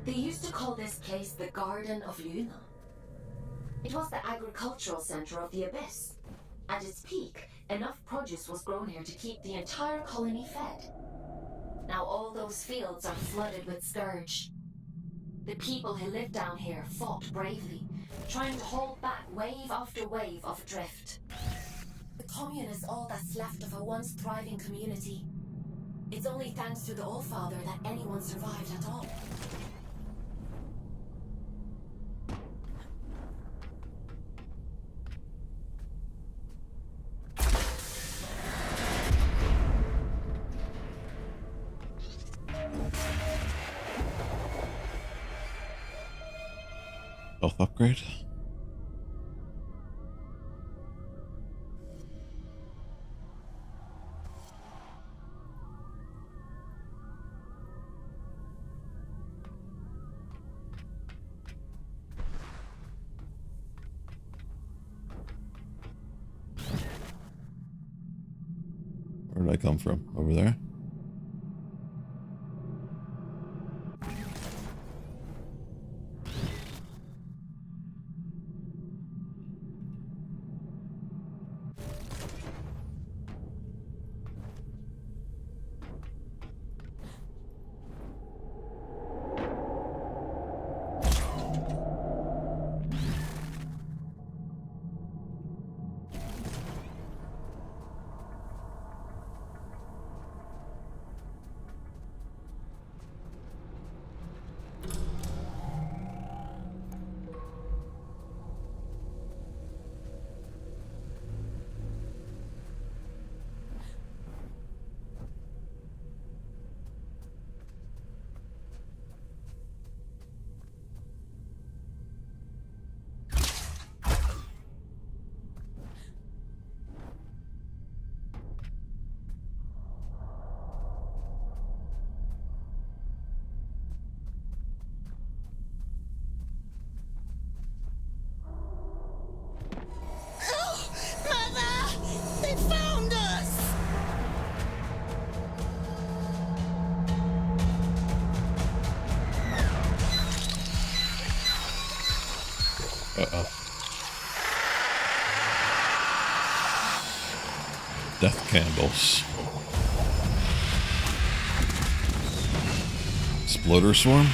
They used to call this place the Garden of Luna. It was the agricultural center of the Abyss. At its peak, enough produce was grown here to keep the entire colony fed. Now all those fields are flooded with scourge. The people who lived down here fought bravely, trying to hold back wave after wave of drift. The commune is all that's left of a once thriving community. It's only thanks to the Allfather that anyone survived at all. Health upgrade. Where did I come from? Over there? Death candles. Exploder swarm?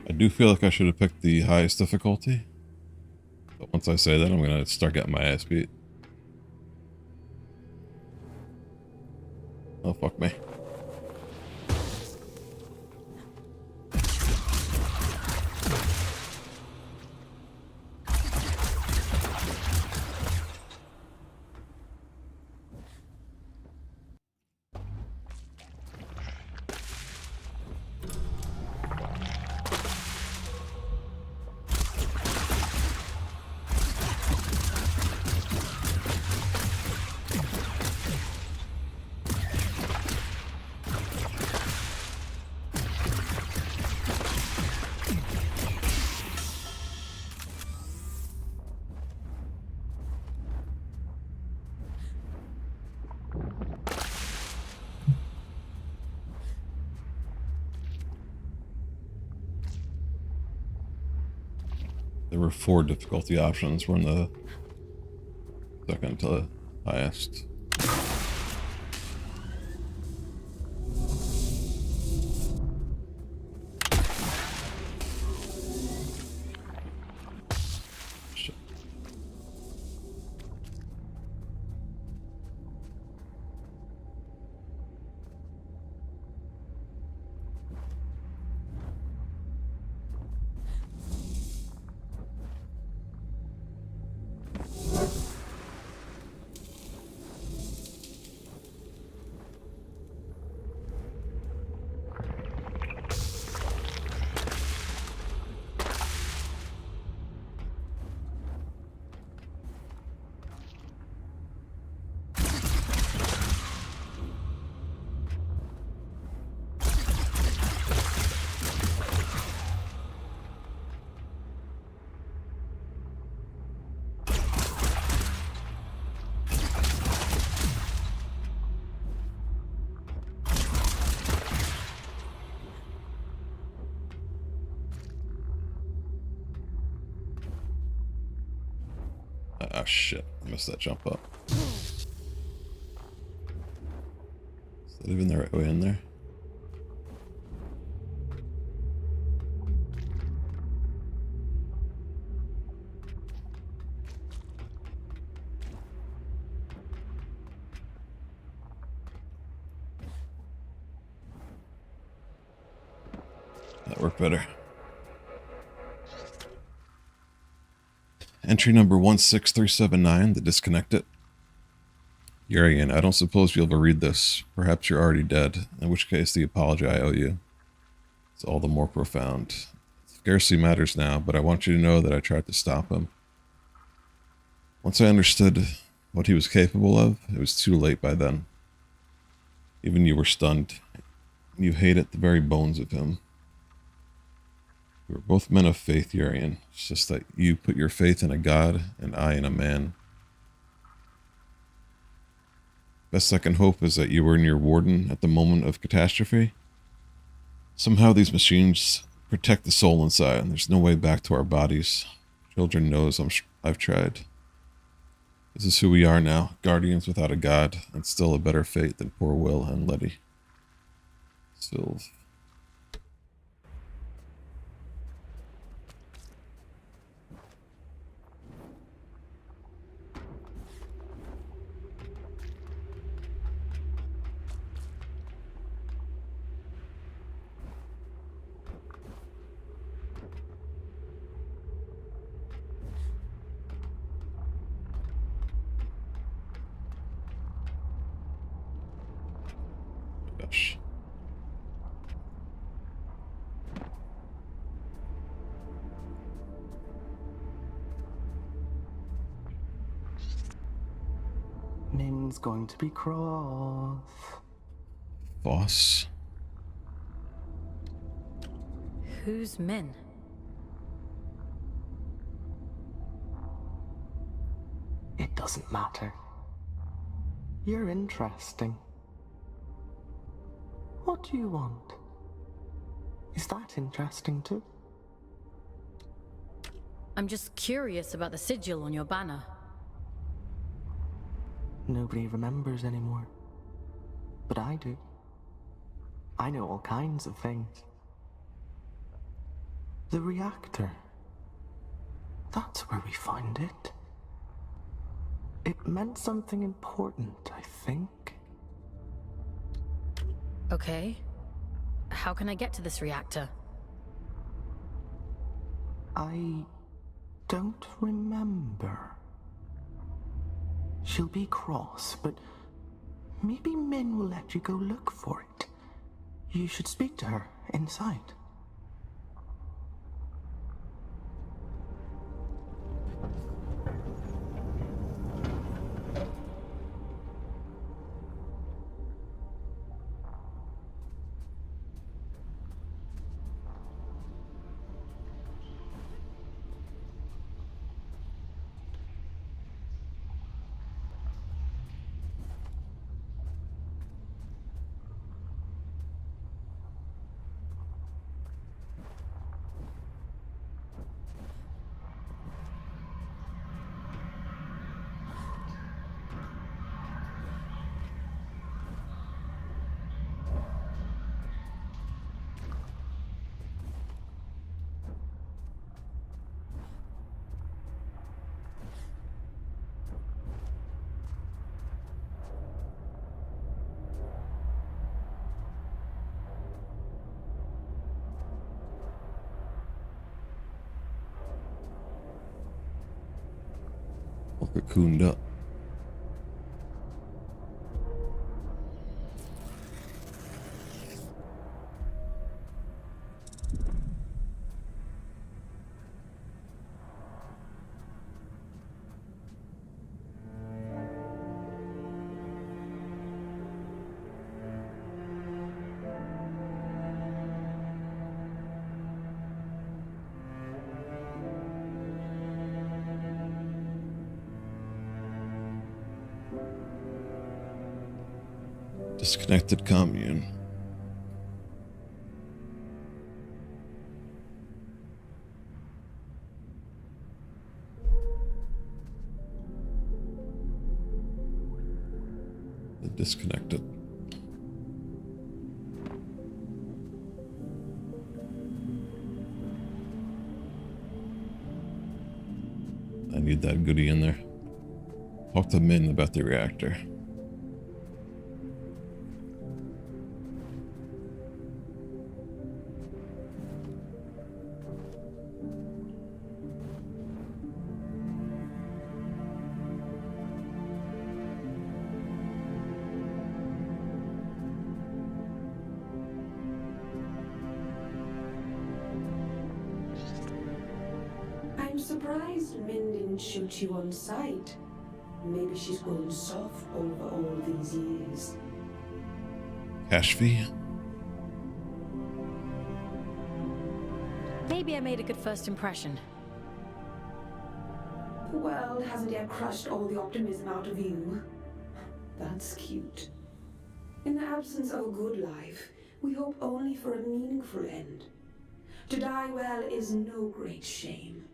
I do feel like I should have picked the highest difficulty. But once I say that, I'm gonna start getting my ass beat. Oh, fuck me. There were 4 difficulty options. We're in the second to highest. Shit. Ah, shit. I missed that jump up. Is that even the right way in there? That worked better. Entry number 16379, the disconnected. Urian, I don't suppose you'll ever read this. Perhaps you're already dead, in which case the apology I owe you. It's all the more profound. It scarcely matters now, but I want you to know that I tried to stop him. Once I understood what he was capable of, it was too late by then. Even you were stunned. You hated the very bones of him. We were both men of faith, Urian. It's just that you put your faith in a god and I in a man. Best I can hope is that you were in your warden at the moment of catastrophe. Somehow these machines protect the soul inside, and there's no way back to our bodies. Children knows I've tried. This is who we are now, guardians without a god, and still a better fate than poor Will and Letty. Sylve. Gosh. Min's going to be cross. Boss. Who's Min? It doesn't matter. You're interesting. What do you want? Is that interesting too? I'm just curious about the sigil on your banner. Nobody remembers anymore. But I do. I know all kinds of things. The reactor. That's where we found it. It meant something important, I think. Okay. How can I get to this reactor? I don't remember. She'll be cross, but maybe Min will let you go look for it. You should speak to her inside. All cocooned up. Disconnected commune. The disconnected. I need that goodie in there. Talk to Min about the reactor. I'm surprised Min didn't shoot you on sight. Maybe she's grown soft over all these years. Kashfi? Maybe I made a good first impression. The world hasn't yet crushed all the optimism out of you. That's cute. In the absence of a good life, we hope only for a meaningful end. To die well is no great shame.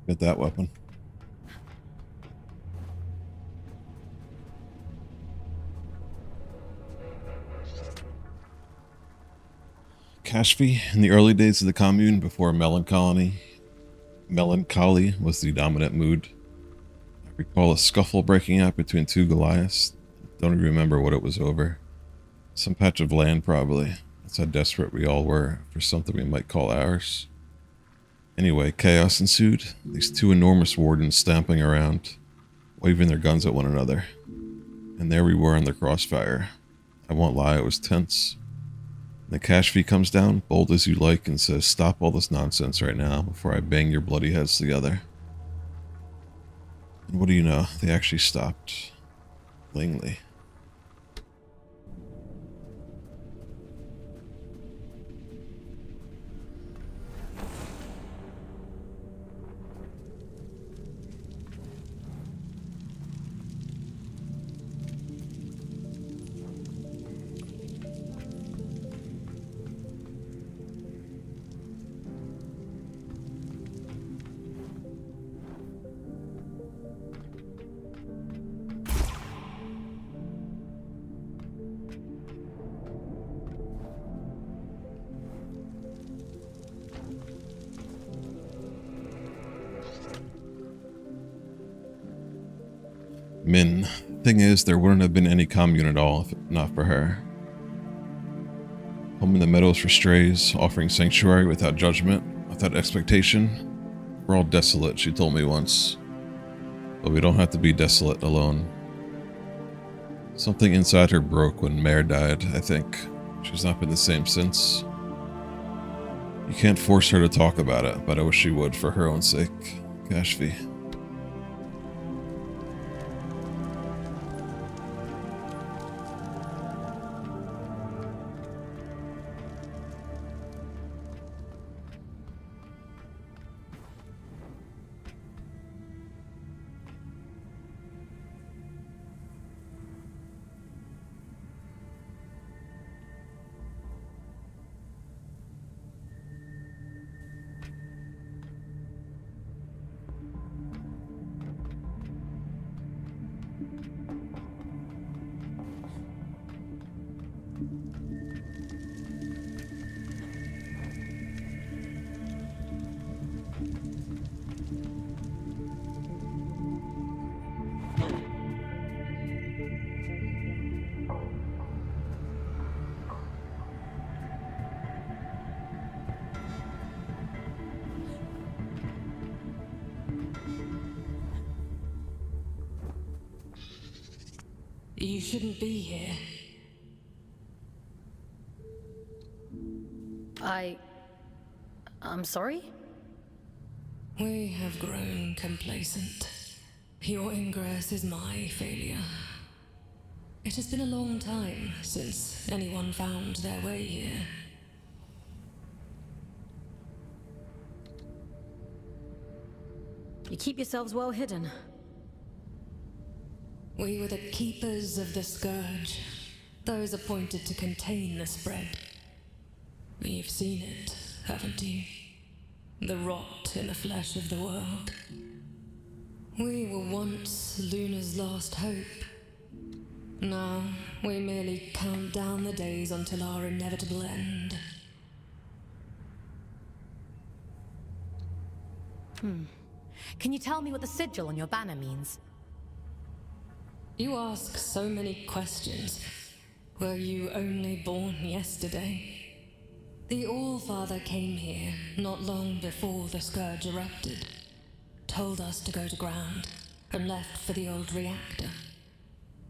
Get that weapon. Kashfi, in the early days of the commune, before melancholy was the dominant mood. I recall a scuffle breaking out between two Goliaths. Don't even remember what it was over. Some patch of land, probably. That's how desperate we all were for something we might call ours. Anyway, chaos ensued. These two enormous wardens stamping around, waving their guns at one another. And there we were in the crossfire. I won't lie, it was tense. And the Kashfi comes down, bold as you like, and says, "Stop all this nonsense right now before I bang your bloody heads together." And what do you know? They actually stopped. Langley. Min. Thing is, there wouldn't have been any commune at all if not for her. Home in the meadows for strays, offering sanctuary without judgment, without expectation. We're all desolate, she told me once. But we don't have to be desolate alone. Something inside her broke when Mare died, I think. She's not been the same since. You can't force her to talk about it, but I wish she would for her own sake. Kashfi. You shouldn't be here. I'm sorry? We have grown complacent. Your ingress is my failure. It has been a long time since anyone found their way here. You keep yourselves well hidden. We were the keepers of the scourge, those appointed to contain the spread. You've seen it, haven't you? the rot in the flesh of the world. We were once Luna's last hope. Now we merely count down the days until our inevitable end. Can you tell me what the sigil on your banner means? You ask so many questions. Were you only born yesterday? The All-Father came here not long before the Scourge erupted, told us to go to ground, and left for the old reactor.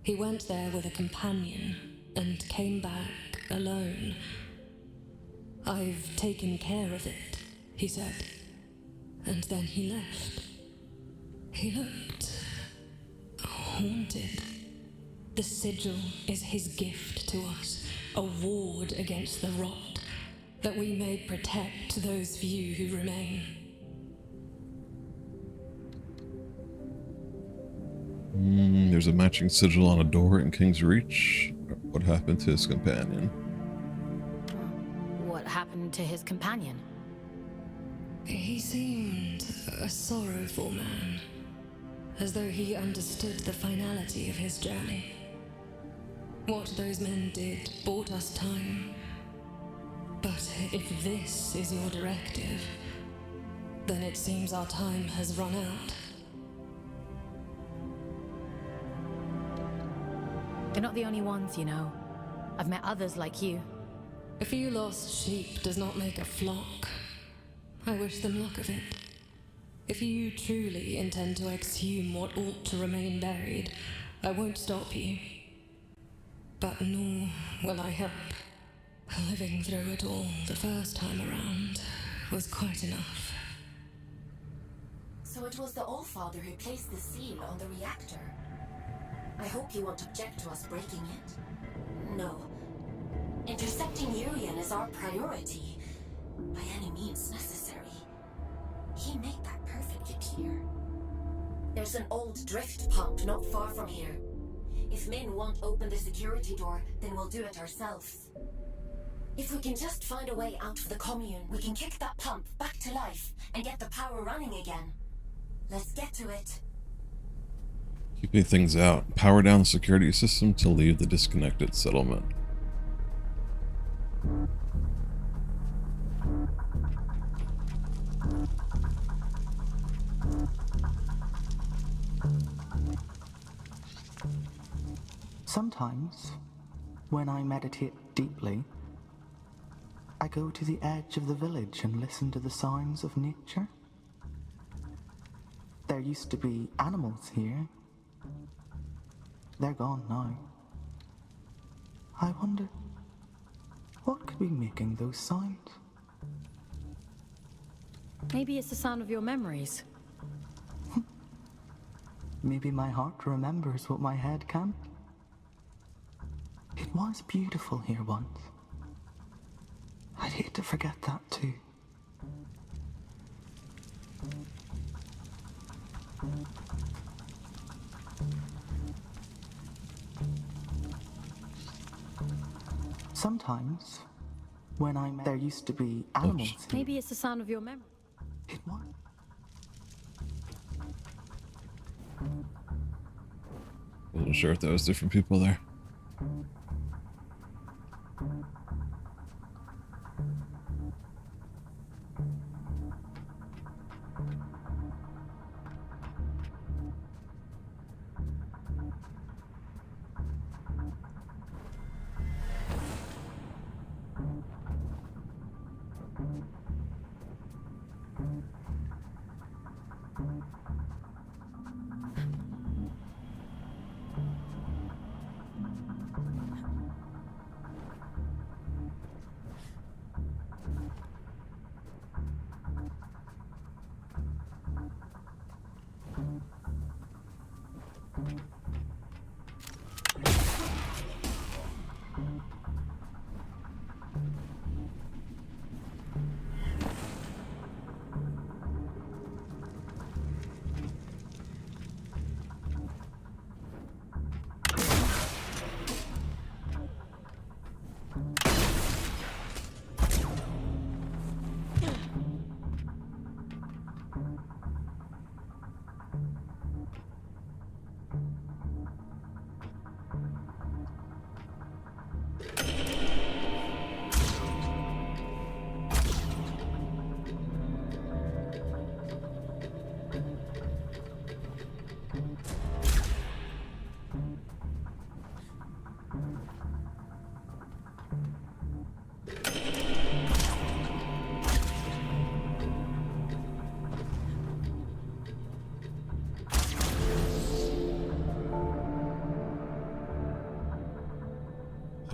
He went there with a companion, and came back alone. "I've taken care of it," he said. And then he left. He looked haunted. The sigil is his gift to us, a ward against the rot, that we may protect those few who remain. There's a matching sigil on a door in King's Reach. What happened to his companion? What happened to his companion? He seemed a sorrowful man, as though he understood the finality of his journey. What those men did bought us time. But if this is your directive, then it seems our time has run out. They're not the only ones, you know. I've met others like you. A few lost sheep does not make a flock. I wish them luck of it. If you truly intend to exhume what ought to remain buried, I won't stop you. But nor will I help. Living through it all the first time around was quite enough. So it was the All-Father who placed the seal on the reactor. I hope you won't object to us breaking it. No. Intercepting Urian is our priority. By any means necessary. He made that perfectly clear. There's an old drift pump not far from here. If Min won't open the security door, then we'll do it ourselves. If we can just find a way out of the commune, we can kick that pump back to life and get the power running again. Let's get to it. Keeping things out. Power down the security system to leave the disconnected settlement. Sometimes, when I meditate deeply, I go to the edge of the village and listen to the sounds of nature. There used to be animals here. They're gone now. I wonder, what could be making those sounds? Maybe it's the sound of your memories. Maybe my heart remembers what my head can't. It was beautiful here once. I'd hate to forget that too. Sometimes, when there used to be animals here. Maybe it's the sound of your memory. It was. Wasn't sure if there was different people there.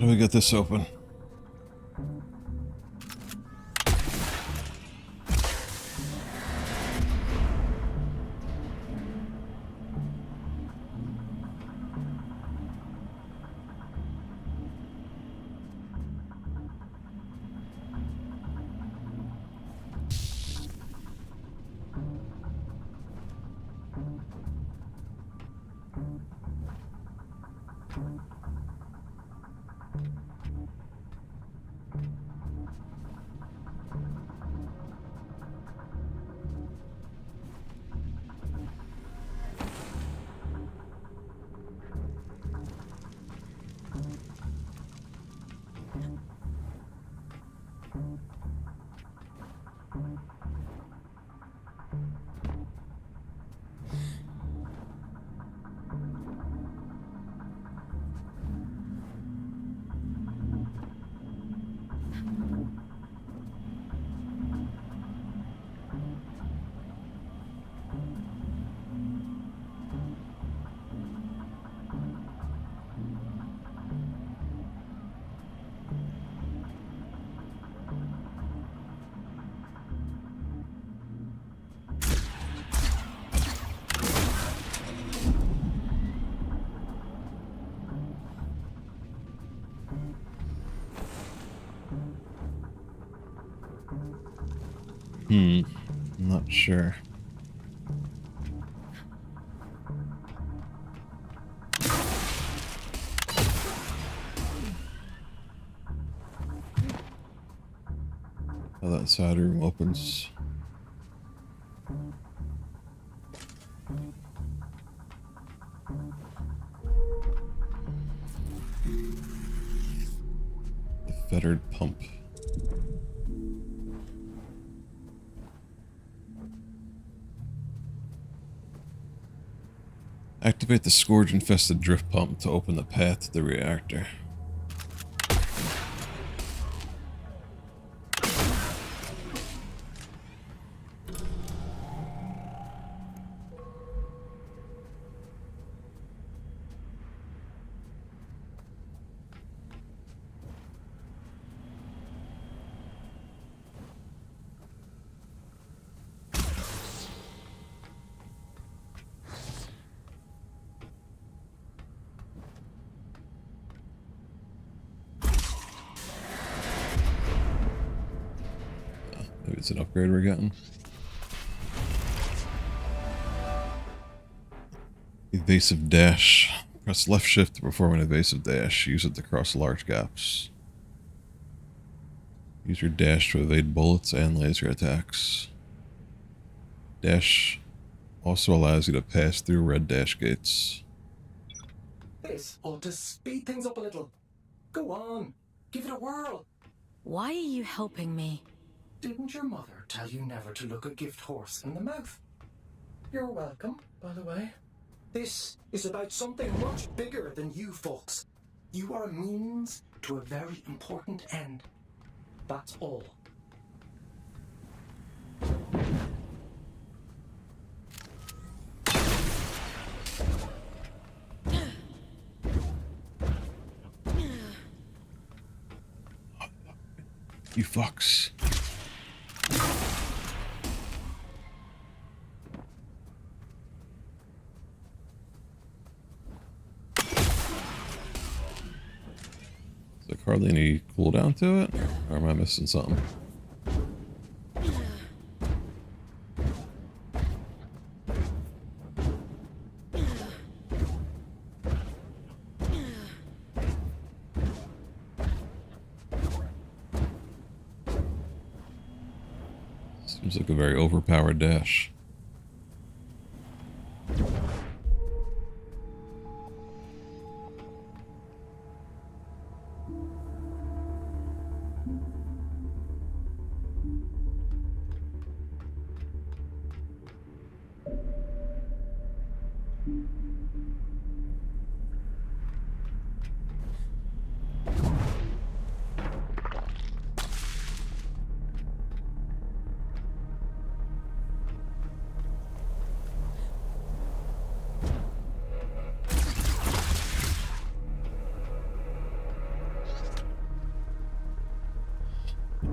do we get this open? I'm not sure. How that side room opens. The fettered pump. Activate the scourge-infested drift pump to open the path to the reactor. Maybe it's an upgrade we're getting. Evasive dash. Press left shift to perform an evasive dash. Use it to cross large gaps. Use your dash to evade bullets and laser attacks. Dash also allows you to pass through red dash gates. This ought to speed things up a little. Go on, give it a whirl. Why are you helping me? Didn't your mother tell you never to look a gift horse in the mouth? You're welcome, by the way. This is about something much bigger than you folks. You are a means to a very important end. That's all. You fucks. Is there hardly any cooldown to it? Or am I missing something? Seems like a very overpowered dash.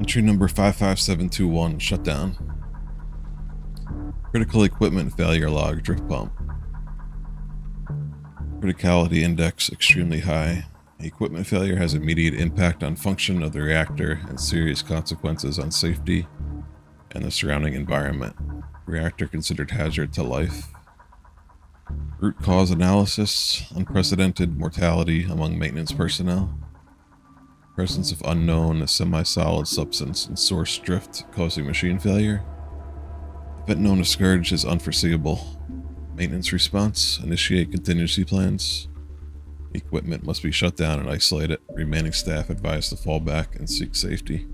Entry number 55721, shut down. Critical equipment failure log, drift pump. Criticality index extremely high. Equipment failure has immediate impact on function of the reactor and serious consequences on safety and the surrounding environment. Reactor considered hazard to life. Root cause analysis, unprecedented mortality among maintenance personnel. Presence of unknown semi-solid substance and source drift causing machine failure. Event known as Scourge is unforeseeable. Maintenance response, initiate contingency plans. Equipment must be shut down and isolated. Remaining staff advised to fall back and seek safety.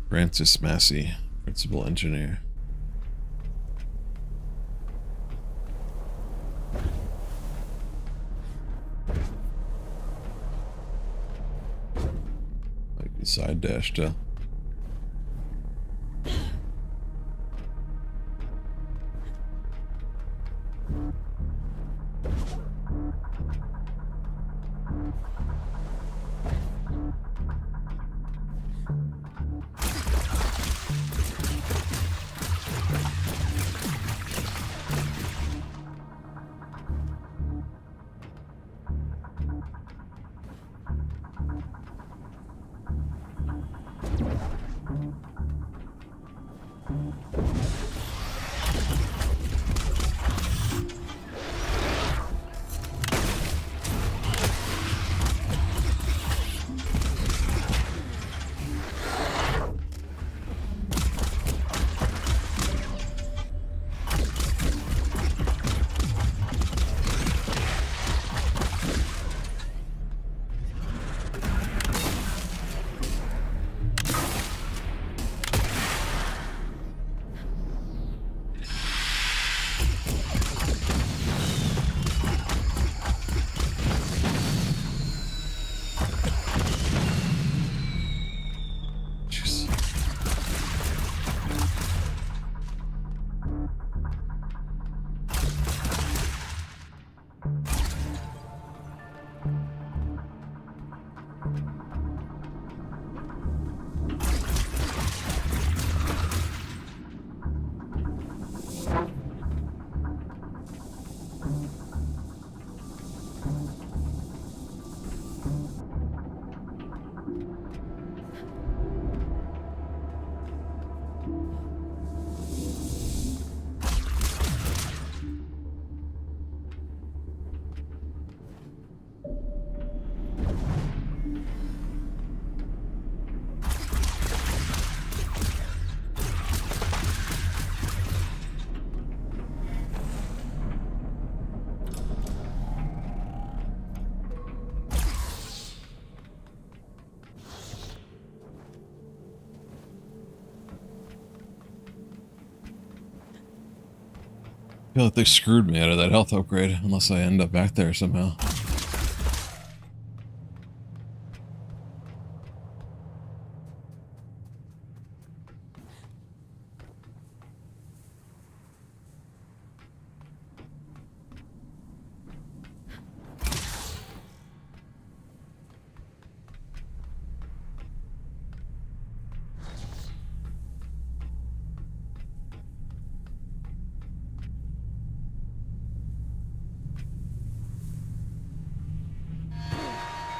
Francis Massey, Principal Engineer. Might be side dash to. I feel like they screwed me out of that health upgrade, unless I end up back there somehow.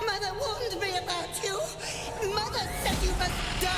Mother warned me about you. Mother said you must die.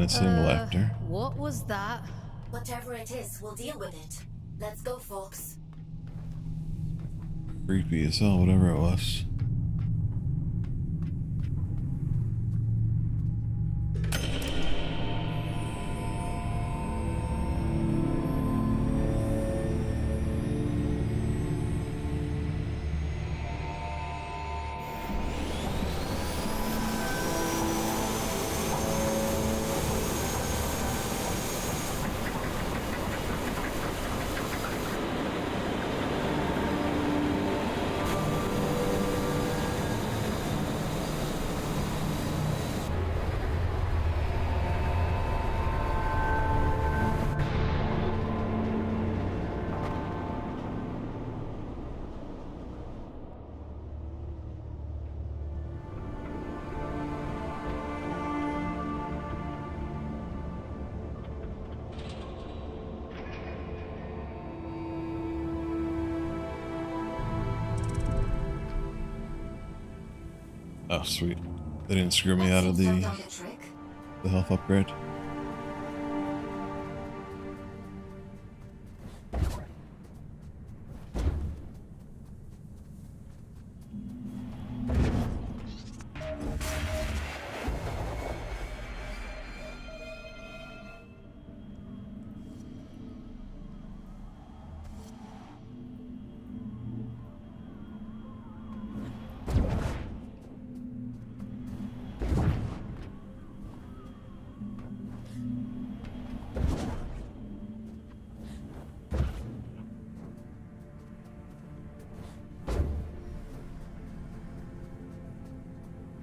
menacing laughter. What was that? Whatever it is, we'll deal with it. Let's go, Fox. Creepy as hell, whatever it was. Oh, sweet. They didn't screw me out of the health upgrade.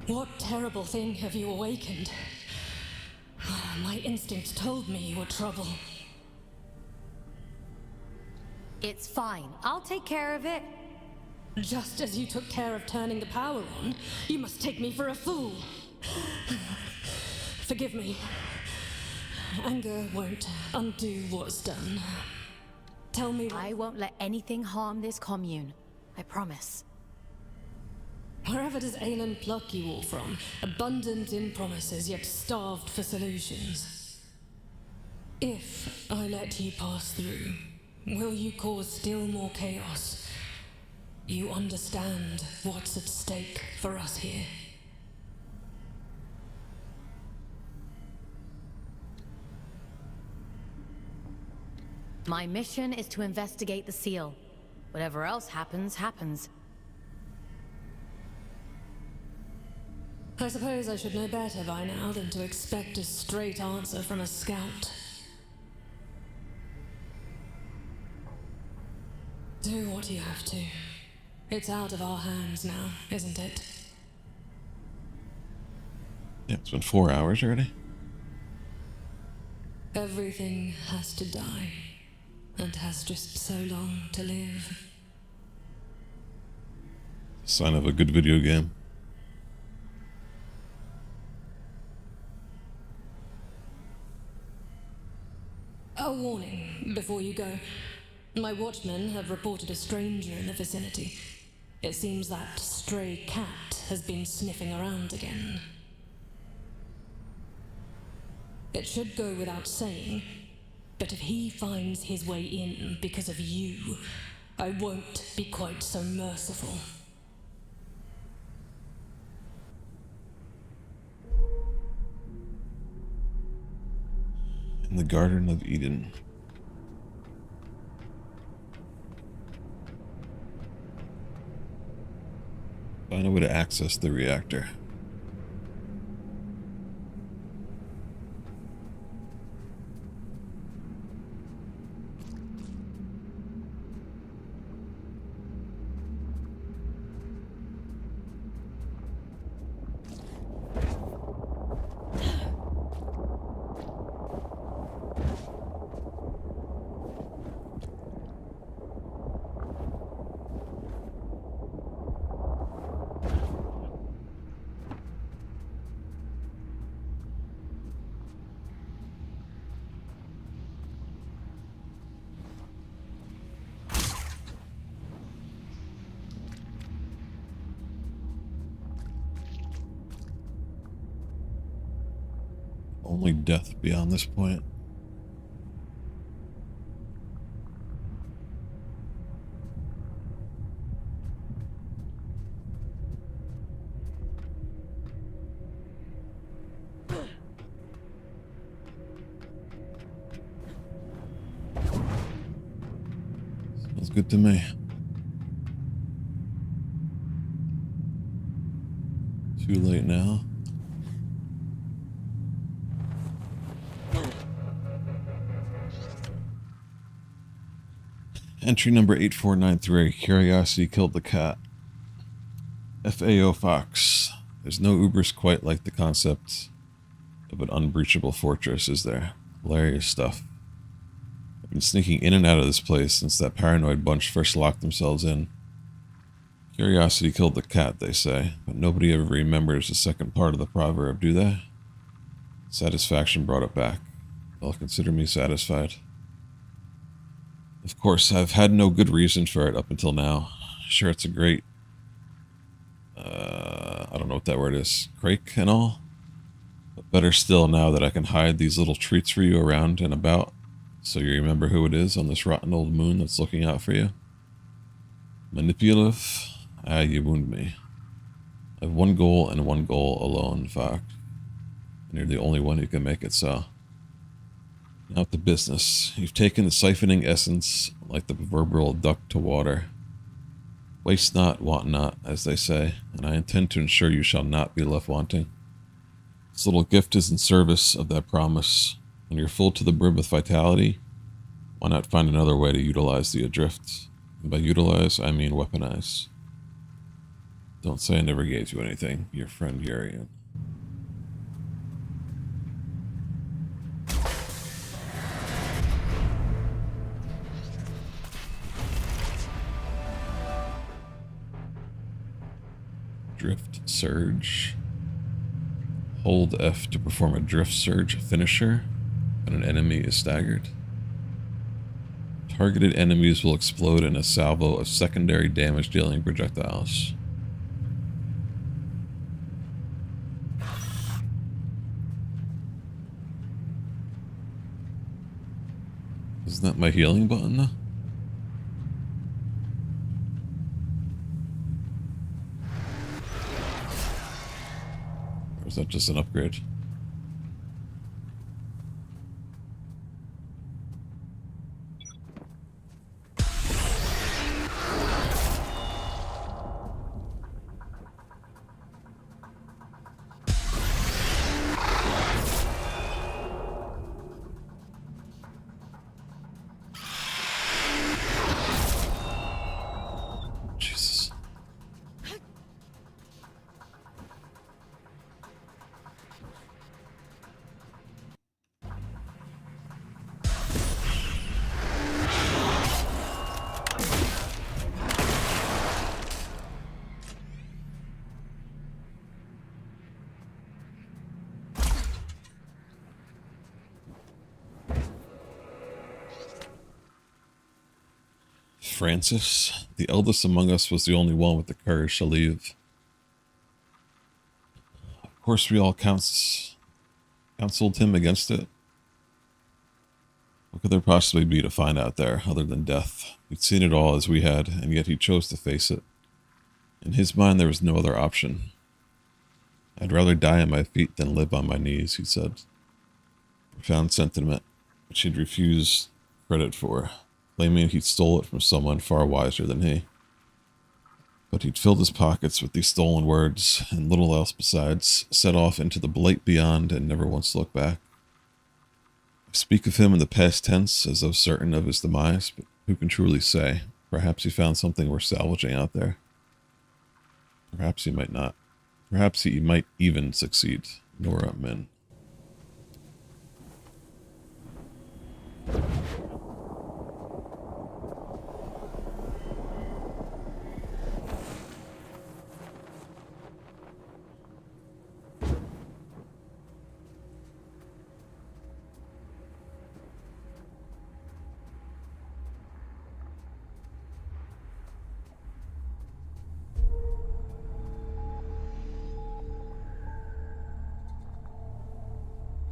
What terrible thing have you awakened? My instinct told me you were trouble. It's fine. I'll take care of it. Just as you took care of turning the power on, you must take me for a fool. Forgive me. Anger won't undo what's done. Tell me I won't let anything harm this commune. I promise. Wherever does Aelin pluck you all from? Abundant in promises, yet starved for solutions. If I let you pass through, will you cause still more chaos? You understand what's at stake for us here. My mission is to investigate the seal. Whatever else happens, happens. I suppose I should know better by now than to expect a straight answer from a scout. Do what you have to. It's out of our hands now, isn't it? Yeah, it's been 4 hours already. Everything has to die, and has just so long to live. Sign of a good video game. A warning before you go. My watchmen have reported a stranger in the vicinity. It seems that stray cat has been sniffing around again. It should go without saying, but if he finds his way in because of you, I won't be quite so merciful. In the Garden of Eden. Find a way to access the reactor. Only death beyond this point. Sounds good to me. Too late now. Entry number 8493. Curiosity killed the cat. FAO Fox. There's no Ubers quite like the concept of an unbreachable fortress, is there? Hilarious stuff. I've been sneaking in and out of this place since that paranoid bunch first locked themselves in. Curiosity killed the cat, they say, but nobody ever remembers the second part of the proverb, do they? Satisfaction brought it back. Well, consider me satisfied. Of course, I've had no good reason for it up until now. Sure, it's a great... I don't know what that word is. Crake and all? But better still now that I can hide these little treats for you around and about, so you remember who it is on this rotten old moon that's looking out for you. Manipulative? Ah, you wound me. I have one goal and one goal alone, Fox. And you're the only one who can make it so. Now to business. You've taken the siphoning essence like the proverbial duck to water. Waste not, want not, as they say, and I intend to ensure you shall not be left wanting. This little gift is in service of that promise. When you're full to the brim with vitality, why not find another way to utilize the adrift? And by utilize, I mean weaponize. Don't say I never gave you anything, your friend Yarian. Drift Surge. Hold F to perform a Drift Surge finisher when an enemy is staggered. Targeted enemies will explode in a salvo of secondary damage-dealing projectiles. Isn't that my healing button, though? Or is that just an upgrade? Jesus. Francis, the eldest among us, was the only one with the courage to leave. Of course, we all counseled him against it. What could there possibly be to find out there other than death? He'd seen it all as we had, and yet he chose to face it. In his mind, there was no other option. I'd rather die on my feet than live on my knees, he said. Profound sentiment, which he'd refused credit for, claiming he'd stole it from someone far wiser than he. But he'd filled his pockets with these stolen words, and little else besides, set off into the blight beyond and never once looked back. I speak of him in the past tense as though certain of his demise, but who can truly say? Perhaps he found something worth salvaging out there. Perhaps he might not. Perhaps he might even succeed. Nora Min.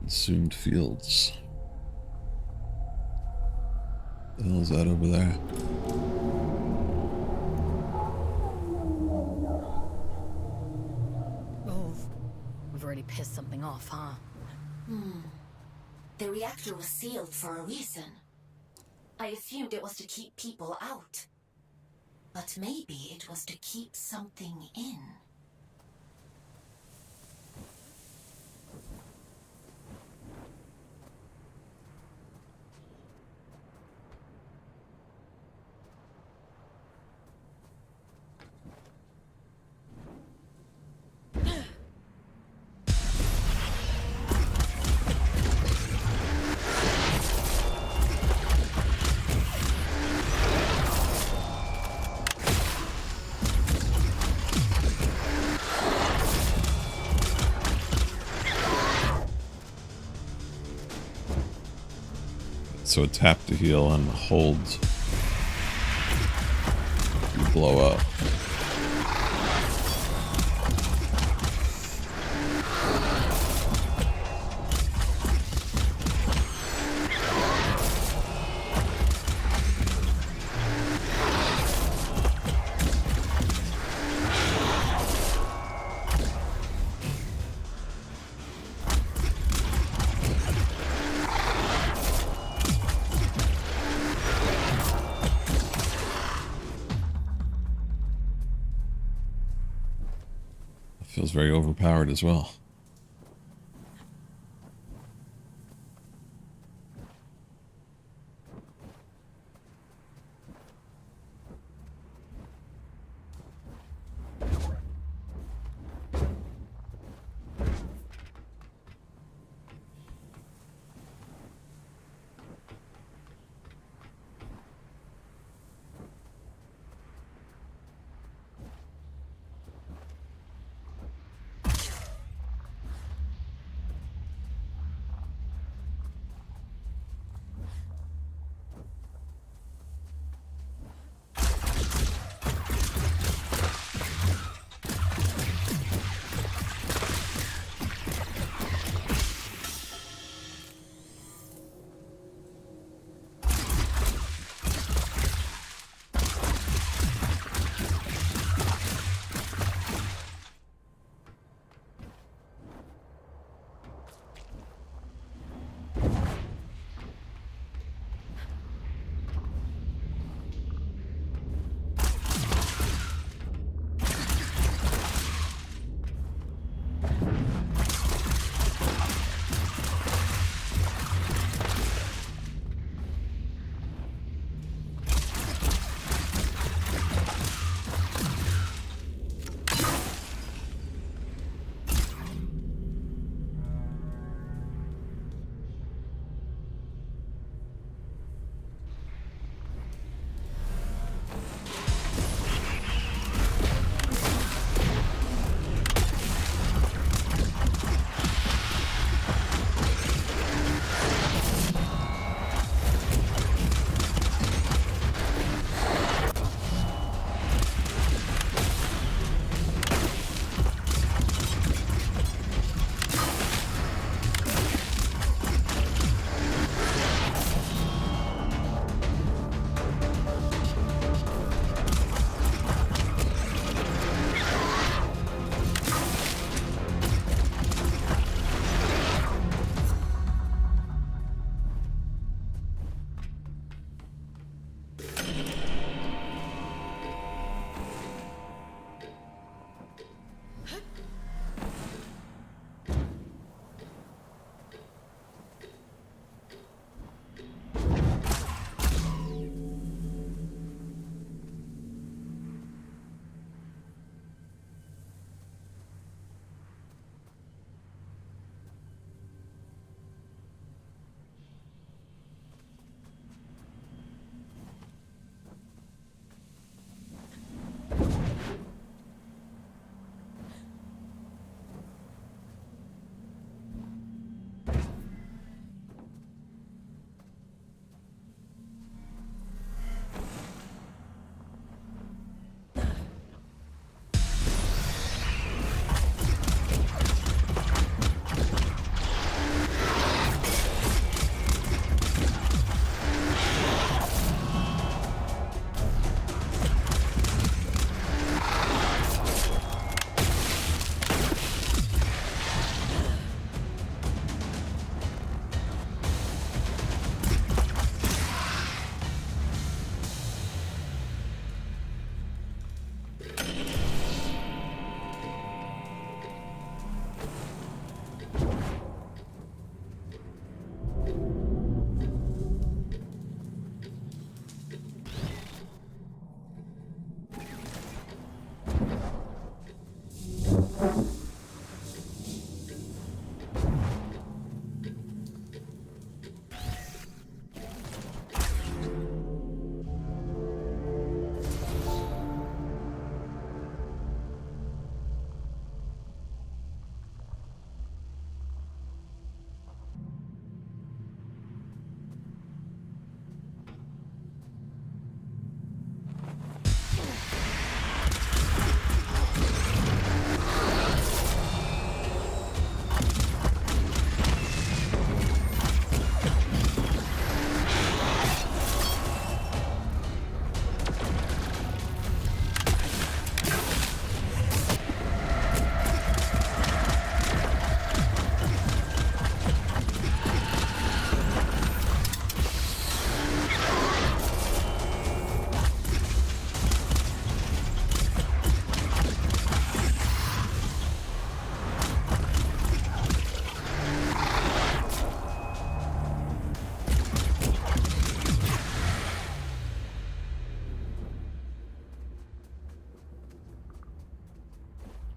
Consumed fields. The hell is that over there? Oh, we've already pissed something off, huh? The reactor was sealed for a reason. I assumed it was to keep people out. But maybe it was to keep something in. So tap to heal and hold to blow up. Feels very overpowered as well.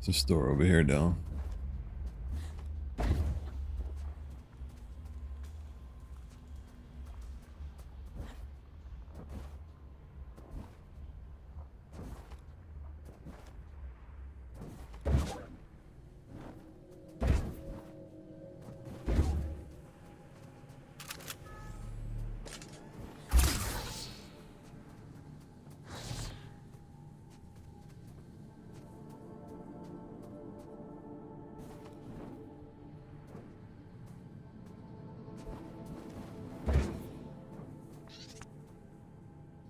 There's a store over here now.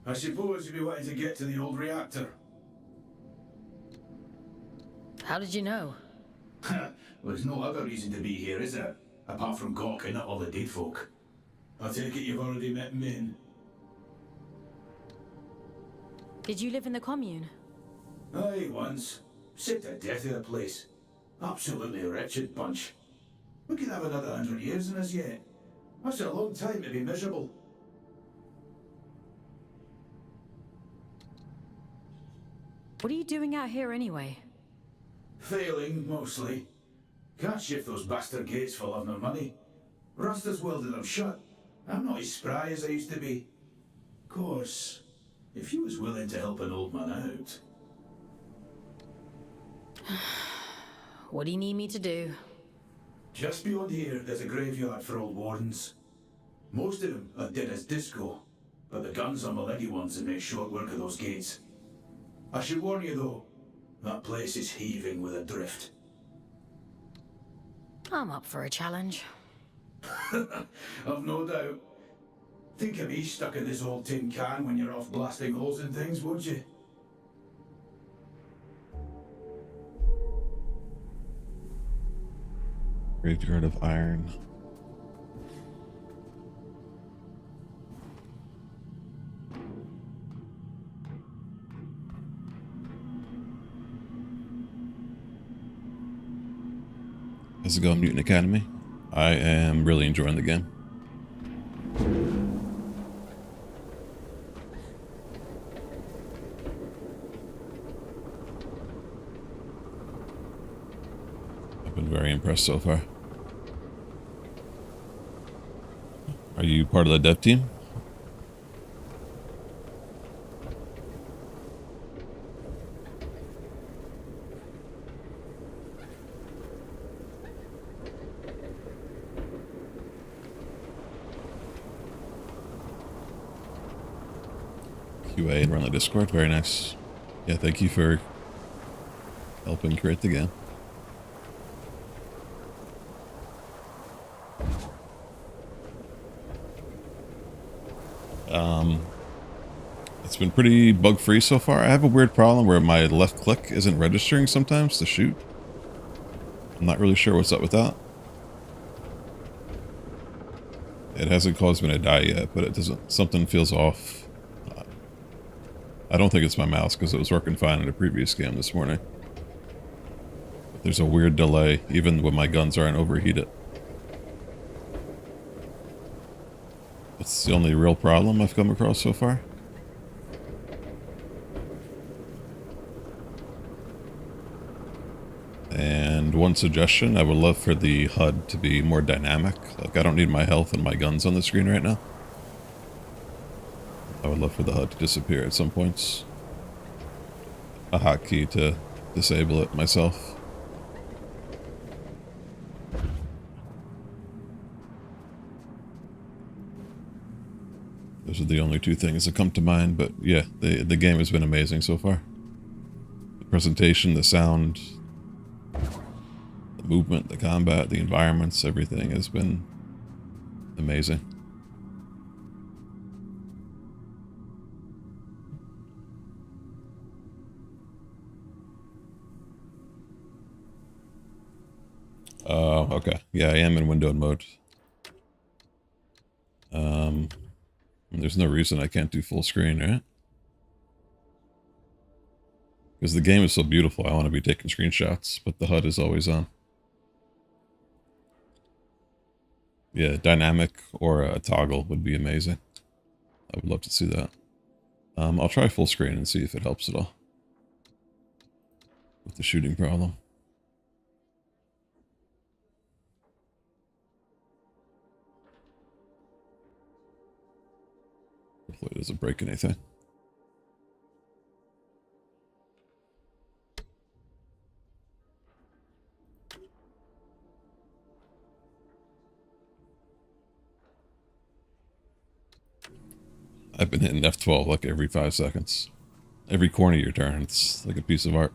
I suppose you'd be wanting to get to the old reactor. How did you know? Well, there's no other reason to be here, is there? Apart from gawking at all the dead folk. I take it you've already met Min. Did you live in the commune? Aye, once. Sick to death of the place. Absolutely wretched bunch. We could have another 100 years in us yet. That's a long time to be miserable. What are you doing out here anyway? Failing, mostly. Can't shift those bastard gates for love nor money. Rusta's welded them shut. I'm not as spry as I used to be. Of course, if you was willing to help an old man out... What do you need me to do? Just beyond here, there's a graveyard for old wardens. Most of them are dead as disco, but the guns are Millenny ones and make short work of those gates. I should warn you though, that place is heaving with a drift. I'm up for a challenge. I've no doubt. Think of me stuck in this old tin can when you're off blasting holes in things, would you? Graveyard of Iron. How's it going, Mutant Academy? I am really enjoying the game. I've been very impressed so far. Are you part of the dev team? QA and run the Discord. Very nice. Yeah, thank you for helping create the game. It's been pretty bug-free so far. I have a weird problem where my left click isn't registering sometimes to shoot. I'm not really sure what's up with that. It hasn't caused me to die yet, but it doesn't. Something feels off. I don't think it's my mouse because it was working fine in a previous game this morning. But there's a weird delay even when my guns aren't overheated. That's the only real problem I've come across so far. And one suggestion, I would love for the HUD to be more dynamic. Like, I don't need my health and my guns on the screen right now. I would love for the HUD to disappear at some points. A hotkey to disable it myself. Those are the only two things that come to mind, but yeah, the game has been amazing so far. The presentation, the sound, the movement, the combat, the environments, everything has been amazing. Oh, okay. Yeah, I am in windowed mode. There's no reason I can't do full screen, right? Because the game is so beautiful, I want to be taking screenshots, but the HUD is always on. Yeah, dynamic or a toggle would be amazing. I would love to see that. I'll try full screen and see if it helps at all. with the shooting problem. Hopefully it doesn't break anything. I've been hitting F12 like every 5 seconds. Every corner you turn, it's like a piece of art.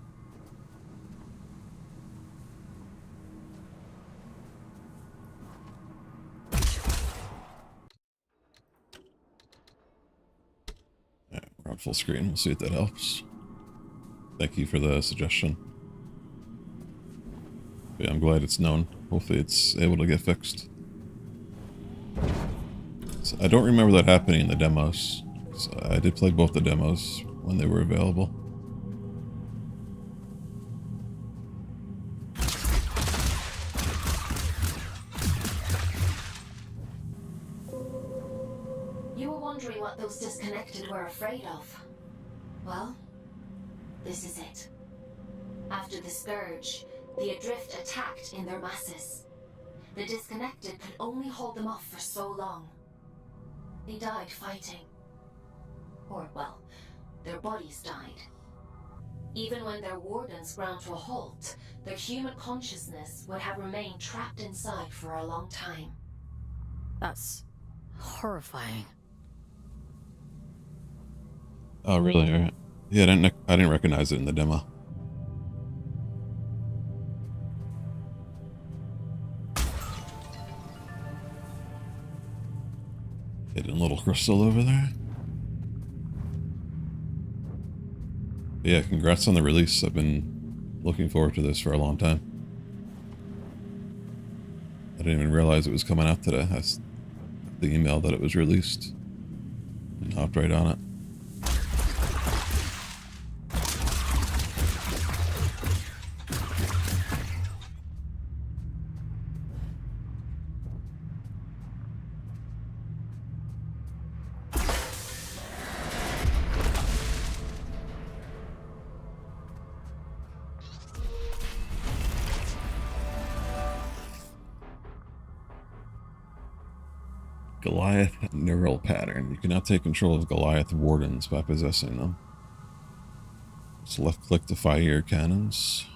Alright, we're on full screen. We'll see if that helps. Thank you for the suggestion. Yeah, I'm glad it's known. Hopefully it's able to get fixed. So I don't remember that happening in the demos. So I did play both the demos when they were available. You were wondering what those disconnected were afraid of. Well, this is it. After the Scourge, the Adrift attacked in their masses. The disconnected could only hold them off for so long. They died fighting. Or, well, their bodies died. Even when their wardens ground to a halt, their human consciousness would have remained trapped inside for a long time. That's horrifying. Oh, really? All right. Yeah, I didn't recognize it in the demo. Hidden little crystal over there. But yeah, congrats on the release. I've been looking forward to this for a long time. I didn't even realize it was coming out today. I got the email that it was released and hopped right on it. Goliath neural pattern. You cannot take control of Goliath wardens by possessing them. Just left click to fire your cannons.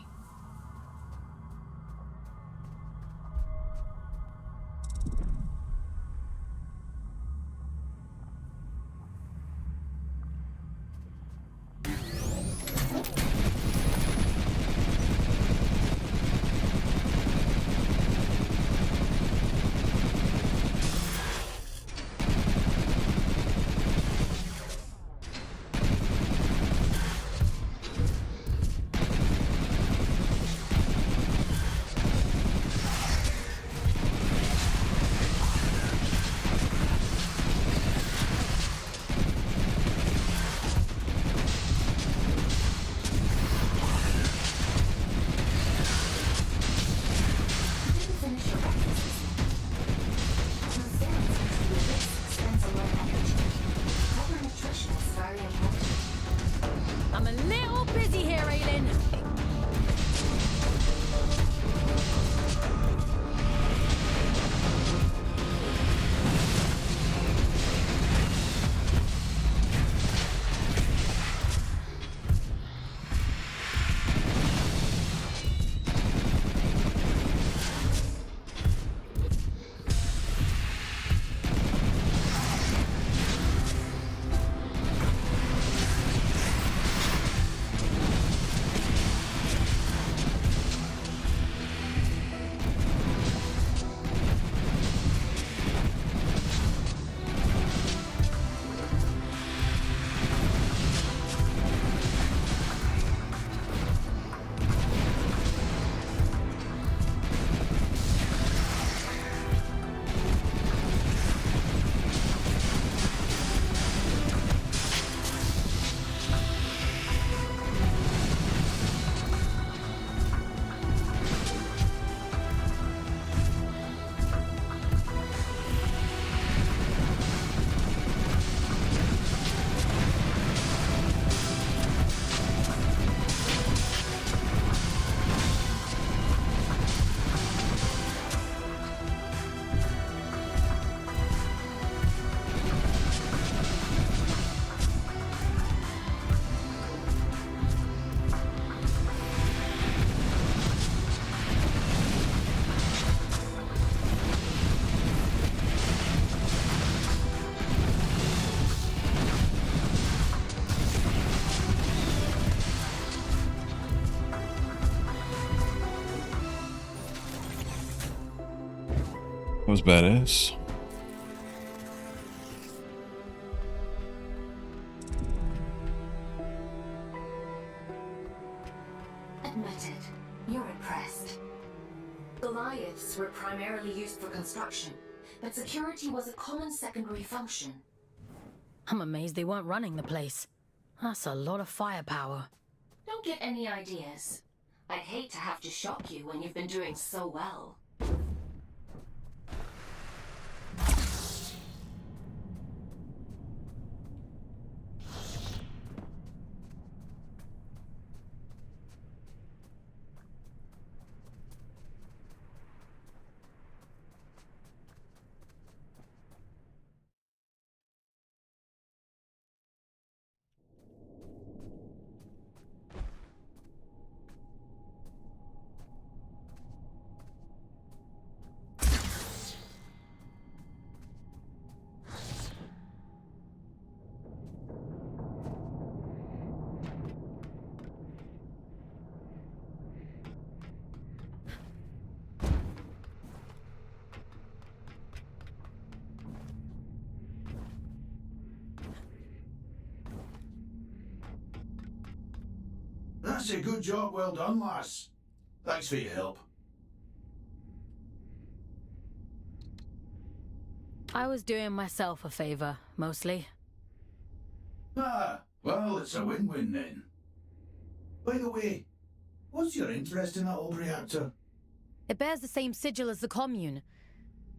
That was badass. Admit it, you're impressed. Goliaths were primarily used for construction, but security was a common secondary function. I'm amazed they weren't running the place. That's a lot of firepower. Don't get any ideas. I'd hate to have to shock you when you've been doing so well. That's a good job well done, lass. Thanks for your help. I was doing myself a favor, mostly. Ah, well, it's a win-win then. By the way, what's your interest in that old reactor? It bears the same sigil as the commune.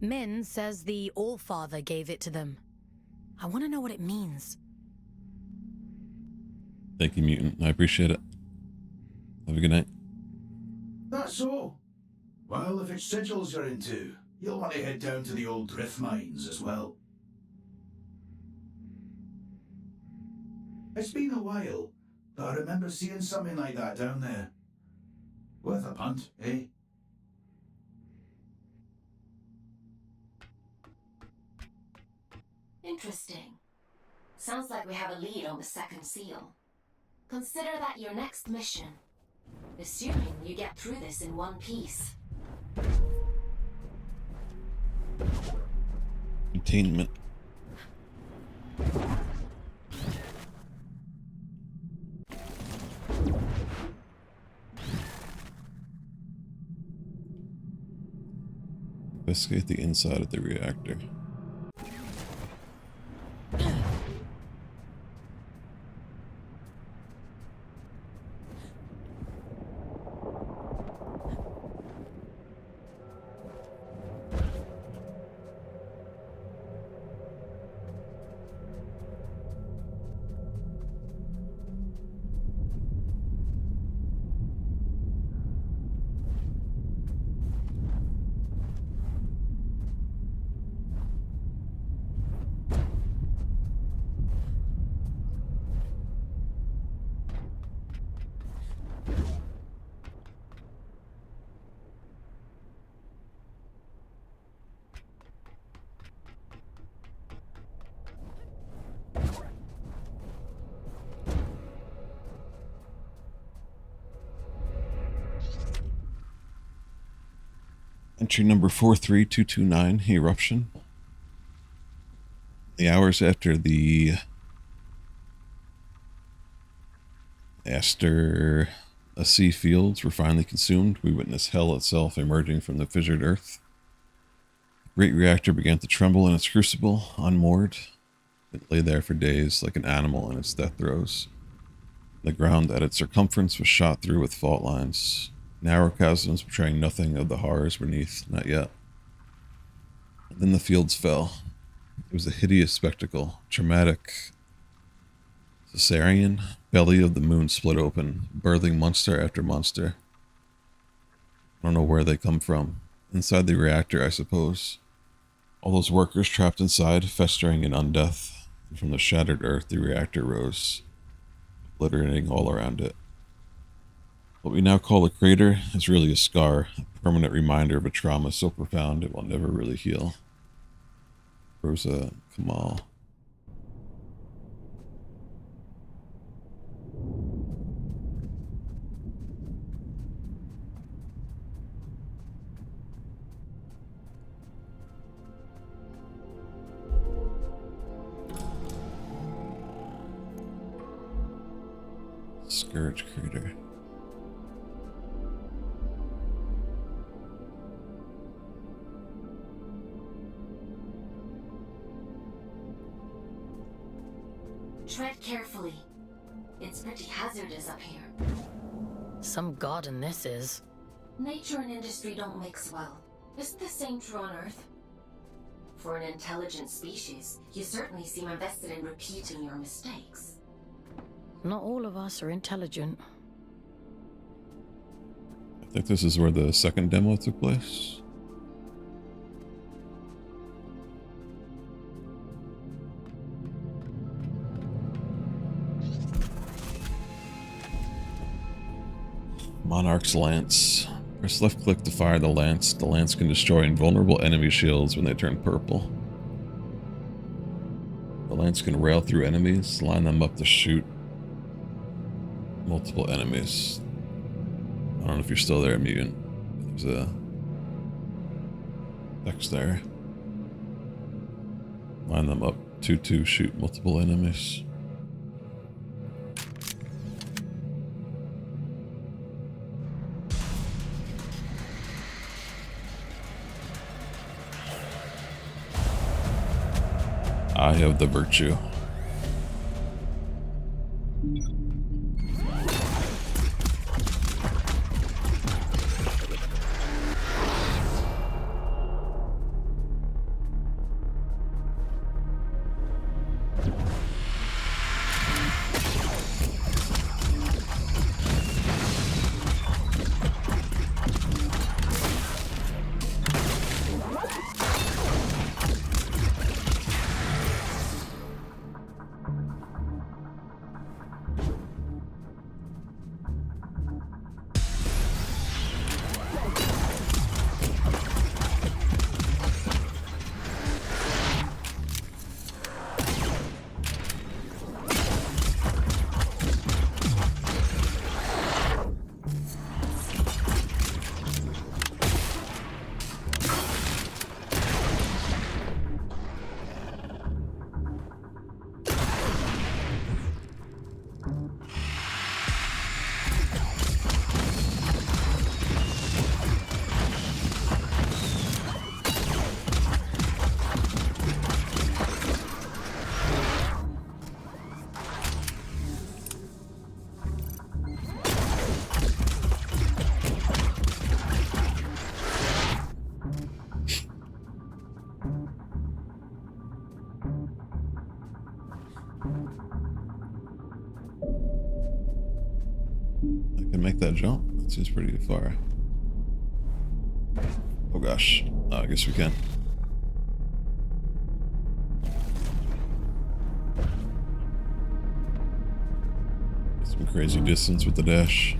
Min says the Allfather gave it to them. I want to know what it means. Thank you, Mutant. I appreciate it. Have a good night. That's so. Well, if it's sigils you're into, you'll want to head down to the old drift mines as well. It's been a while, but I remember seeing something like that down there. Worth a punt, eh? Interesting. Sounds like we have a lead on the second seal. Consider that your next mission. Assuming you get through this in one piece. Containment. Investigate the inside of the reactor. Entry number 43229, eruption. The hours after the Aster sea fields were finally consumed, we witnessed hell itself emerging from the fissured earth. The great reactor began to tremble in its crucible, unmoored. It lay there for days like an animal in its death throes. The ground at its circumference was shot through with fault lines. Narrow chasms betraying nothing of the horrors beneath, not yet. And then the fields fell. It was a hideous spectacle, traumatic. Caesarean belly of the moon split open, birthing monster after monster. I don't know where they come from. Inside the reactor, I suppose. All those workers trapped inside, festering in undeath. And from the shattered earth, the reactor rose, obliterating all around it. What we now call a crater is really a scar, a permanent reminder of a trauma so profound it will never really heal. Rosa Kamal. Scourge Crater. Tread carefully. It's pretty hazardous up here. Some garden this is. Nature and industry don't mix well. Is the same true on Earth? For an intelligent species, you certainly seem invested in repeating your mistakes. Not all of us are intelligent. I think this is where the second demo took place. Monarch's Lance. Press left click to fire the lance. The lance can destroy invulnerable enemy shields when they turn purple. The lance can rail through enemies, line them up to shoot multiple enemies. I don't know if you're still there, Mutant. There's a text there. Line them up to shoot multiple enemies. I have the virtue. Make that jump? That seems pretty far. Oh gosh. I guess we can. Some crazy distance with the dash.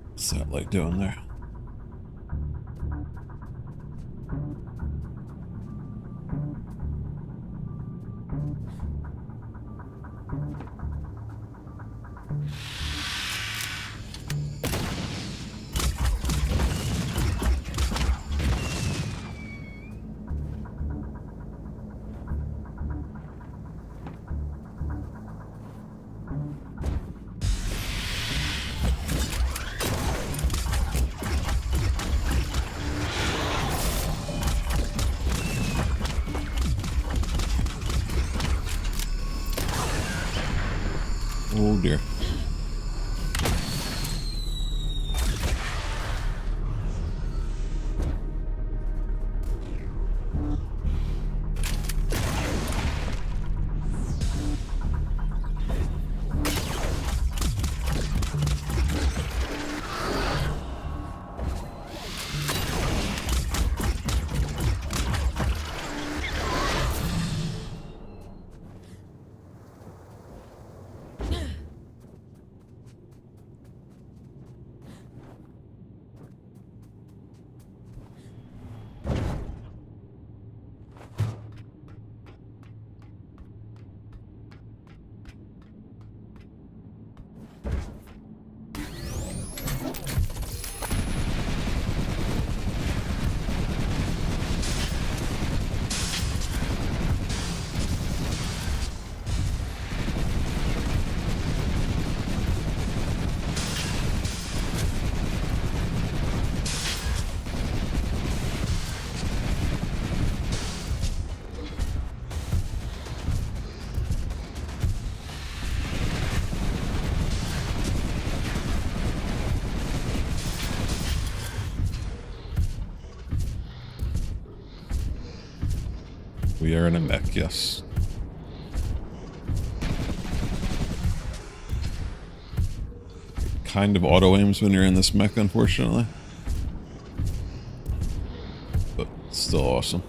What's that light doing there? Oh dear. We are in a mech, yes. Kind of auto-aims when you're in this mech, unfortunately. But still awesome.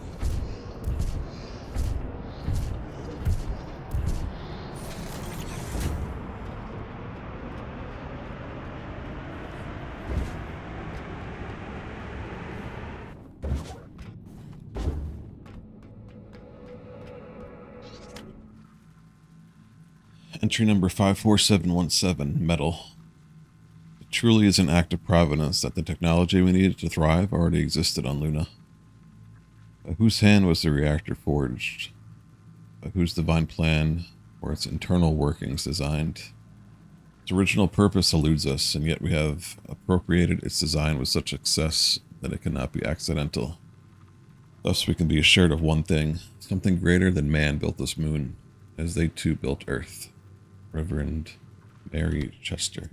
Entry number 54717, metal. It truly is an act of providence that the technology we needed to thrive already existed on Luna. By whose hand was the reactor forged? By whose divine plan were its internal workings designed? Its original purpose eludes us, and yet we have appropriated its design with such success that it cannot be accidental. Thus we can be assured of one thing: something greater than man built this moon, as they too built Earth. Reverend Mary Chester.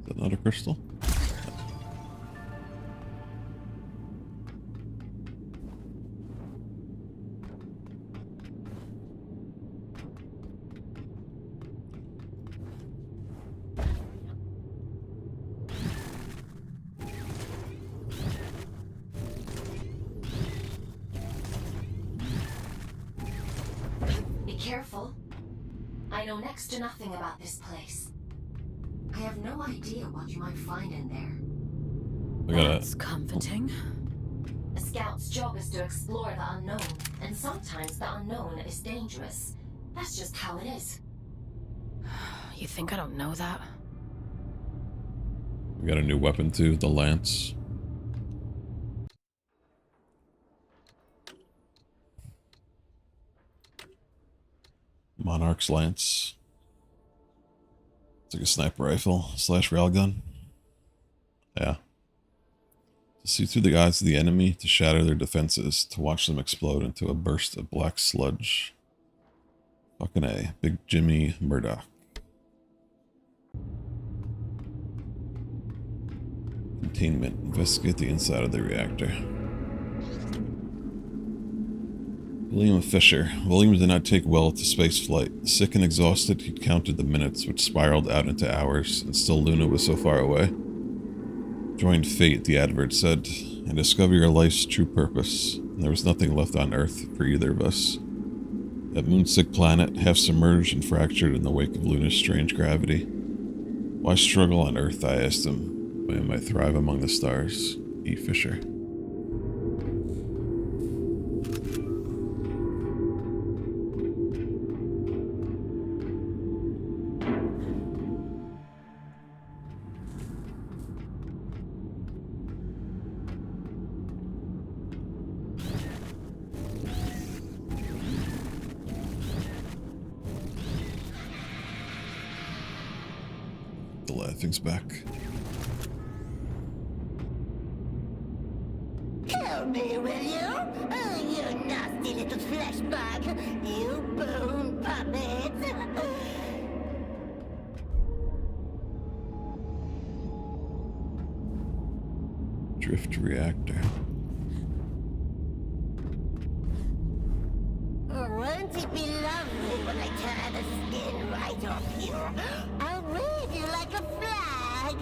Is that not a crystal? Be careful. I know next to nothing about this place. I have no idea what you might find in there. That's comforting. A scout's job is to explore the unknown, and sometimes the unknown is dangerous. That's just how it is. You think I don't know that? We got a new weapon too, the lance. Monarch's lance. It's like a sniper rifle / railgun. Yeah. To see through the eyes of the enemy, to shatter their defenses, to watch them explode into a burst of black sludge. Fucking A. Big Jimmy Murdoch. Containment. Investigate the inside of the reactor. William Fisher. William did not take well to spaceflight. Sick and exhausted, he'd counted the minutes, which spiraled out into hours, and still Luna was so far away. Joined fate, the advert said, and discover your life's true purpose. And there was nothing left on Earth for either of us. That moonsick planet, half submerged and fractured in the wake of Luna's strange gravity. Why struggle on Earth, I asked him. Why might thrive among the stars? E. Fisher. The laughing's back. Kill me, will you? Oh, you nasty little flesh bag. You bone puppet. Drift reactor. Won't it be lovely when I tear the skin right off you? I'll wave you like a flag.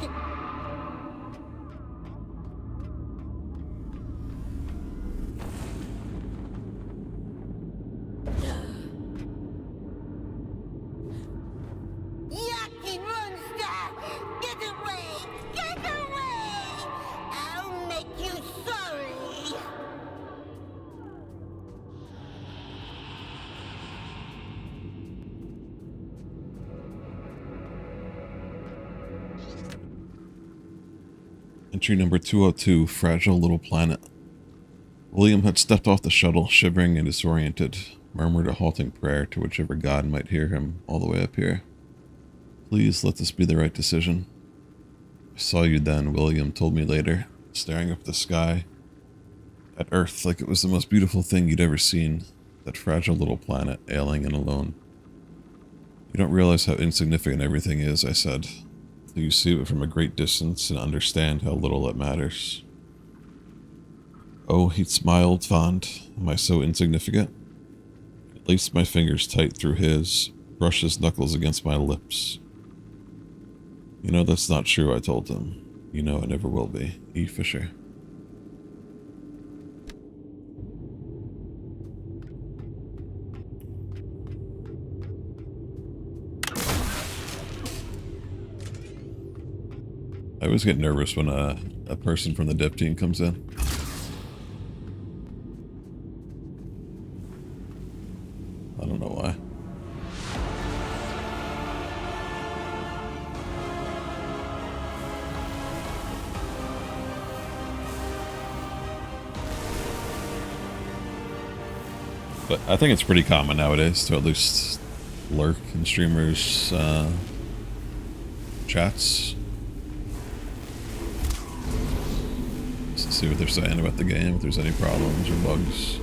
Yucky monster! Get away! Get away! I'll make you sorry! Entry number 202, Fragile Little Planet. William had stepped off the shuttle, shivering and disoriented, murmured a halting prayer to whichever god might hear him all the way up here. Please let this be the right decision. I saw you then, William told me later, staring up at the sky, at Earth like it was the most beautiful thing you'd ever seen, that fragile little planet, ailing and alone. You don't realize how insignificant everything is, I said. Do you see it from a great distance and understand how little it matters? Oh, he smiled, fond. Am I so insignificant? He laced my fingers tight through his, brushed his knuckles against my lips. You know that's not true, I told him. You know it never will be. E. Fisher. I always get nervous when a person from the dev team comes in. I don't know why. But I think it's pretty common nowadays to at least lurk in streamers' chats. Just to see what they're saying about the game, if there's any problems or bugs.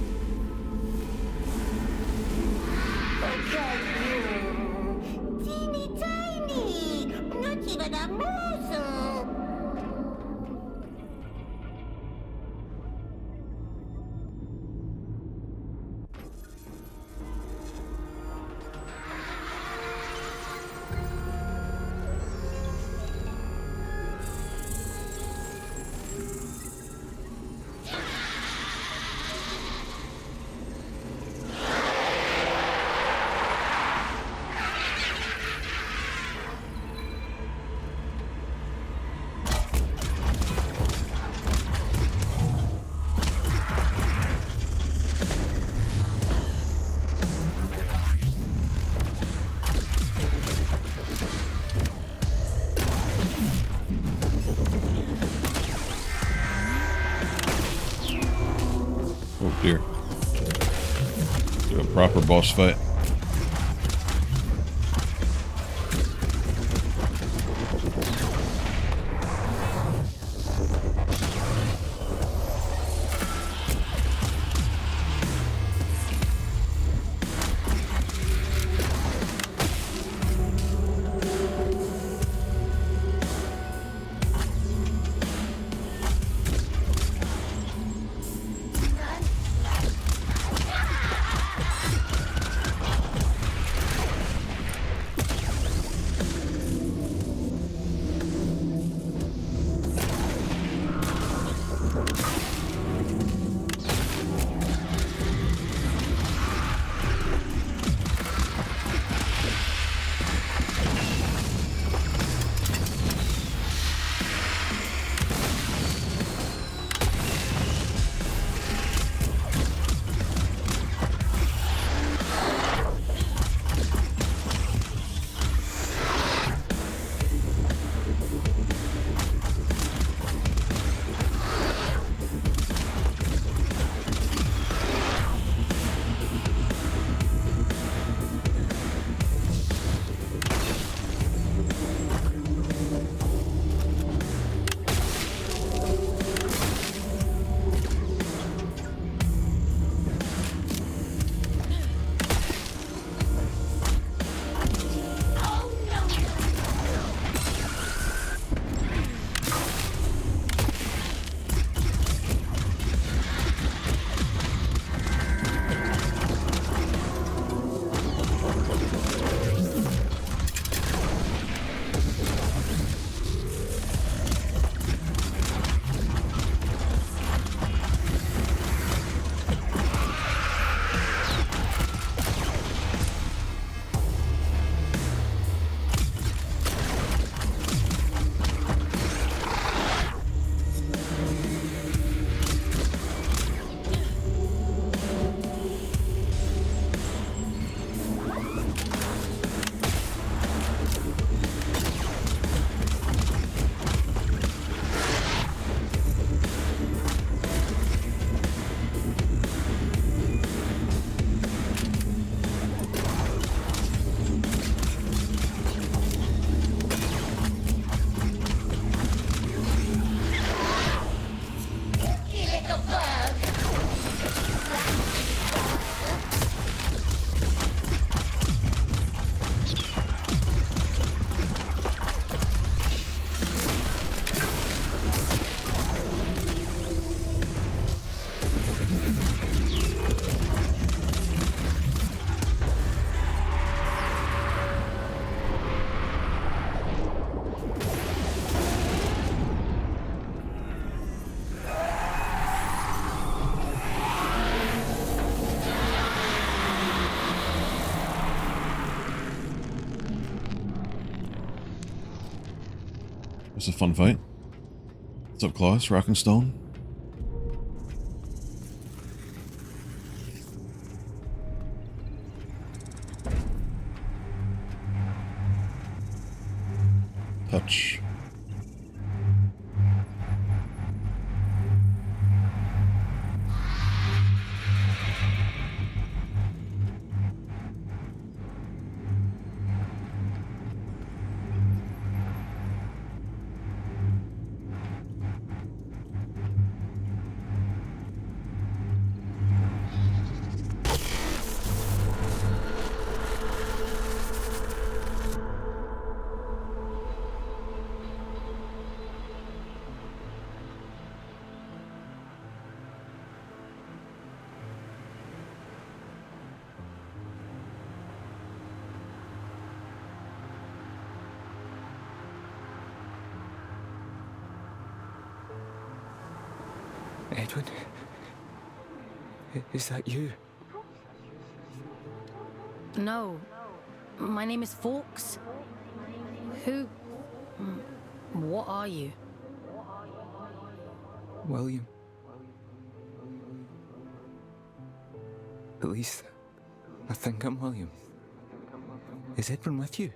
Oh dear. Do a proper boss fight. was a fun fight. What's up, Claus? Rock and Stone? Touch. Edwin? Is that you? No. My name is Fawkes. Who... What are you? William. At least, I think I'm William. Is Edwin with you?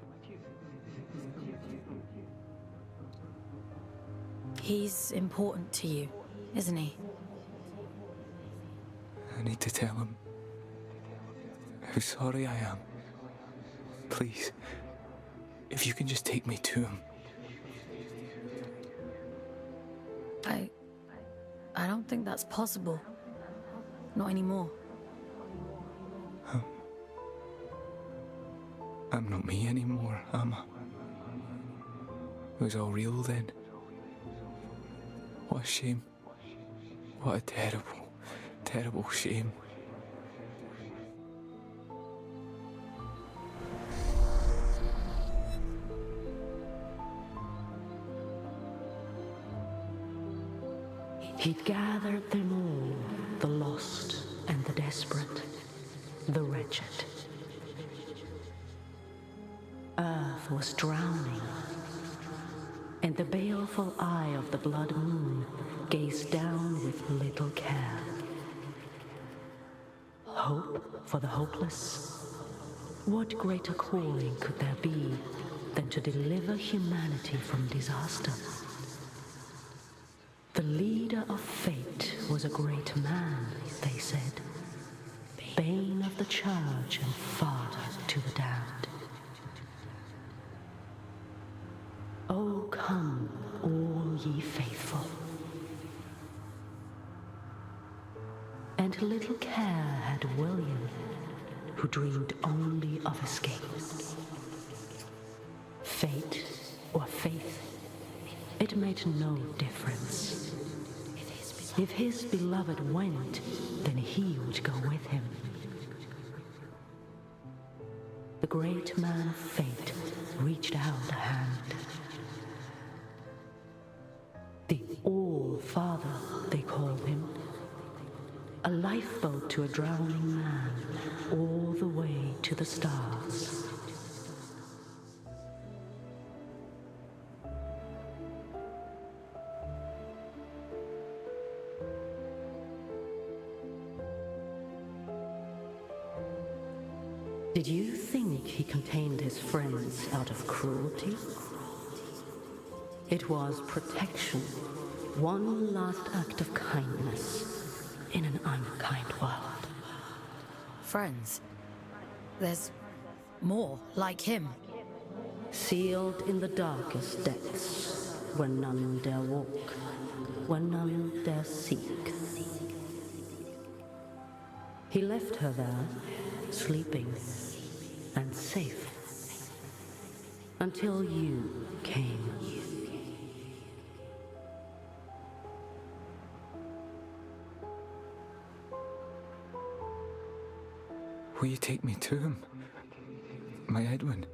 He's important to you, isn't he? I need to tell him how sorry I am. Please, if you can just take me to him. I don't think that's possible. Not anymore. I'm not me anymore, am I? It was all real then. What a shame. What a terrible, terrible shame. He'd gathered them all, the lost and the desperate, the wretched. Earth was drowning, and the baleful eye of the blood moon gazed down with little care. Hope for the hopeless? What greater calling could there be than to deliver humanity from disaster? The leader of fate was a great man, they said, bane of the church and father to the damned. Oh, come, all ye faithful. And little care had William, who dreamed only of escape. Fate or faith, it made no difference. If his beloved went, then he would go with him. The great man of fate reached out a hand. The All-Father, they called him. A lifeboat to a drowning man, all the way to the stars. Did you think he contained his friends out of cruelty? It was protection, one last act of kindness in an unkind world. Friends? There's more like him. Sealed in the darkest depths, where none dare walk, where none dare seek. He left her there, sleeping and safe, until you came. Will you take me to him? My Edwin?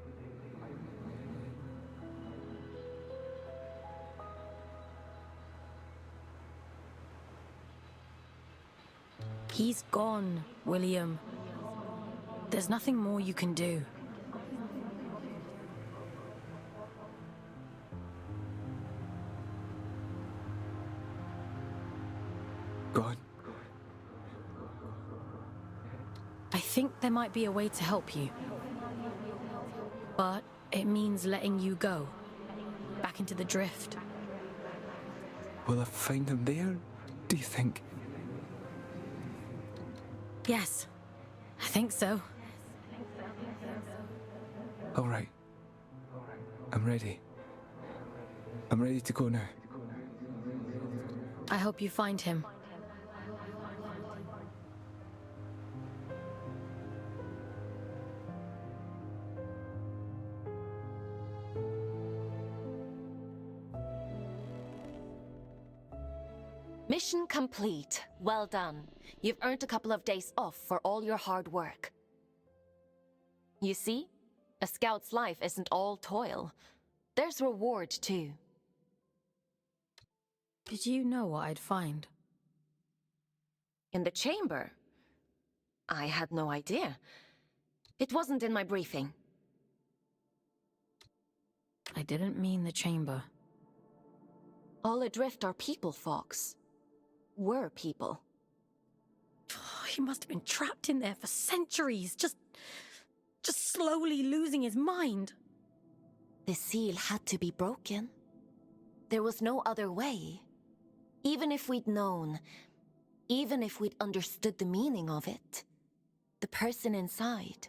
He's gone, William. There's nothing more you can do. gone. I think there might be a way to help you. But it means letting you go. Back into the drift. Will I find him there, do you think? Yes, I think so. All right. I'm ready. I'm ready to go now. I hope you find him. Mission complete. Well done. You've earned a couple of days off for all your hard work. You see? A scout's life isn't all toil. There's reward, too. Did you know what I'd find? In the chamber? I had no idea. It wasn't in my briefing. I didn't mean the chamber. All adrift are people, Fox. Were people. He must have been trapped in there for centuries, just slowly losing his mind. The seal had to be broken. There was no other way. Even if we'd known, even if we'd understood the meaning of it, the person inside.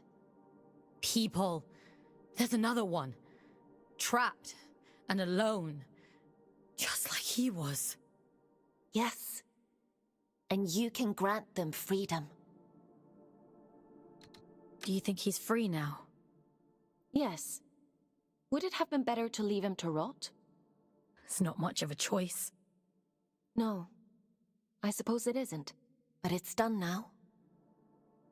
People. There's another one. Trapped and alone. Just like he was. Yes. And you can grant them freedom. Do you think he's free now? Yes. Would it have been better to leave him to rot? It's not much of a choice. No. I suppose it isn't. But it's done now.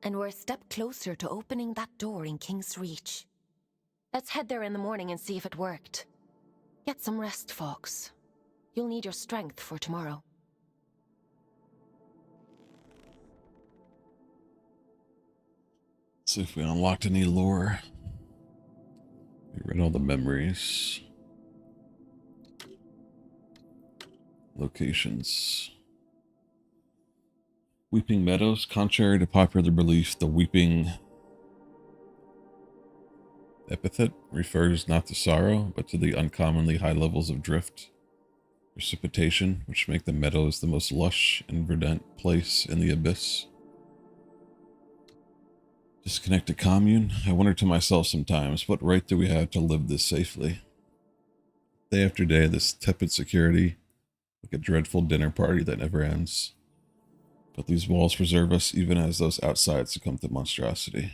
And we're a step closer to opening that door in King's Reach. Let's head there in the morning and see if it worked. Get some rest, Fox. You'll need your strength for tomorrow. See if we unlocked any lore. We read all the memories. Locations. Weeping Meadows. Contrary to popular belief, the Weeping epithet refers not to sorrow, but to the uncommonly high levels of drift, precipitation, which make the meadows the most lush and verdant place in the abyss. Disconnected commune. I wonder to myself sometimes, what right do we have to live this safely? Day after day, this tepid security, like a dreadful dinner party that never ends. But these walls preserve us even as those outside succumb to monstrosity.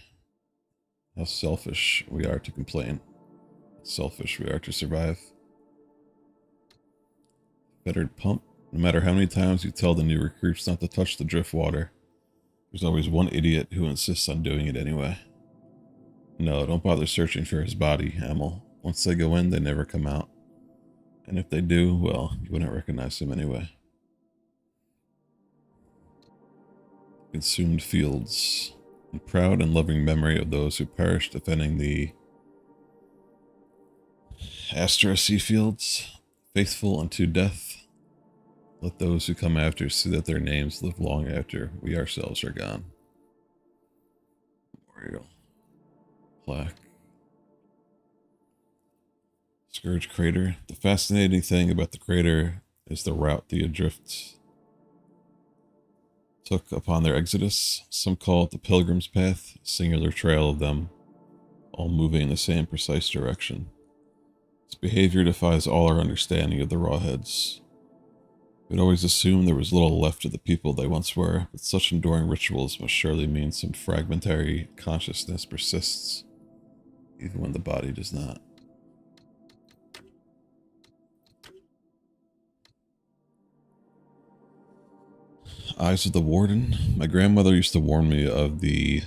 How selfish we are to complain. How selfish we are to survive. Fettered pump. No matter how many times you tell the new recruits not to touch the drift water, there's always one idiot who insists on doing it anyway. No, don't bother searching for his body, Hamill. Once they go in, they never come out. And if they do, well, you wouldn't recognize him anyway. Consumed fields. In proud and loving memory of those who perished defending the Astra sea fields, faithful unto death. Let those who come after see that their names live long after we ourselves are gone. Memorial. Plaque. Scourge Crater. The fascinating thing about the crater is the route the Adrift took upon their exodus. Some call it the Pilgrim's Path, a singular trail of them, all moving in the same precise direction. Its behavior defies all our understanding of the Rawheads. We'd always assumed there was little left of the people they once were, but such enduring rituals must surely mean some fragmentary consciousness persists, even when the body does not. Eyes of the Warden. My grandmother used to warn me of the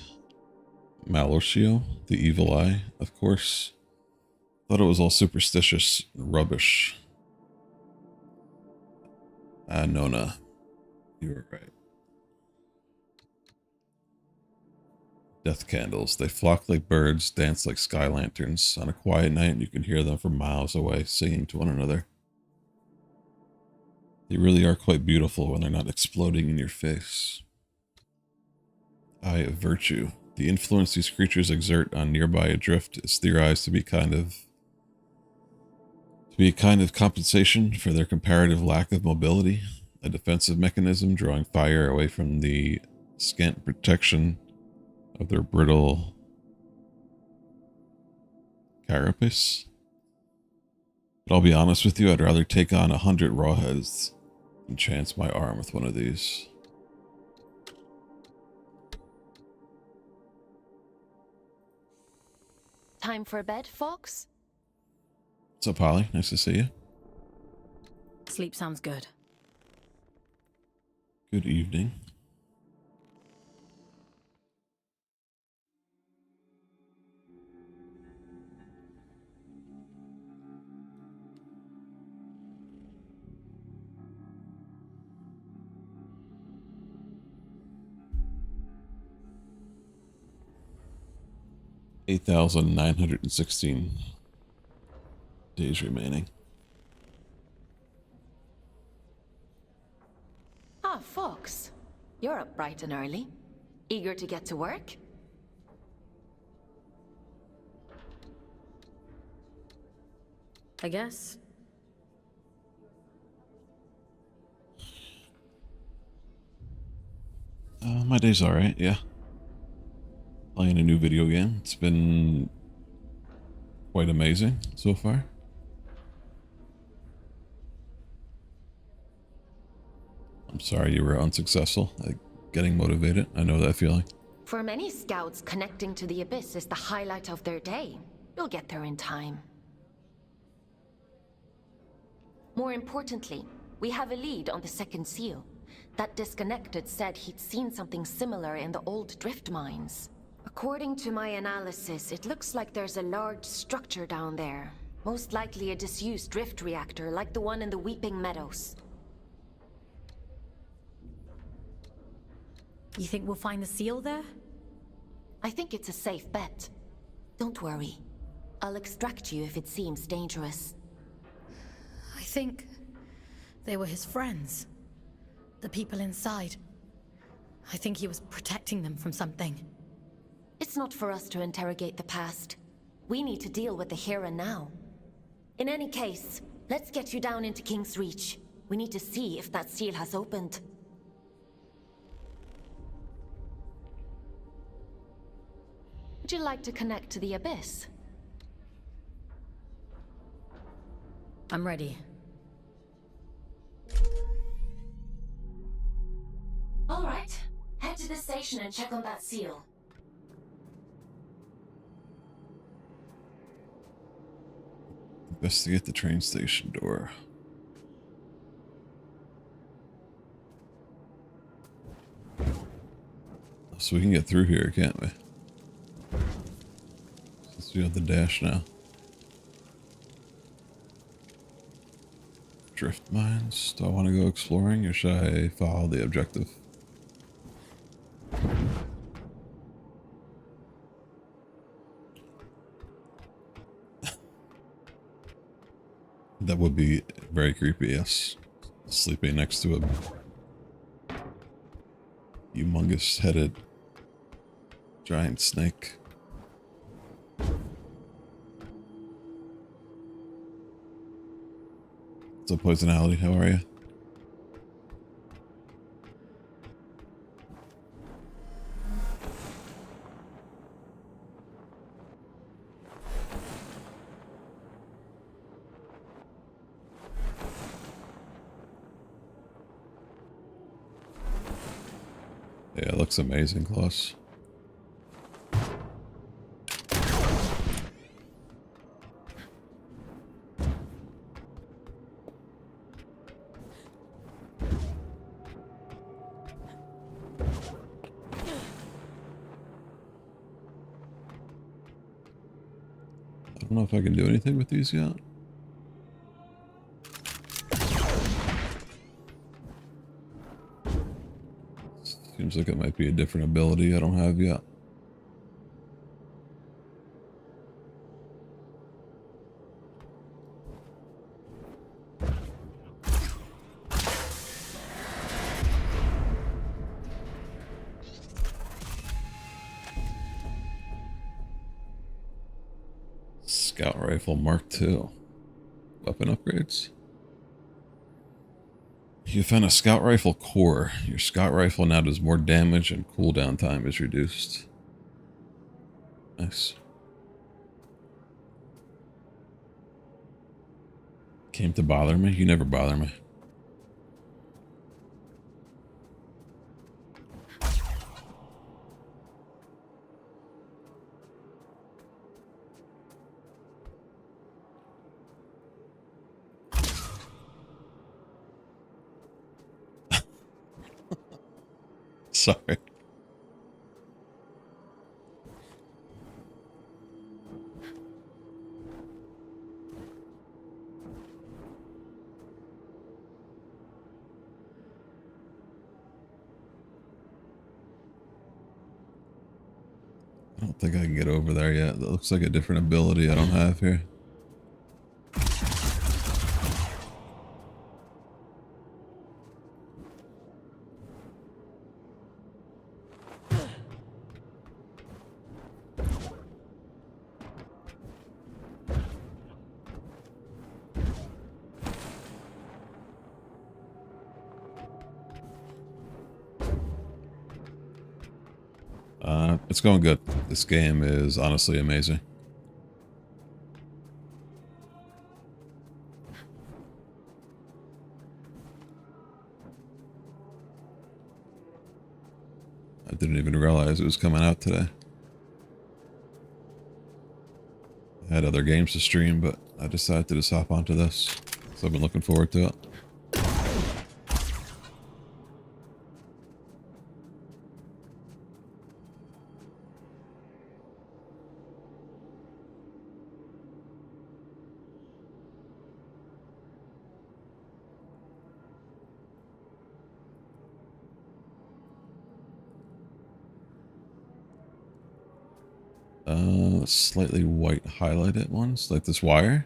Malocchio, the evil eye, of course. Thought it was all superstitious rubbish. Nona, you were right. Death candles. They flock like birds, dance like sky lanterns. On a quiet night, you can hear them from miles away, singing to one another. They really are quite beautiful when they're not exploding in your face. Eye of Virtue. The influence these creatures exert on nearby adrift is theorized to be a kind of compensation for their comparative lack of mobility, a defensive mechanism drawing fire away from the scant protection of their brittle carapace. But I'll be honest with you, I'd rather take on 100 rawheads than chance my arm with one of these. Time for bed, Fox? What's up, Holly? Nice to see you. Sleep sounds good. Good evening. $8,916 days remaining. Ah, Fox. You're up bright and early. Eager to get to work? I guess. My day's alright, yeah. Playing a new video game. It's been quite amazing so far. I'm sorry you were unsuccessful at getting motivated. I know that feeling. For many scouts, connecting to the Abyss is the highlight of their day. You'll get there in time. More importantly, we have a lead on the second seal. That disconnected said he'd seen something similar in the old drift mines. According to my analysis, it looks like there's a large structure down there. Most likely a disused drift reactor like the one in the Weeping Meadows. You think we'll find the seal there? I think it's a safe bet. Don't worry. I'll extract you if it seems dangerous. I think they were his friends. The people inside. I think he was protecting them from something. It's not for us to interrogate the past. We need to deal with the here and now. In any case, let's get you down into King's Reach. We need to see if that seal has opened. Would you like to connect to the Abyss? I'm ready. All right. Head to the station and check on that seal. Investigate the train station door. So we can get through here, can't we? Since we have the dash now. Drift mines. Do I want to go exploring or should I follow the objective? That would be very creepy, yes. Sleeping next to a humongous headed giant snake. What's up, Poisonality? How are you? Yeah, it looks amazing close. I don't know if I can do anything with these yet. Seems like it might be a different ability I don't have yet. Scout Rifle Mark II. Weapon upgrades. You found a Scout Rifle core. Your Scout Rifle now does more damage and cooldown time is reduced. Nice. Came to bother me? You never bother me. Sorry. I don't think I can get over there yet. That looks like a different ability I don't have here. It's going good. This game is honestly amazing. I didn't even realize it was coming out today. I had other games to stream, but I decided to just hop onto this. So I've been looking forward to it. Slightly white highlighted ones, like this wire.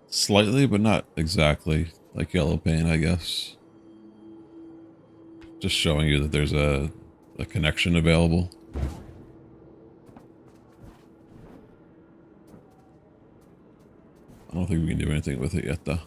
Slightly, but not exactly like yellow paint, I guess. Just showing you that there's a connection available. I don't think we can do anything with it yet, though.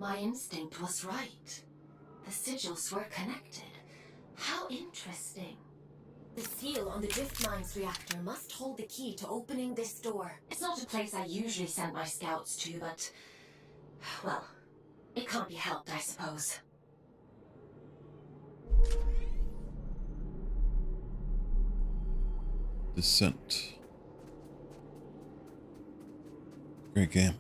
My instinct was right. The sigils were connected. How interesting. The seal on the drift mines reactor must hold the key to opening this door. It's not a place I usually send my scouts to, but... well, it can't be helped, I suppose. Descent. Great game.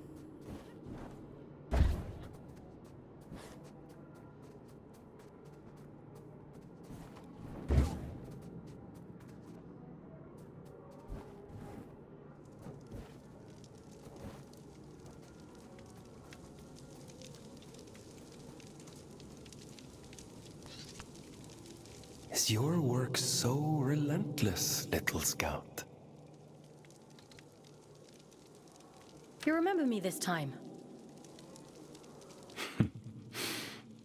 Is your work so relentless, little scout? You remember me this time?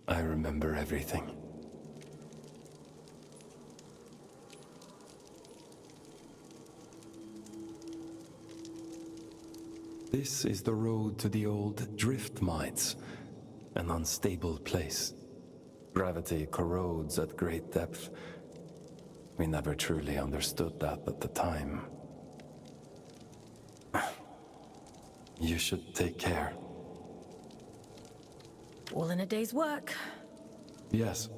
I remember everything. This is the road to the old drift mines, an unstable place. Gravity corrodes at great depth. We never truly understood that at the time. You should take care. All in a day's work. Yes.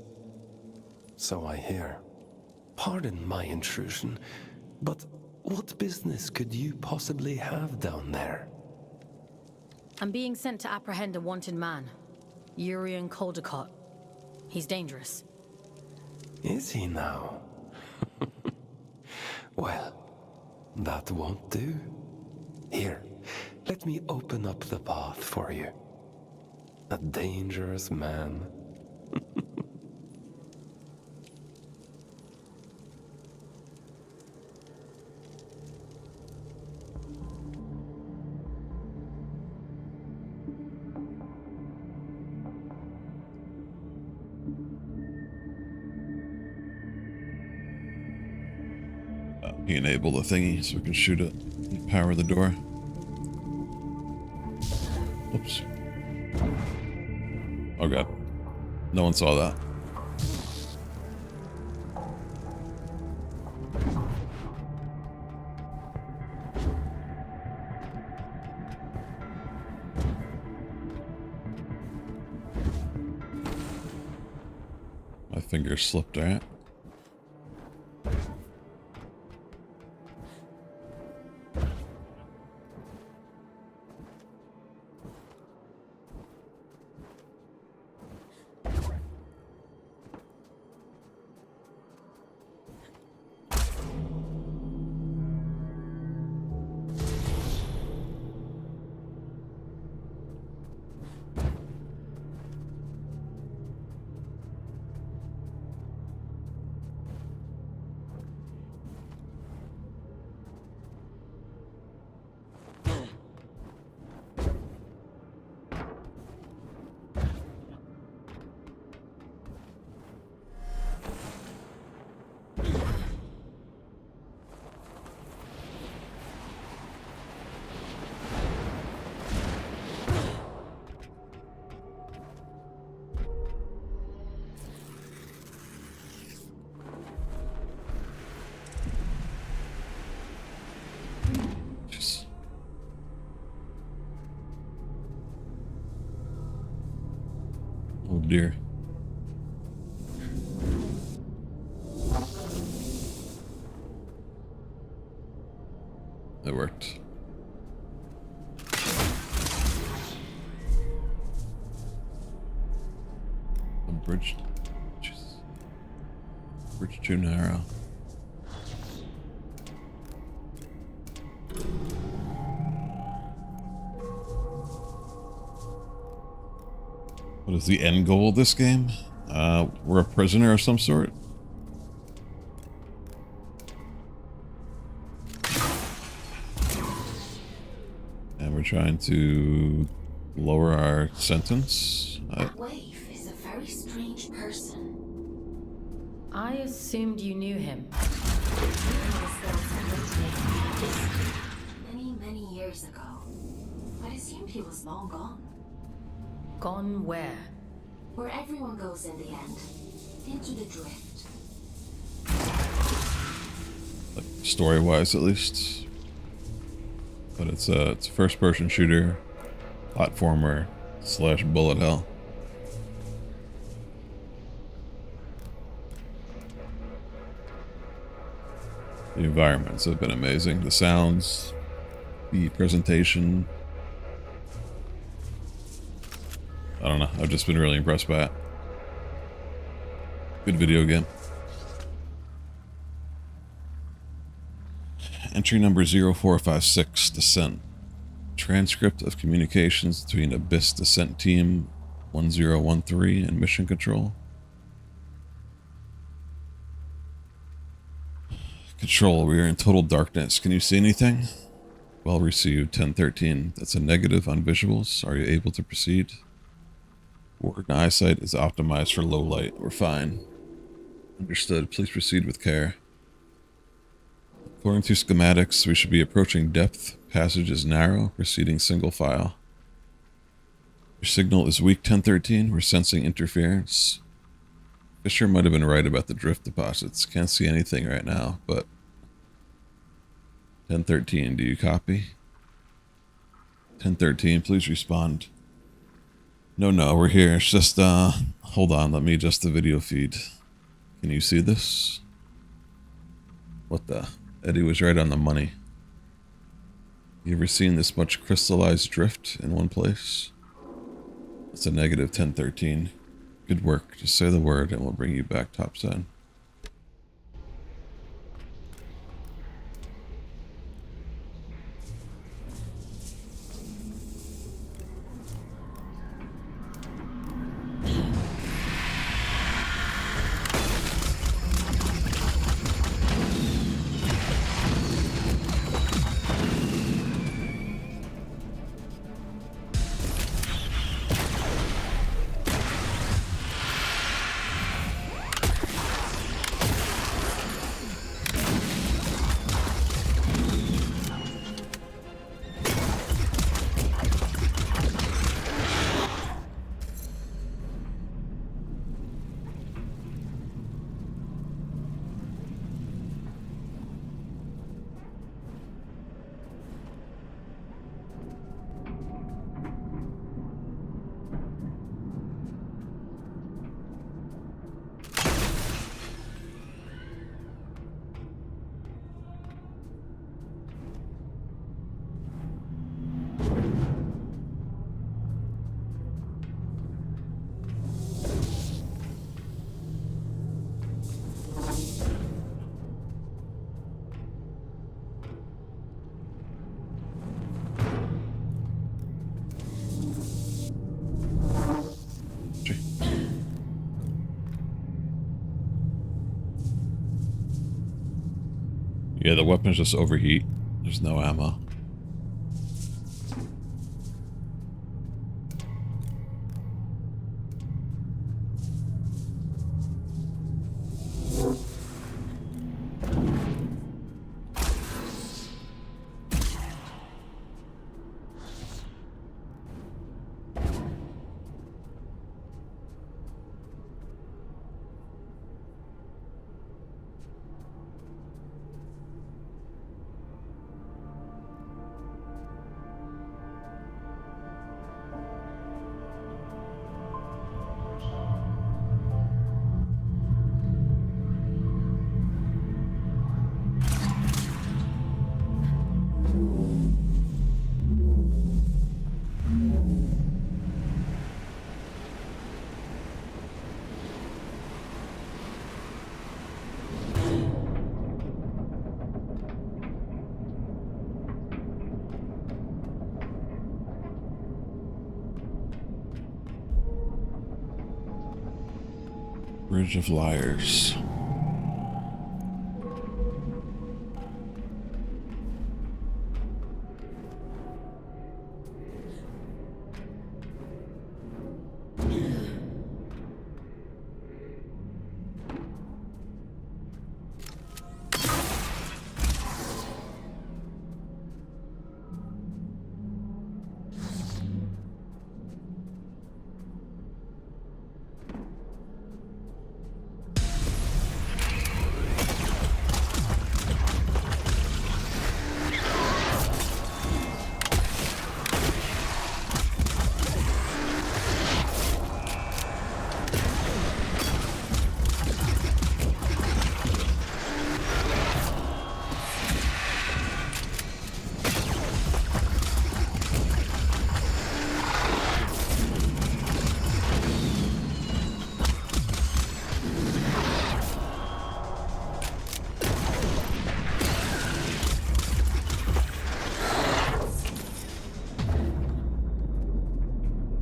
So I hear. Pardon my intrusion, but what business could you possibly have down there? I'm being sent to apprehend a wanted man. Urian Caldecott. He's dangerous. Is he now? Well, that won't do. Here, let me open up the path for you. A dangerous man. Enable the thingy so we can shoot it and power the door. Oops. Oh god. No one saw that. My finger slipped, alright. Oh dear. It worked. A bridge. Jesus. Bridge too narrow. What is the end goal of this game? We're a prisoner of some sort. And we're trying to lower our sentence. Waif is a very strange person. I assumed you knew him. Many, many years ago. I assumed he was long gone. Gone where? Where everyone goes in the end. Into the drift. Like story-wise, at least. But it's a first-person shooter, platformer / bullet hell. The environments have been amazing. The sounds, the presentation. I don't know. I've just been really impressed by it. Good video game. Entry number 0456, Descent. Transcript of communications between Abyss Descent Team 1013 and Mission Control. Control, we are in total darkness. Can you see anything? Well received, 1013. That's a negative on visuals. Are you able to proceed? Ward eyesight is optimized for low light. We're fine. Understood. Please proceed with care. According to schematics, we should be approaching depth. Passage is narrow. Proceeding single file. Your signal is weak, 1013. We're sensing interference. Fisher might have been right about the drift deposits. Can't see anything right now, but 1013, do you copy? 1013, please respond. No, we're here. It's just, hold on, let me adjust the video feed. Can you see this? What the? Eddie was right on the money. You ever seen this much crystallized drift in one place? It's a negative 1013. Good work. Just say the word and we'll bring you back topside. Yeah, the weapons just overheat. There's no ammo. Bridge of Liars.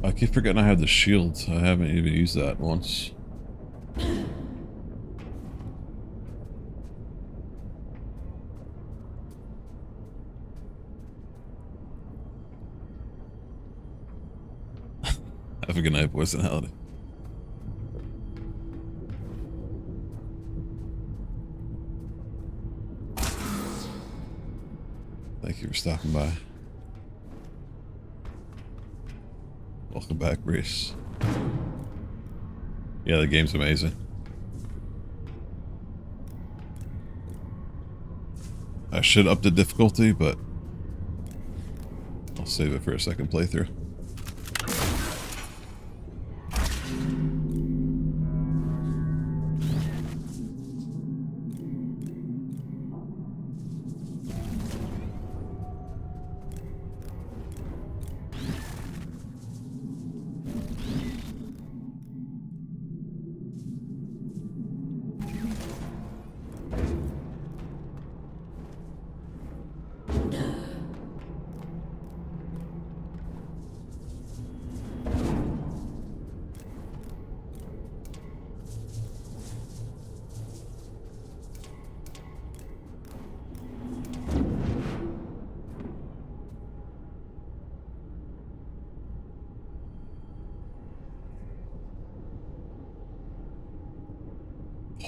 I keep forgetting I have the shield. I haven't even used that once. Have a good night, boys and holiday. Thank you for stopping by. Welcome back, Reese. Yeah, the game's amazing. I should up the difficulty, but I'll save it for a second playthrough.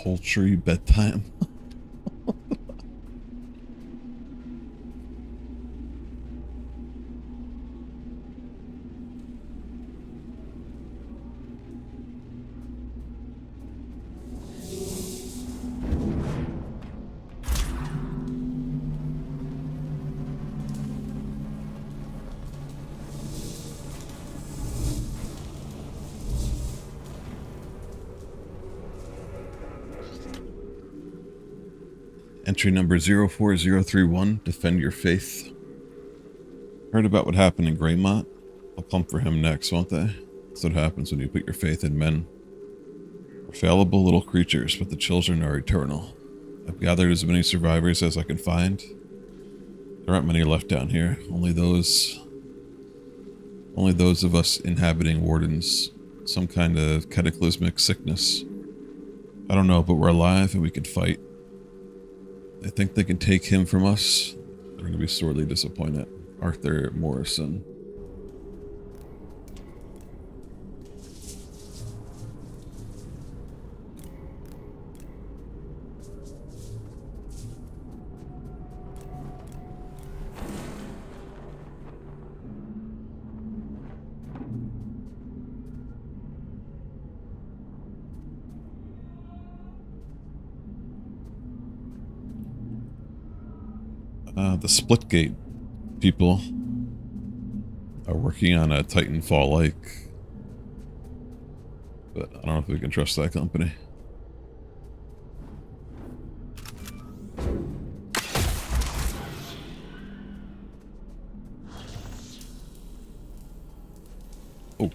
Poultry bedtime. Entry number 04031, defend your faith. Heard about what happened in Greymont? I'll come for him next, won't they? That's what happens when you put your faith in men. We're fallible little creatures, but the children are eternal. I've gathered as many survivors as I can find. There aren't many left down here. Only those of us inhabiting Wardens. Some kind of cataclysmic sickness. I don't know, but we're alive and we can fight. They think they can take him from us. They're going to be sorely disappointed. Arthur Morrison. The Splitgate people are working on a Titanfall-like, but I don't know if we can trust that company. Oh,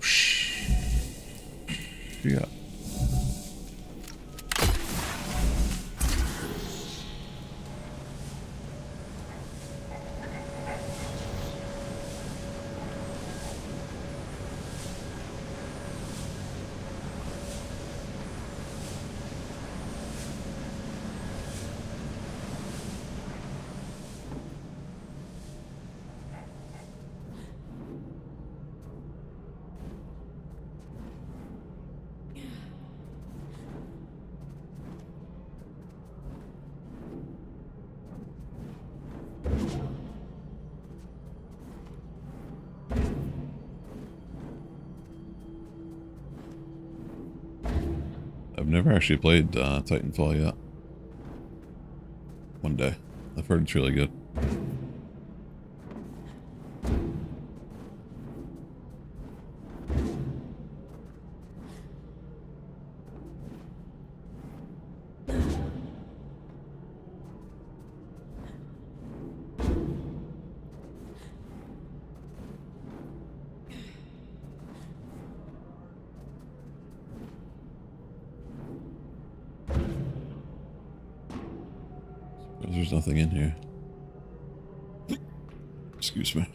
yeah. I've never actually played Titanfall yet. One day. I've heard it's really good. There's nothing in here. Excuse me.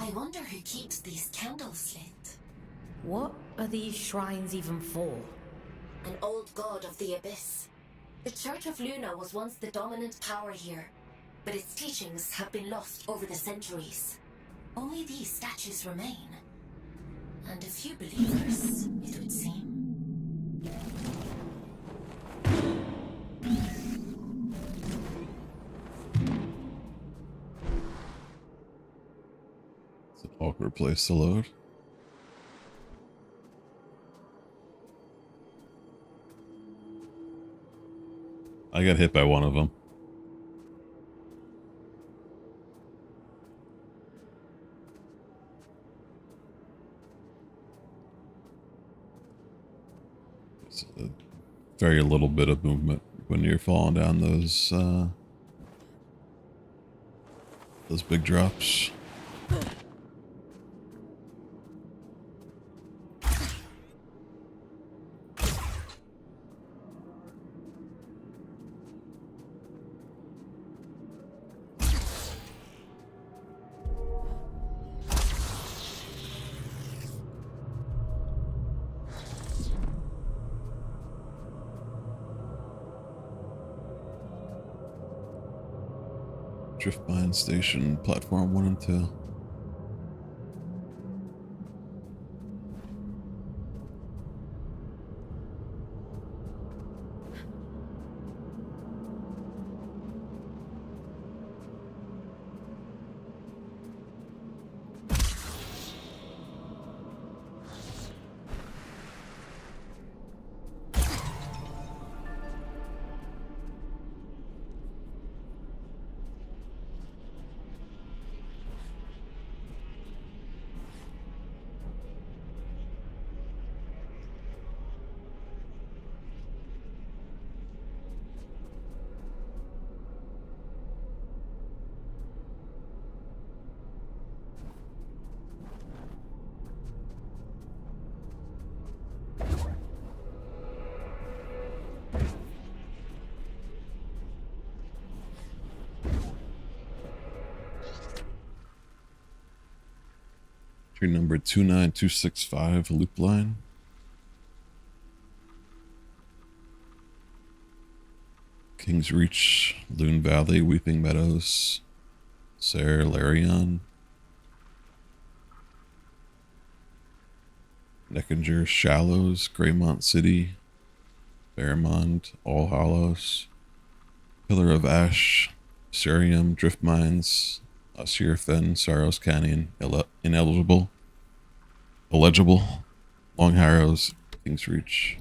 I wonder who keeps these candles lit. What are these shrines even for? An old god of the Abyss. The Church of Luna was once the dominant power here, but its teachings have been lost over the centuries. Only these statues remain. And a few believers, it would seem. It's an awkward place to load. I got hit by one of them. It's a very little bit of movement when you're falling down those big drops. Drift Mine Station, Platform 1 and 2. Entry number 29265, loop line. King's Reach, Loon Valley, Weeping Meadows, Ser Larion, Neckinger Shallows, Greymont City, Fairmont, All Hallows, Pillar of Ash, Cerium, Drift Mines, Asir Fen, Saros Canyon, Illegible, Long Harrows, King's Reach.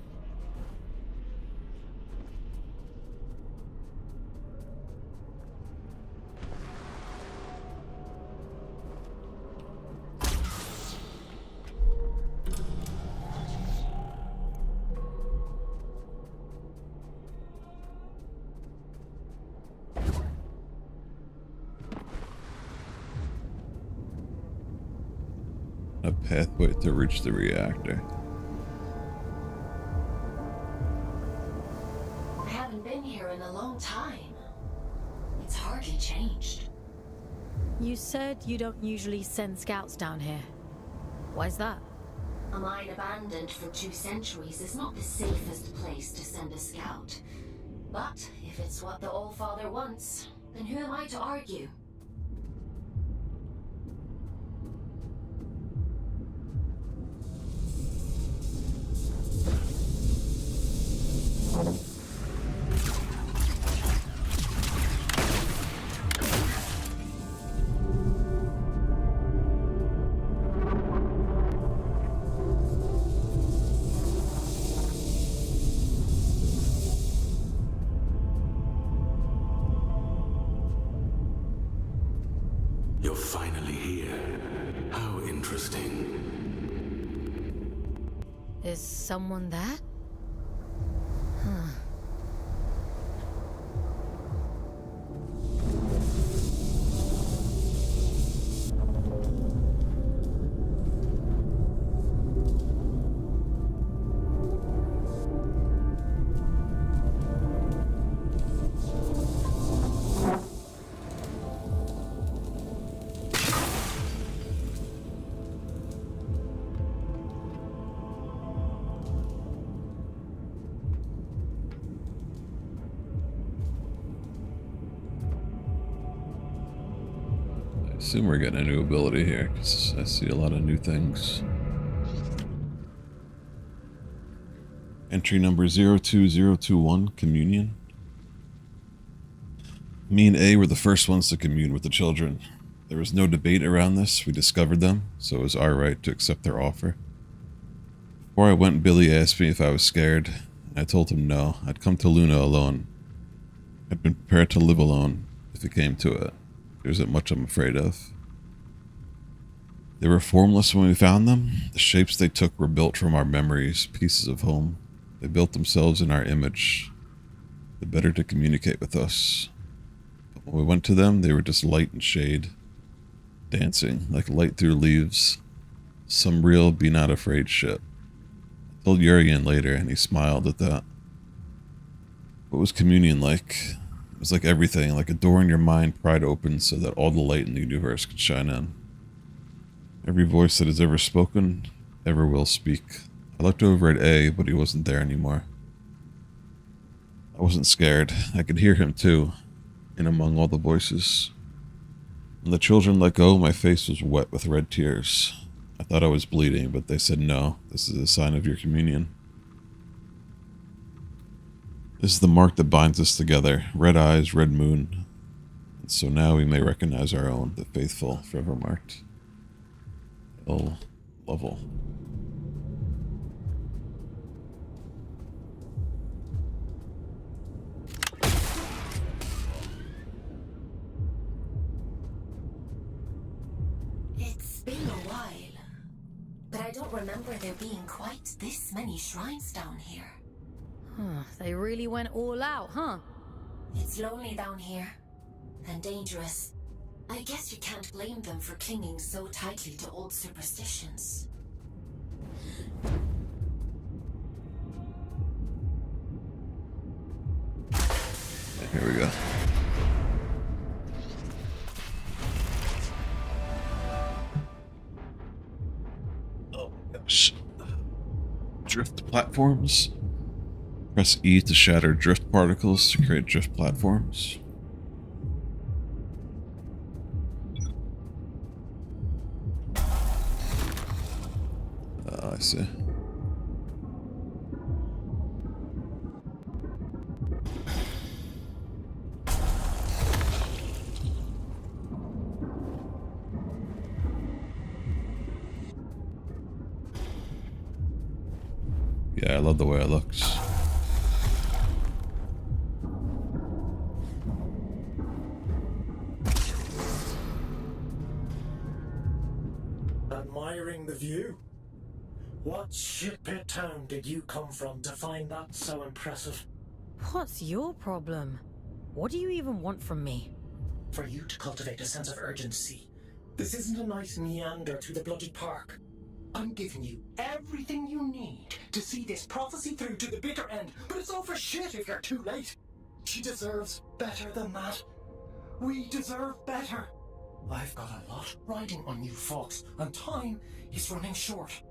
A pathway to reach the reactor. I haven't been here in a long time. It's hardly changed. You said you don't usually send scouts down here. Why's that? A mine abandoned for 2 centuries is not the safest place to send a scout. But if it's what the Allfather wants, then who am I to argue? You're finally here. How interesting. Is someone there? Huh. Assume we're getting a new ability here, because I see a lot of new things. Entry number 02021, Communion. Me and A were the first ones to commune with the children. There was no debate around this, we discovered them, so it was our right to accept their offer. Before I went, Billy asked me if I was scared. I told him no, I'd come to Luna alone. I'd been prepared to live alone, if it came to it. There isn't much I'm afraid of. They were formless when we found them. The shapes they took were built from our memories, pieces of home. They built themselves in our image, the better to communicate with us. But when we went to them, they were just light and shade, dancing like light through leaves. Some real be not afraid shit. I told Jurgen later, and he smiled at that. What was communion like? It was like everything, like a door in your mind pried open so that all the light in the universe could shine in. Every voice that has ever spoken, ever will speak. I looked over at A, but he wasn't there anymore. I wasn't scared. I could hear him too, in among all the voices. When the children let go, my face was wet with red tears. I thought I was bleeding, but they said no, this is a sign of your communion. This is the mark that binds us together, red eyes, red moon. And so now we may recognize our own, the faithful, forever marked. L level. It's been a while, but I don't remember there being quite this many shrines down here. They really went all out, huh? It's lonely down here, and dangerous. I guess you can't blame them for clinging so tightly to old superstitions. Here we go. Oh my gosh. Drift platforms. Press E to shatter drift particles to create drift platforms. I see. Yeah, I love the way it looks. Admiring the view? What shitpit town did you come from to find that so impressive? What's your problem? What do you even want from me? For you to cultivate a sense of urgency. This isn't a nice meander through the bloody park. I'm giving you everything you need to see this prophecy through to the bitter end, but it's all for shit if you're too late. She deserves better than that. We deserve better. I've got a lot riding on you folks, and time is running short.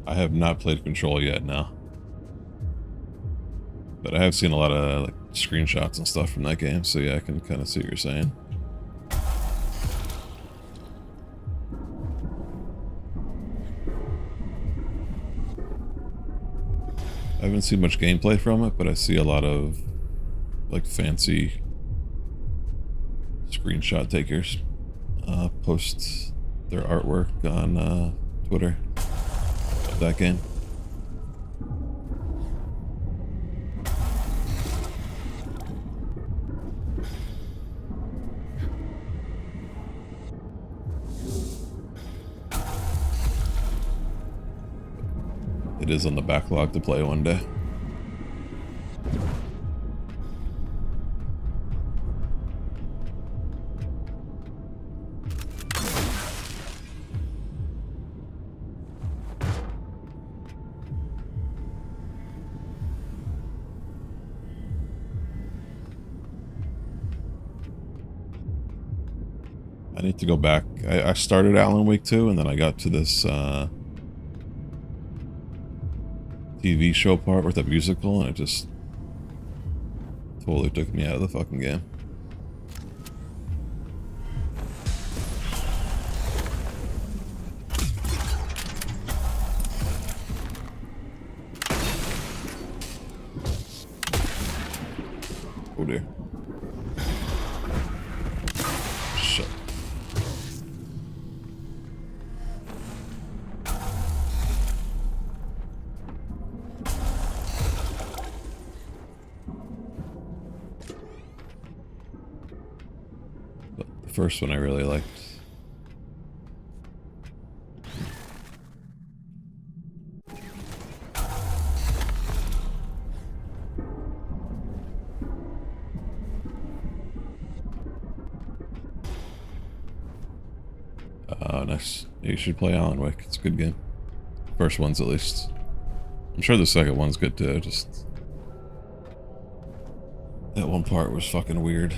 I have not played Control yet, now. But I have seen a lot of like screenshots and stuff from that game, so yeah, I can kind of see what you're saying. I haven't seen much gameplay from it, but I see a lot of like fancy screenshot takers post their artwork on Twitter of that game. It is on the backlog to play one day. I need to go back. I started Alan Wake 2 and then I got to this TV show part with a musical and it just Totally took me out of the fucking game. Oh dear. Shit. But the first one I really liked. Oh, nice. You should play Alan Wake. It's a good game. First one's at least. I'm sure the second one's good too. Just that one part was fucking weird.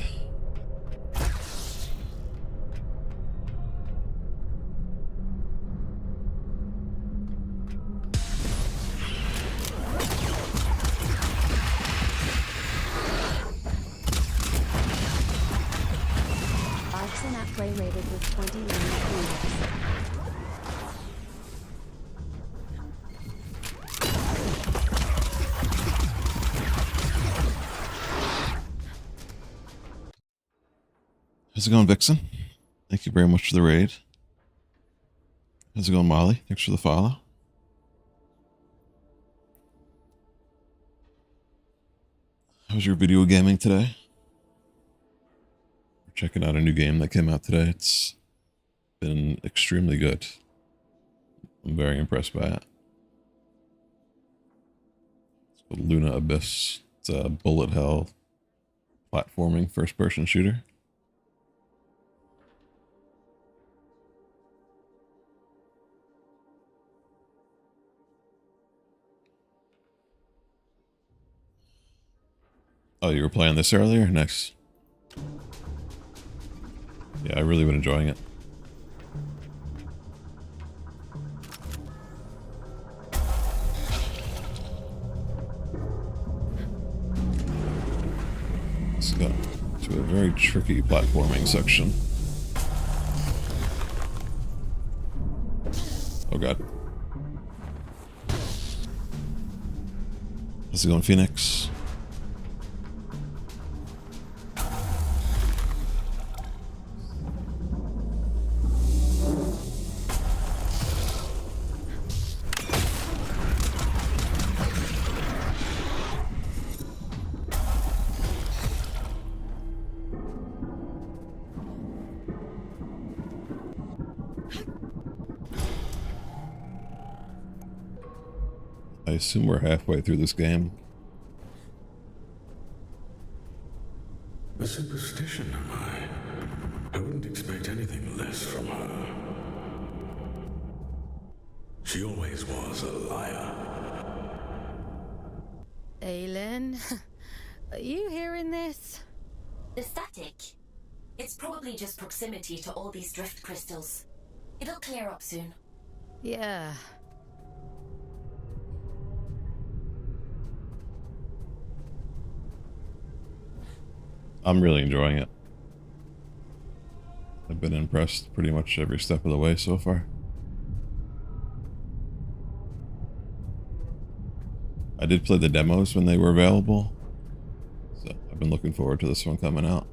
Arson upgrade rated with 21 units. How's it going, Vixen? Thank you very much for the raid. How's it going, Molly? Thanks for the follow. How's your video gaming today? We're checking out a new game that came out today. It's been extremely good. I'm very impressed by it. It's called Luna Abyss. It's a bullet hell platforming first-person shooter. Oh, you were playing this earlier? Nice. Yeah, I really been enjoying it. It's got to a very tricky platforming section. Oh god. How's it going, Phoenix? I assume we're halfway through this game. A superstition, am I? I wouldn't expect anything less from her. She always was a liar. Aylin, are you hearing this? The static. It's probably just proximity to all these drift crystals. It'll clear up soon. Yeah. I'm really enjoying it. I've been impressed pretty much every step of the way so far. I did play the demos when they were available, so I've been looking forward to this one coming out.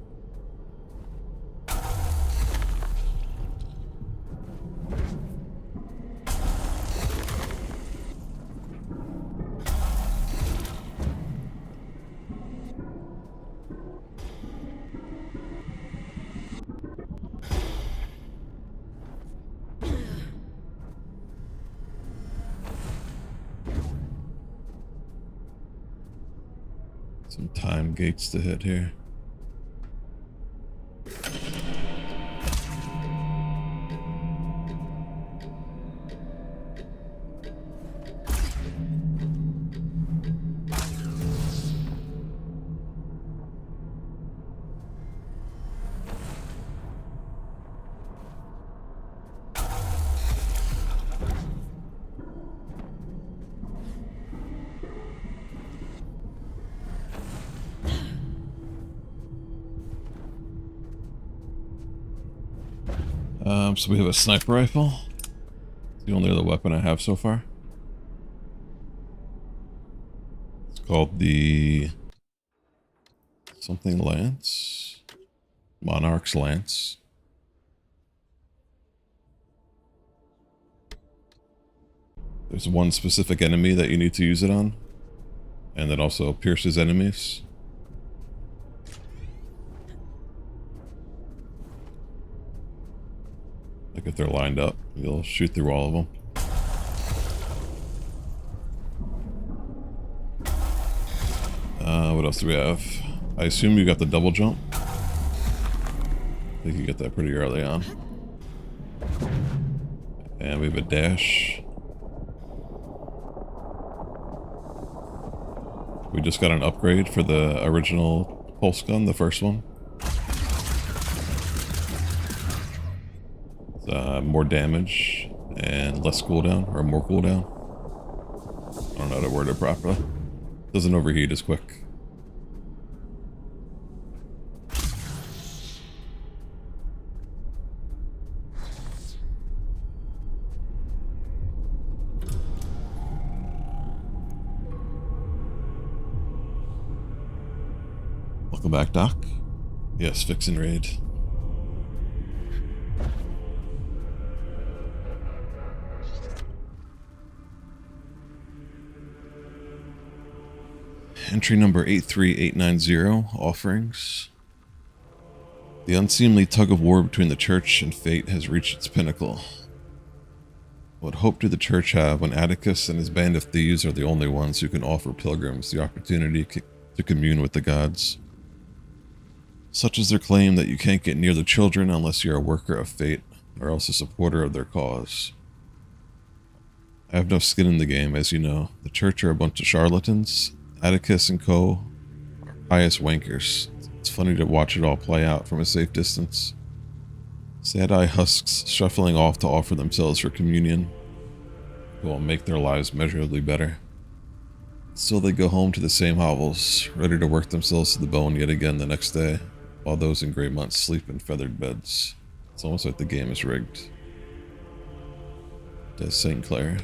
Some time gates to hit here. So we have a sniper rifle. It's the only other weapon I have so far. It's called the something Lance. Monarch's Lance. There's one specific enemy that you need to use it on. And that also pierces enemies. Like if they're lined up, you'll shoot through all of them. What else do we have? I assume you got the double jump. I think you get that pretty early on. And we have a dash. We just got an upgrade for the original pulse gun, the first one. It's, more damage and less cooldown, or more cooldown. I don't know how to word it properly. Doesn't overheat as quick. Welcome back, Doc. Yes, fix and raid. Entry number 83890, offerings. The unseemly tug-of-war between the church and fate has reached its pinnacle. What hope did the church have when Atticus and his band of thieves are the only ones who can offer pilgrims the opportunity to commune with the gods? Such is their claim that you can't get near the children unless you're a worker of fate, or else a supporter of their cause. I have no skin in the game, as you know. The church are a bunch of charlatans. Atticus and co. are pious wankers. It's funny to watch it all play out from a safe distance. Sad-eye husks shuffling off to offer themselves for communion. It will make their lives measurably better. Still they go home to the same hovels, ready to work themselves to the bone yet again the next day, while those in Greymont sleep in feathered beds. It's almost like the game is rigged. Des St. Clair.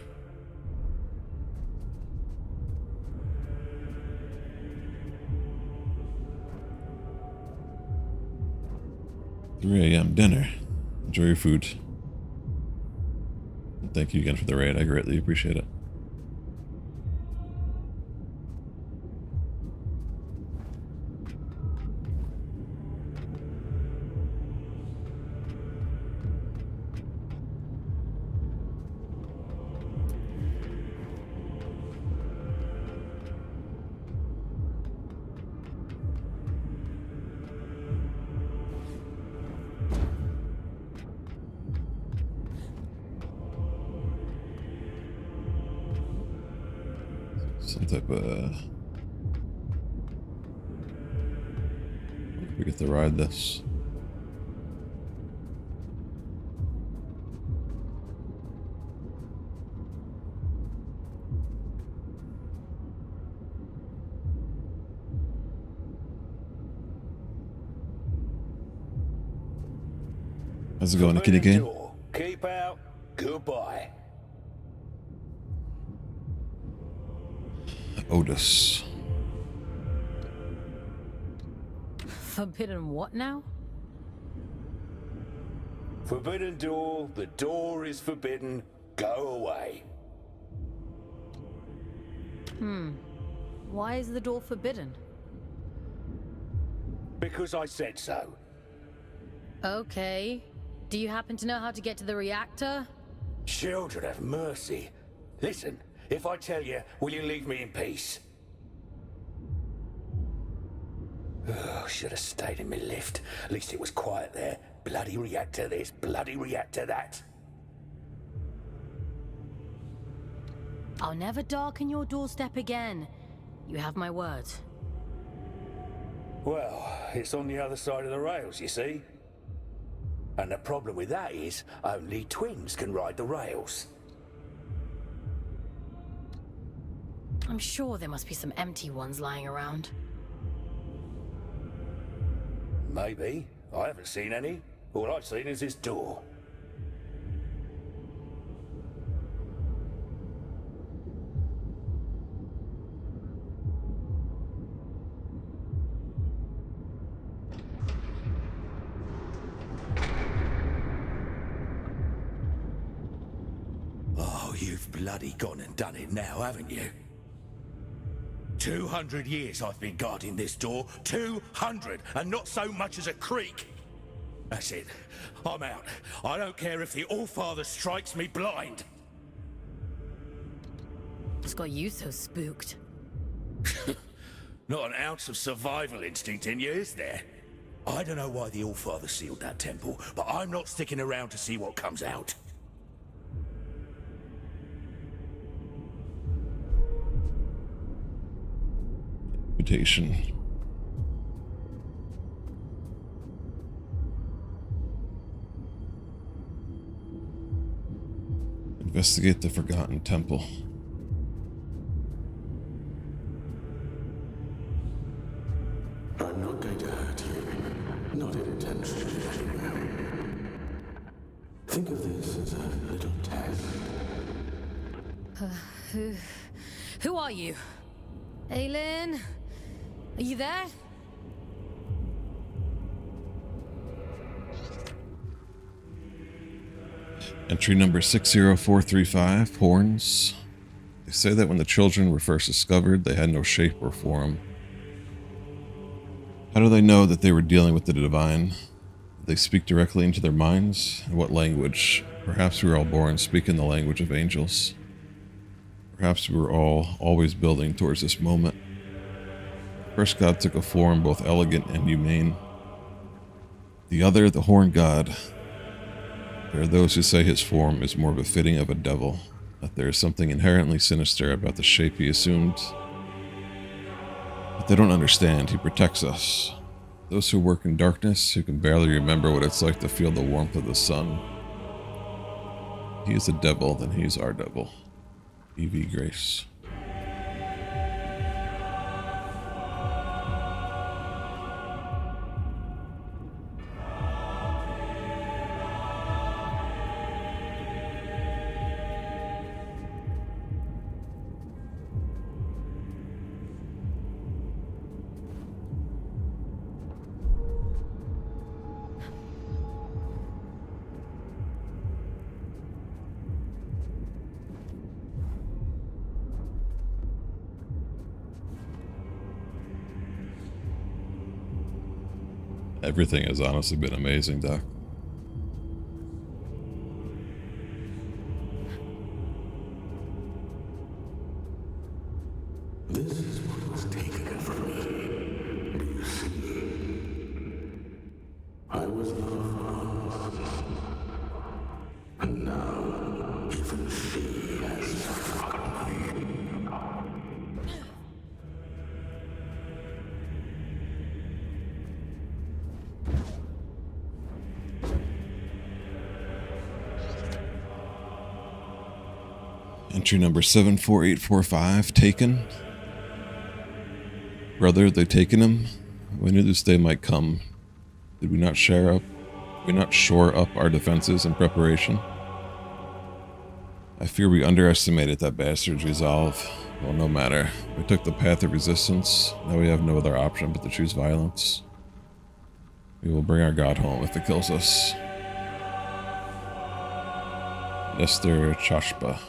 3 a.m. dinner. Enjoy your food. And thank you again for the raid. I greatly appreciate it. Some type of... we get to ride this. How's it going, Kitty Kane? Keep out. Goodbye. Otis. Forbidden what now? Forbidden door. The door is forbidden. Go away. Why is the door forbidden? Because I said so. Okay. Do you happen to know how to get to the reactor? Children have mercy. Listen, if I tell you, will you leave me in peace? Oh, should have stayed in my lift. At least it was quiet there. Bloody reactor this, bloody reactor that. I'll never darken your doorstep again. You have my word. Well, it's on the other side of the rails, you see. And the problem with that is, only twins can ride the rails. I'm sure there must be some empty ones lying around. Maybe. I haven't seen any. All I've seen is this door. You've bloody gone and done it now, haven't you? 200 years I've been guarding this door. 200, and not so much as a creak. That's it. I'm out. I don't care if the Allfather strikes me blind. What's got you so spooked? Not an ounce of survival instinct in you, is there? I don't know why the Allfather sealed that temple, but I'm not sticking around to see what comes out. Invitation. Investigate the Forgotten Temple. I'm not going to hurt you. Not intentionally, anyway. Think of this as a little test. Who are you? Aylin? Are you there? Entry number 60435, Horns. They say that when the children were first discovered, they had no shape or form. How do they know that they were dealing with the divine? Did they speak directly into their minds? In what language? Perhaps we were all born speaking the language of angels. Perhaps we were all always building towards this moment. First God took a form both elegant and humane. The other, the Horn God. There are those who say his form is more befitting of a devil, that there is something inherently sinister about the shape he assumed. But they don't understand. He protects us. Those who work in darkness, who can barely remember what it's like to feel the warmth of the sun. He is a devil, then he is our devil. E.V. Grace. Everything has honestly been amazing, Doc. This is what was taken from me. Do you see? I was lost. And now, even she has forgotten me. Entry number 74845, taken. Brother, they taken him. We knew this day might come. Did we not shore up our defenses in preparation? I fear we underestimated that bastard's resolve. Well, no matter. We took the path of resistance. Now we have no other option but to choose violence. We will bring our god home if it kills us. Nestor Chashpa.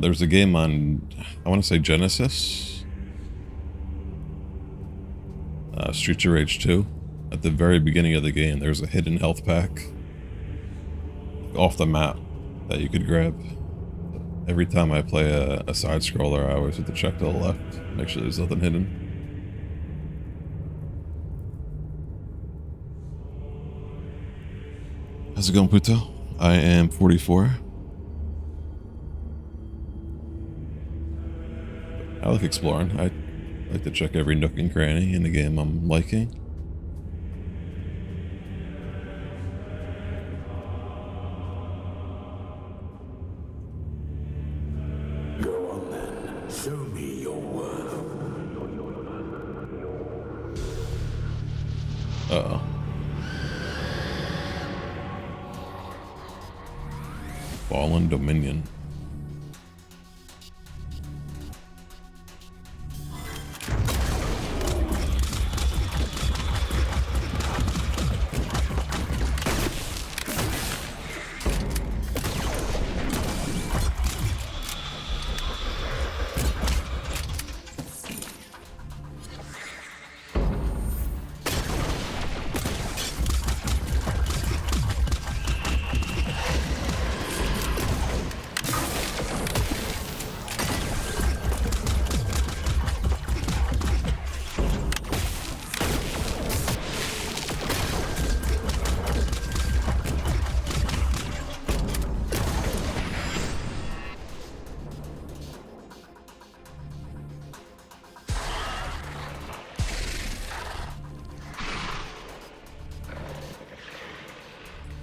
There's a game on, I want to say Genesis. Streets of Rage 2. At the very beginning of the game, there's a hidden health pack off the map that you could grab. Every time I play a side scroller, I always have to check to the left, make sure there's nothing hidden. How's it going, Puto? I am 44. I like exploring. I like to check every nook and cranny in the game I'm liking. Go on then. Show me your worth. Uh-oh. Fallen Dominion.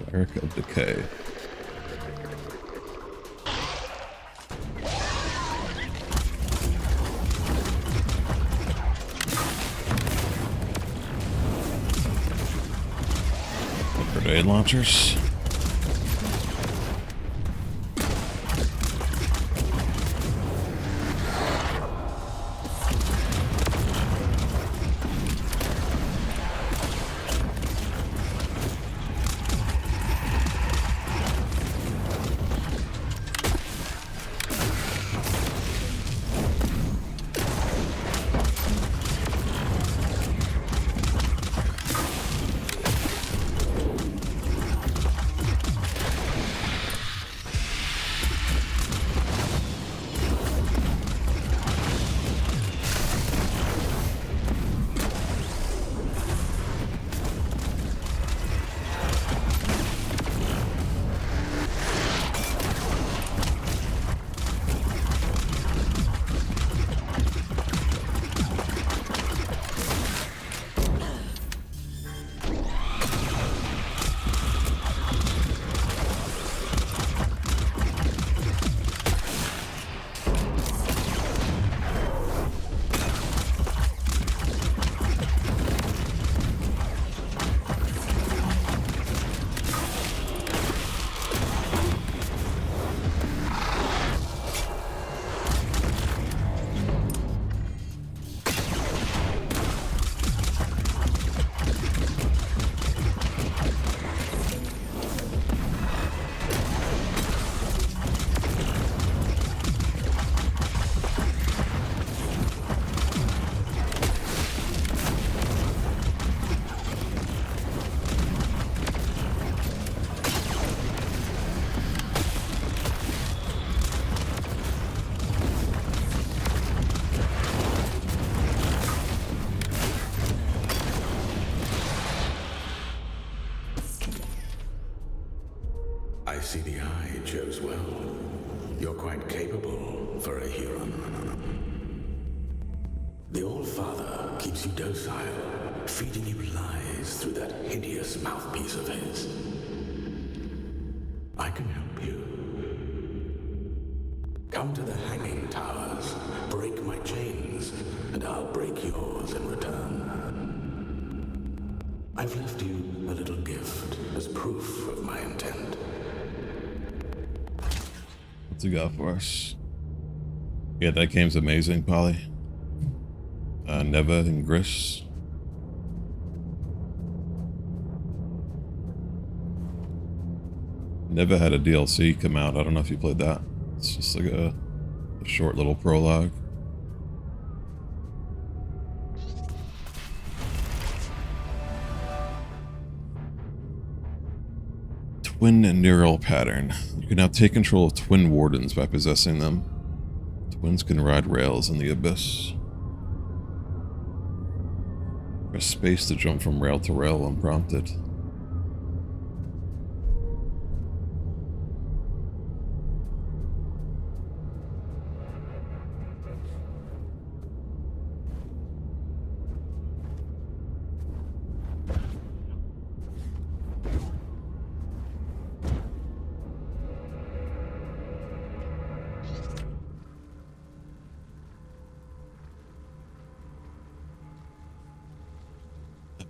Cleric of Decay. Grenade launchers. I see the eye chose well. You're quite capable for a Huron. The All-Father keeps you docile, feeding you lies through that hideous mouthpiece of his. I can help you. Come to the hanging towers, break my chains, and I'll break yours in return. I've left you a little gift as proof of my intent. What's he got for us? Yeah, that game's amazing, Polly. Neva and Gris. Neva had a DLC come out. I don't know if you played that. It's just like a short little prologue. Twin neural pattern. You can now take control of twin wardens by possessing them. Twins can ride rails in the abyss. Press space to jump from rail to rail unprompted.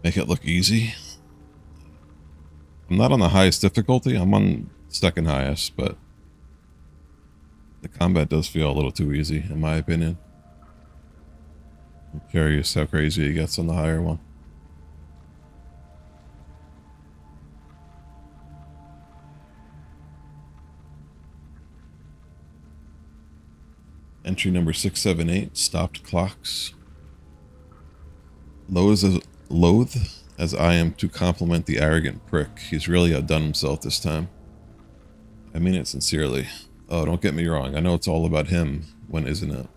make it look easy. I'm not on the highest difficulty. I'm on second highest, but the combat does feel a little too easy, in my opinion. I'm curious how crazy it gets on the higher one. Entry number 678, stopped clocks. Loath as I am to compliment the arrogant prick. He's really outdone himself this time. I mean it sincerely. Oh, don't get me wrong. I know it's all about him, when isn't it?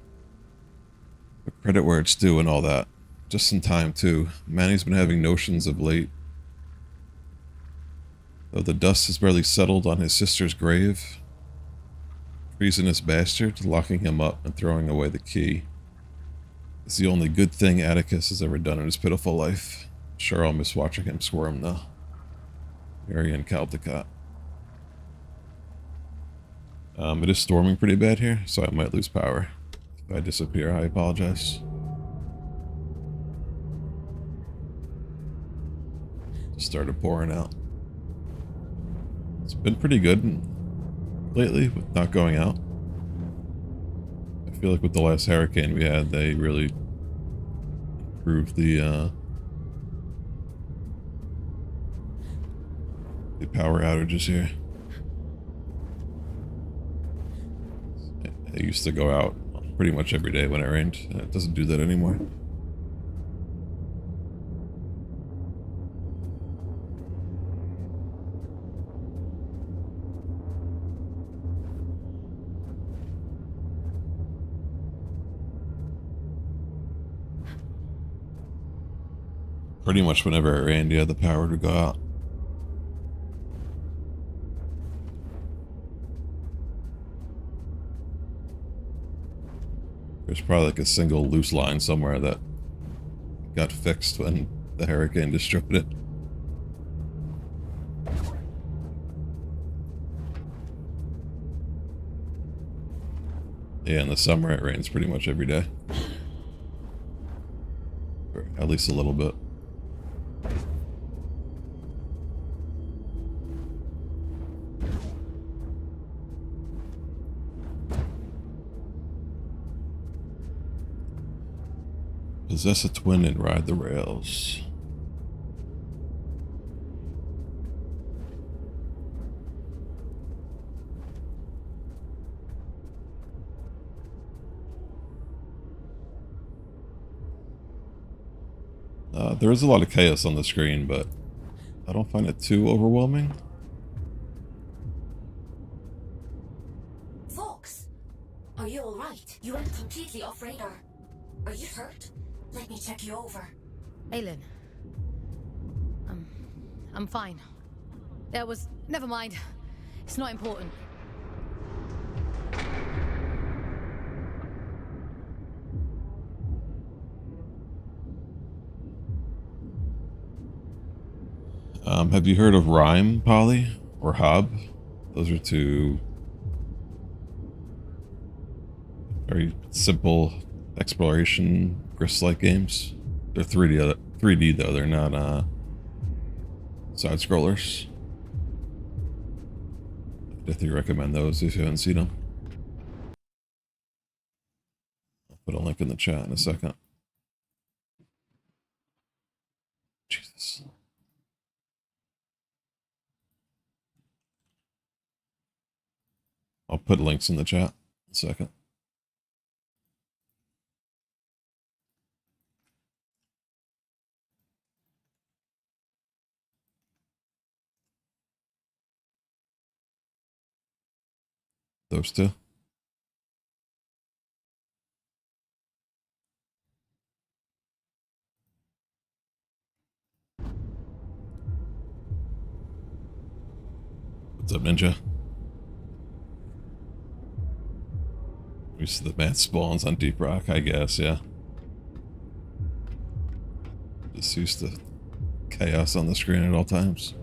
But credit where it's due and all that. Just in time, too. Manny's been having notions of late. Though the dust has barely settled on his sister's grave. Treasonous bastard, locking him up and throwing away the key. It's the only good thing Atticus has ever done in his pitiful life. Sure, I'll miss watching him squirm, though. Marion Caldecott. It is storming pretty bad here, so I might lose power. If I disappear, I apologize. Just started pouring out. It's been pretty good lately with not going out. I feel like with the last hurricane we had, they really improved the power outages here. I used to go out pretty much every day when it rained. It doesn't do that anymore. Pretty much whenever it rained, yeah, the power would go out. There's probably like a single loose line somewhere that got fixed when the hurricane destroyed it. Yeah, in the summer it rains pretty much every day. Or at least a little bit. Possess a twin and ride the rails. There is a lot of chaos on the screen, but I don't find it too overwhelming. Fox, are you all right? You went completely off radar. Are you hurt? Let me check you over. Aylin. I'm fine. There was... Never mind. It's not important. Have you heard of Rhyme, Polly? Or Hob? Those are two very simple exploration Gris-like games. They're 3D though, they're not side scrollers. I definitely recommend those if you haven't seen them. I'll put a link in the chat in a second. Jesus. I'll put links in the chat in a second. Those two. What's up, Ninja? Used to the bad spawns on Deep Rock, I guess, yeah. Just used to chaos on the screen at all times.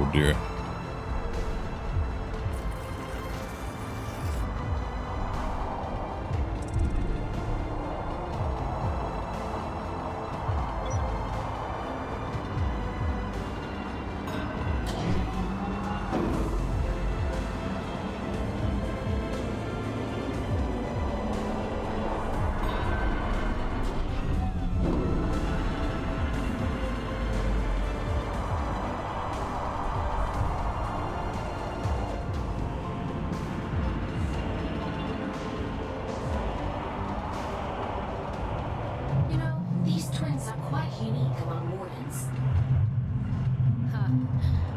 Oh dear. You know, these twins are quite unique among wardens.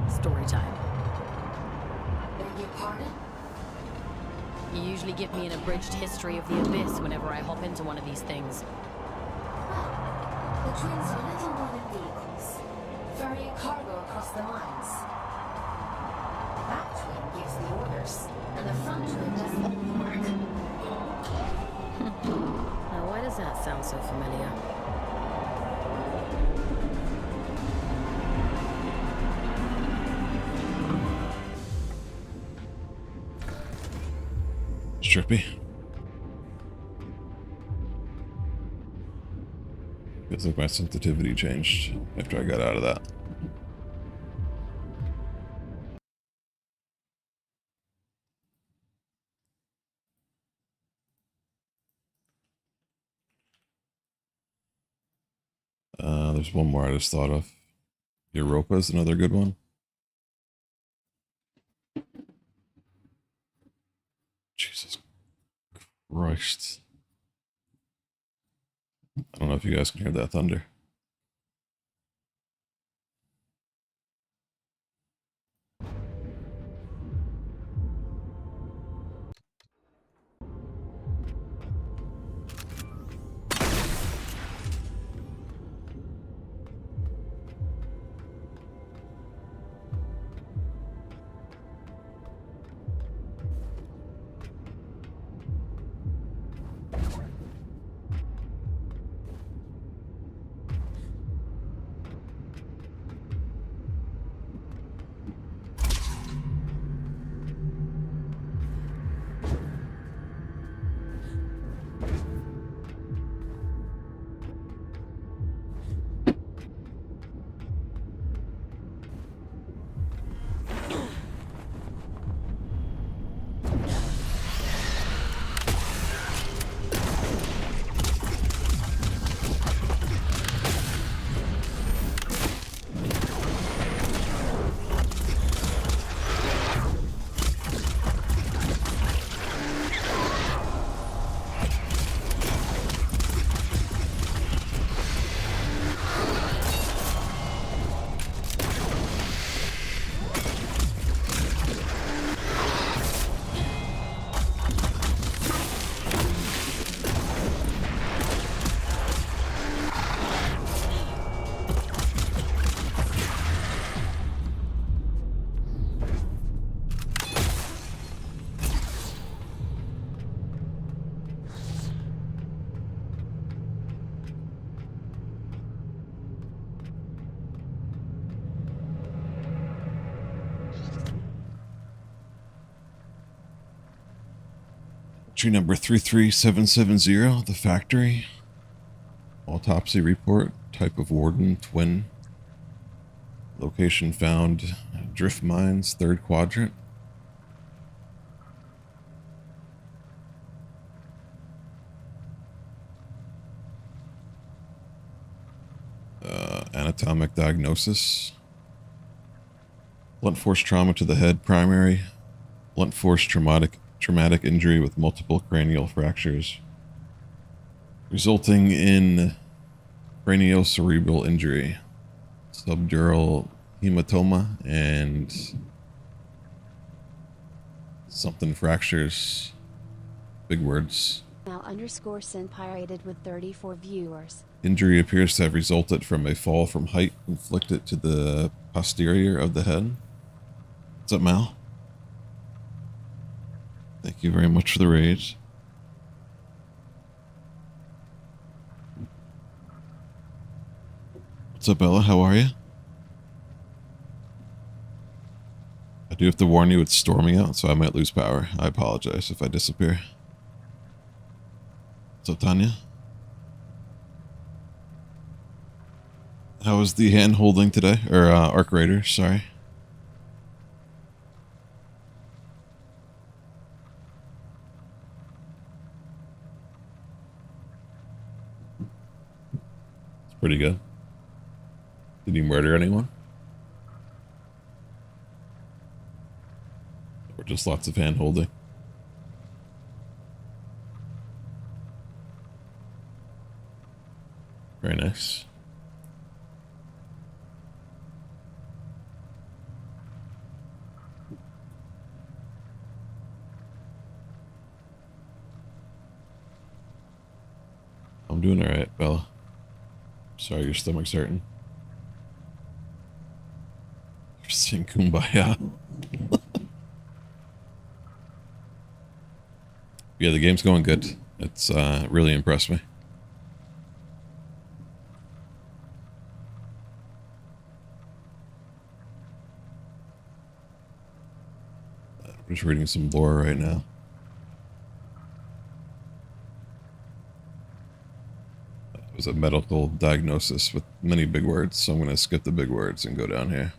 Story time. Beg your pardon? You usually give me an abridged history of the Abyss whenever I hop into one of these things. The twins are little more than vehicles, ferrying cargo across the lines. That twin gives the orders, and the front twin does all the work. Now, why does that sound so familiar? Trippy. Feels like my sensitivity changed after I got out of that. There's one more I just thought of. Europa is another good one. Jesus Christ. I don't know if you guys can hear that thunder. Entry number 33770, the factory. Autopsy report, type of warden, twin. Location found, drift mines, third quadrant. Anatomic diagnosis. Blunt force trauma to the head, primary. Blunt force traumatic injury with multiple cranial fractures, resulting in craniocerebral injury, subdural hematoma, and something fractures. Big words. Now underscore sin pirated with 34 viewers. Injury appears to have resulted from a fall from height inflicted to the posterior of the head. What's up, Mal? Thank you very much for the raid. What's up, Bella? How are you? I do have to warn you, it's storming out, so I might lose power. I apologize if I disappear. So, Tanya? How was the hand holding today? Or, Arc Raider, sorry. It's pretty good. Did you murder anyone? Or just lots of hand holding? Very nice. I'm doing alright, Bella. Sorry your stomach's hurting. You're saying kumbaya. Yeah, the game's going good. It's really impressed me. I'm just reading some lore right now. It was a medical diagnosis with many big words, so I'm going to skip the big words and go down here.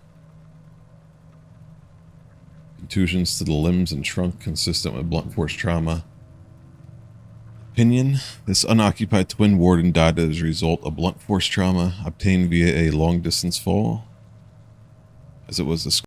Contusions to the limbs and trunk consistent with blunt force trauma. Opinion: this unoccupied twin warden died as a result of blunt force trauma obtained via a long distance fall, as it was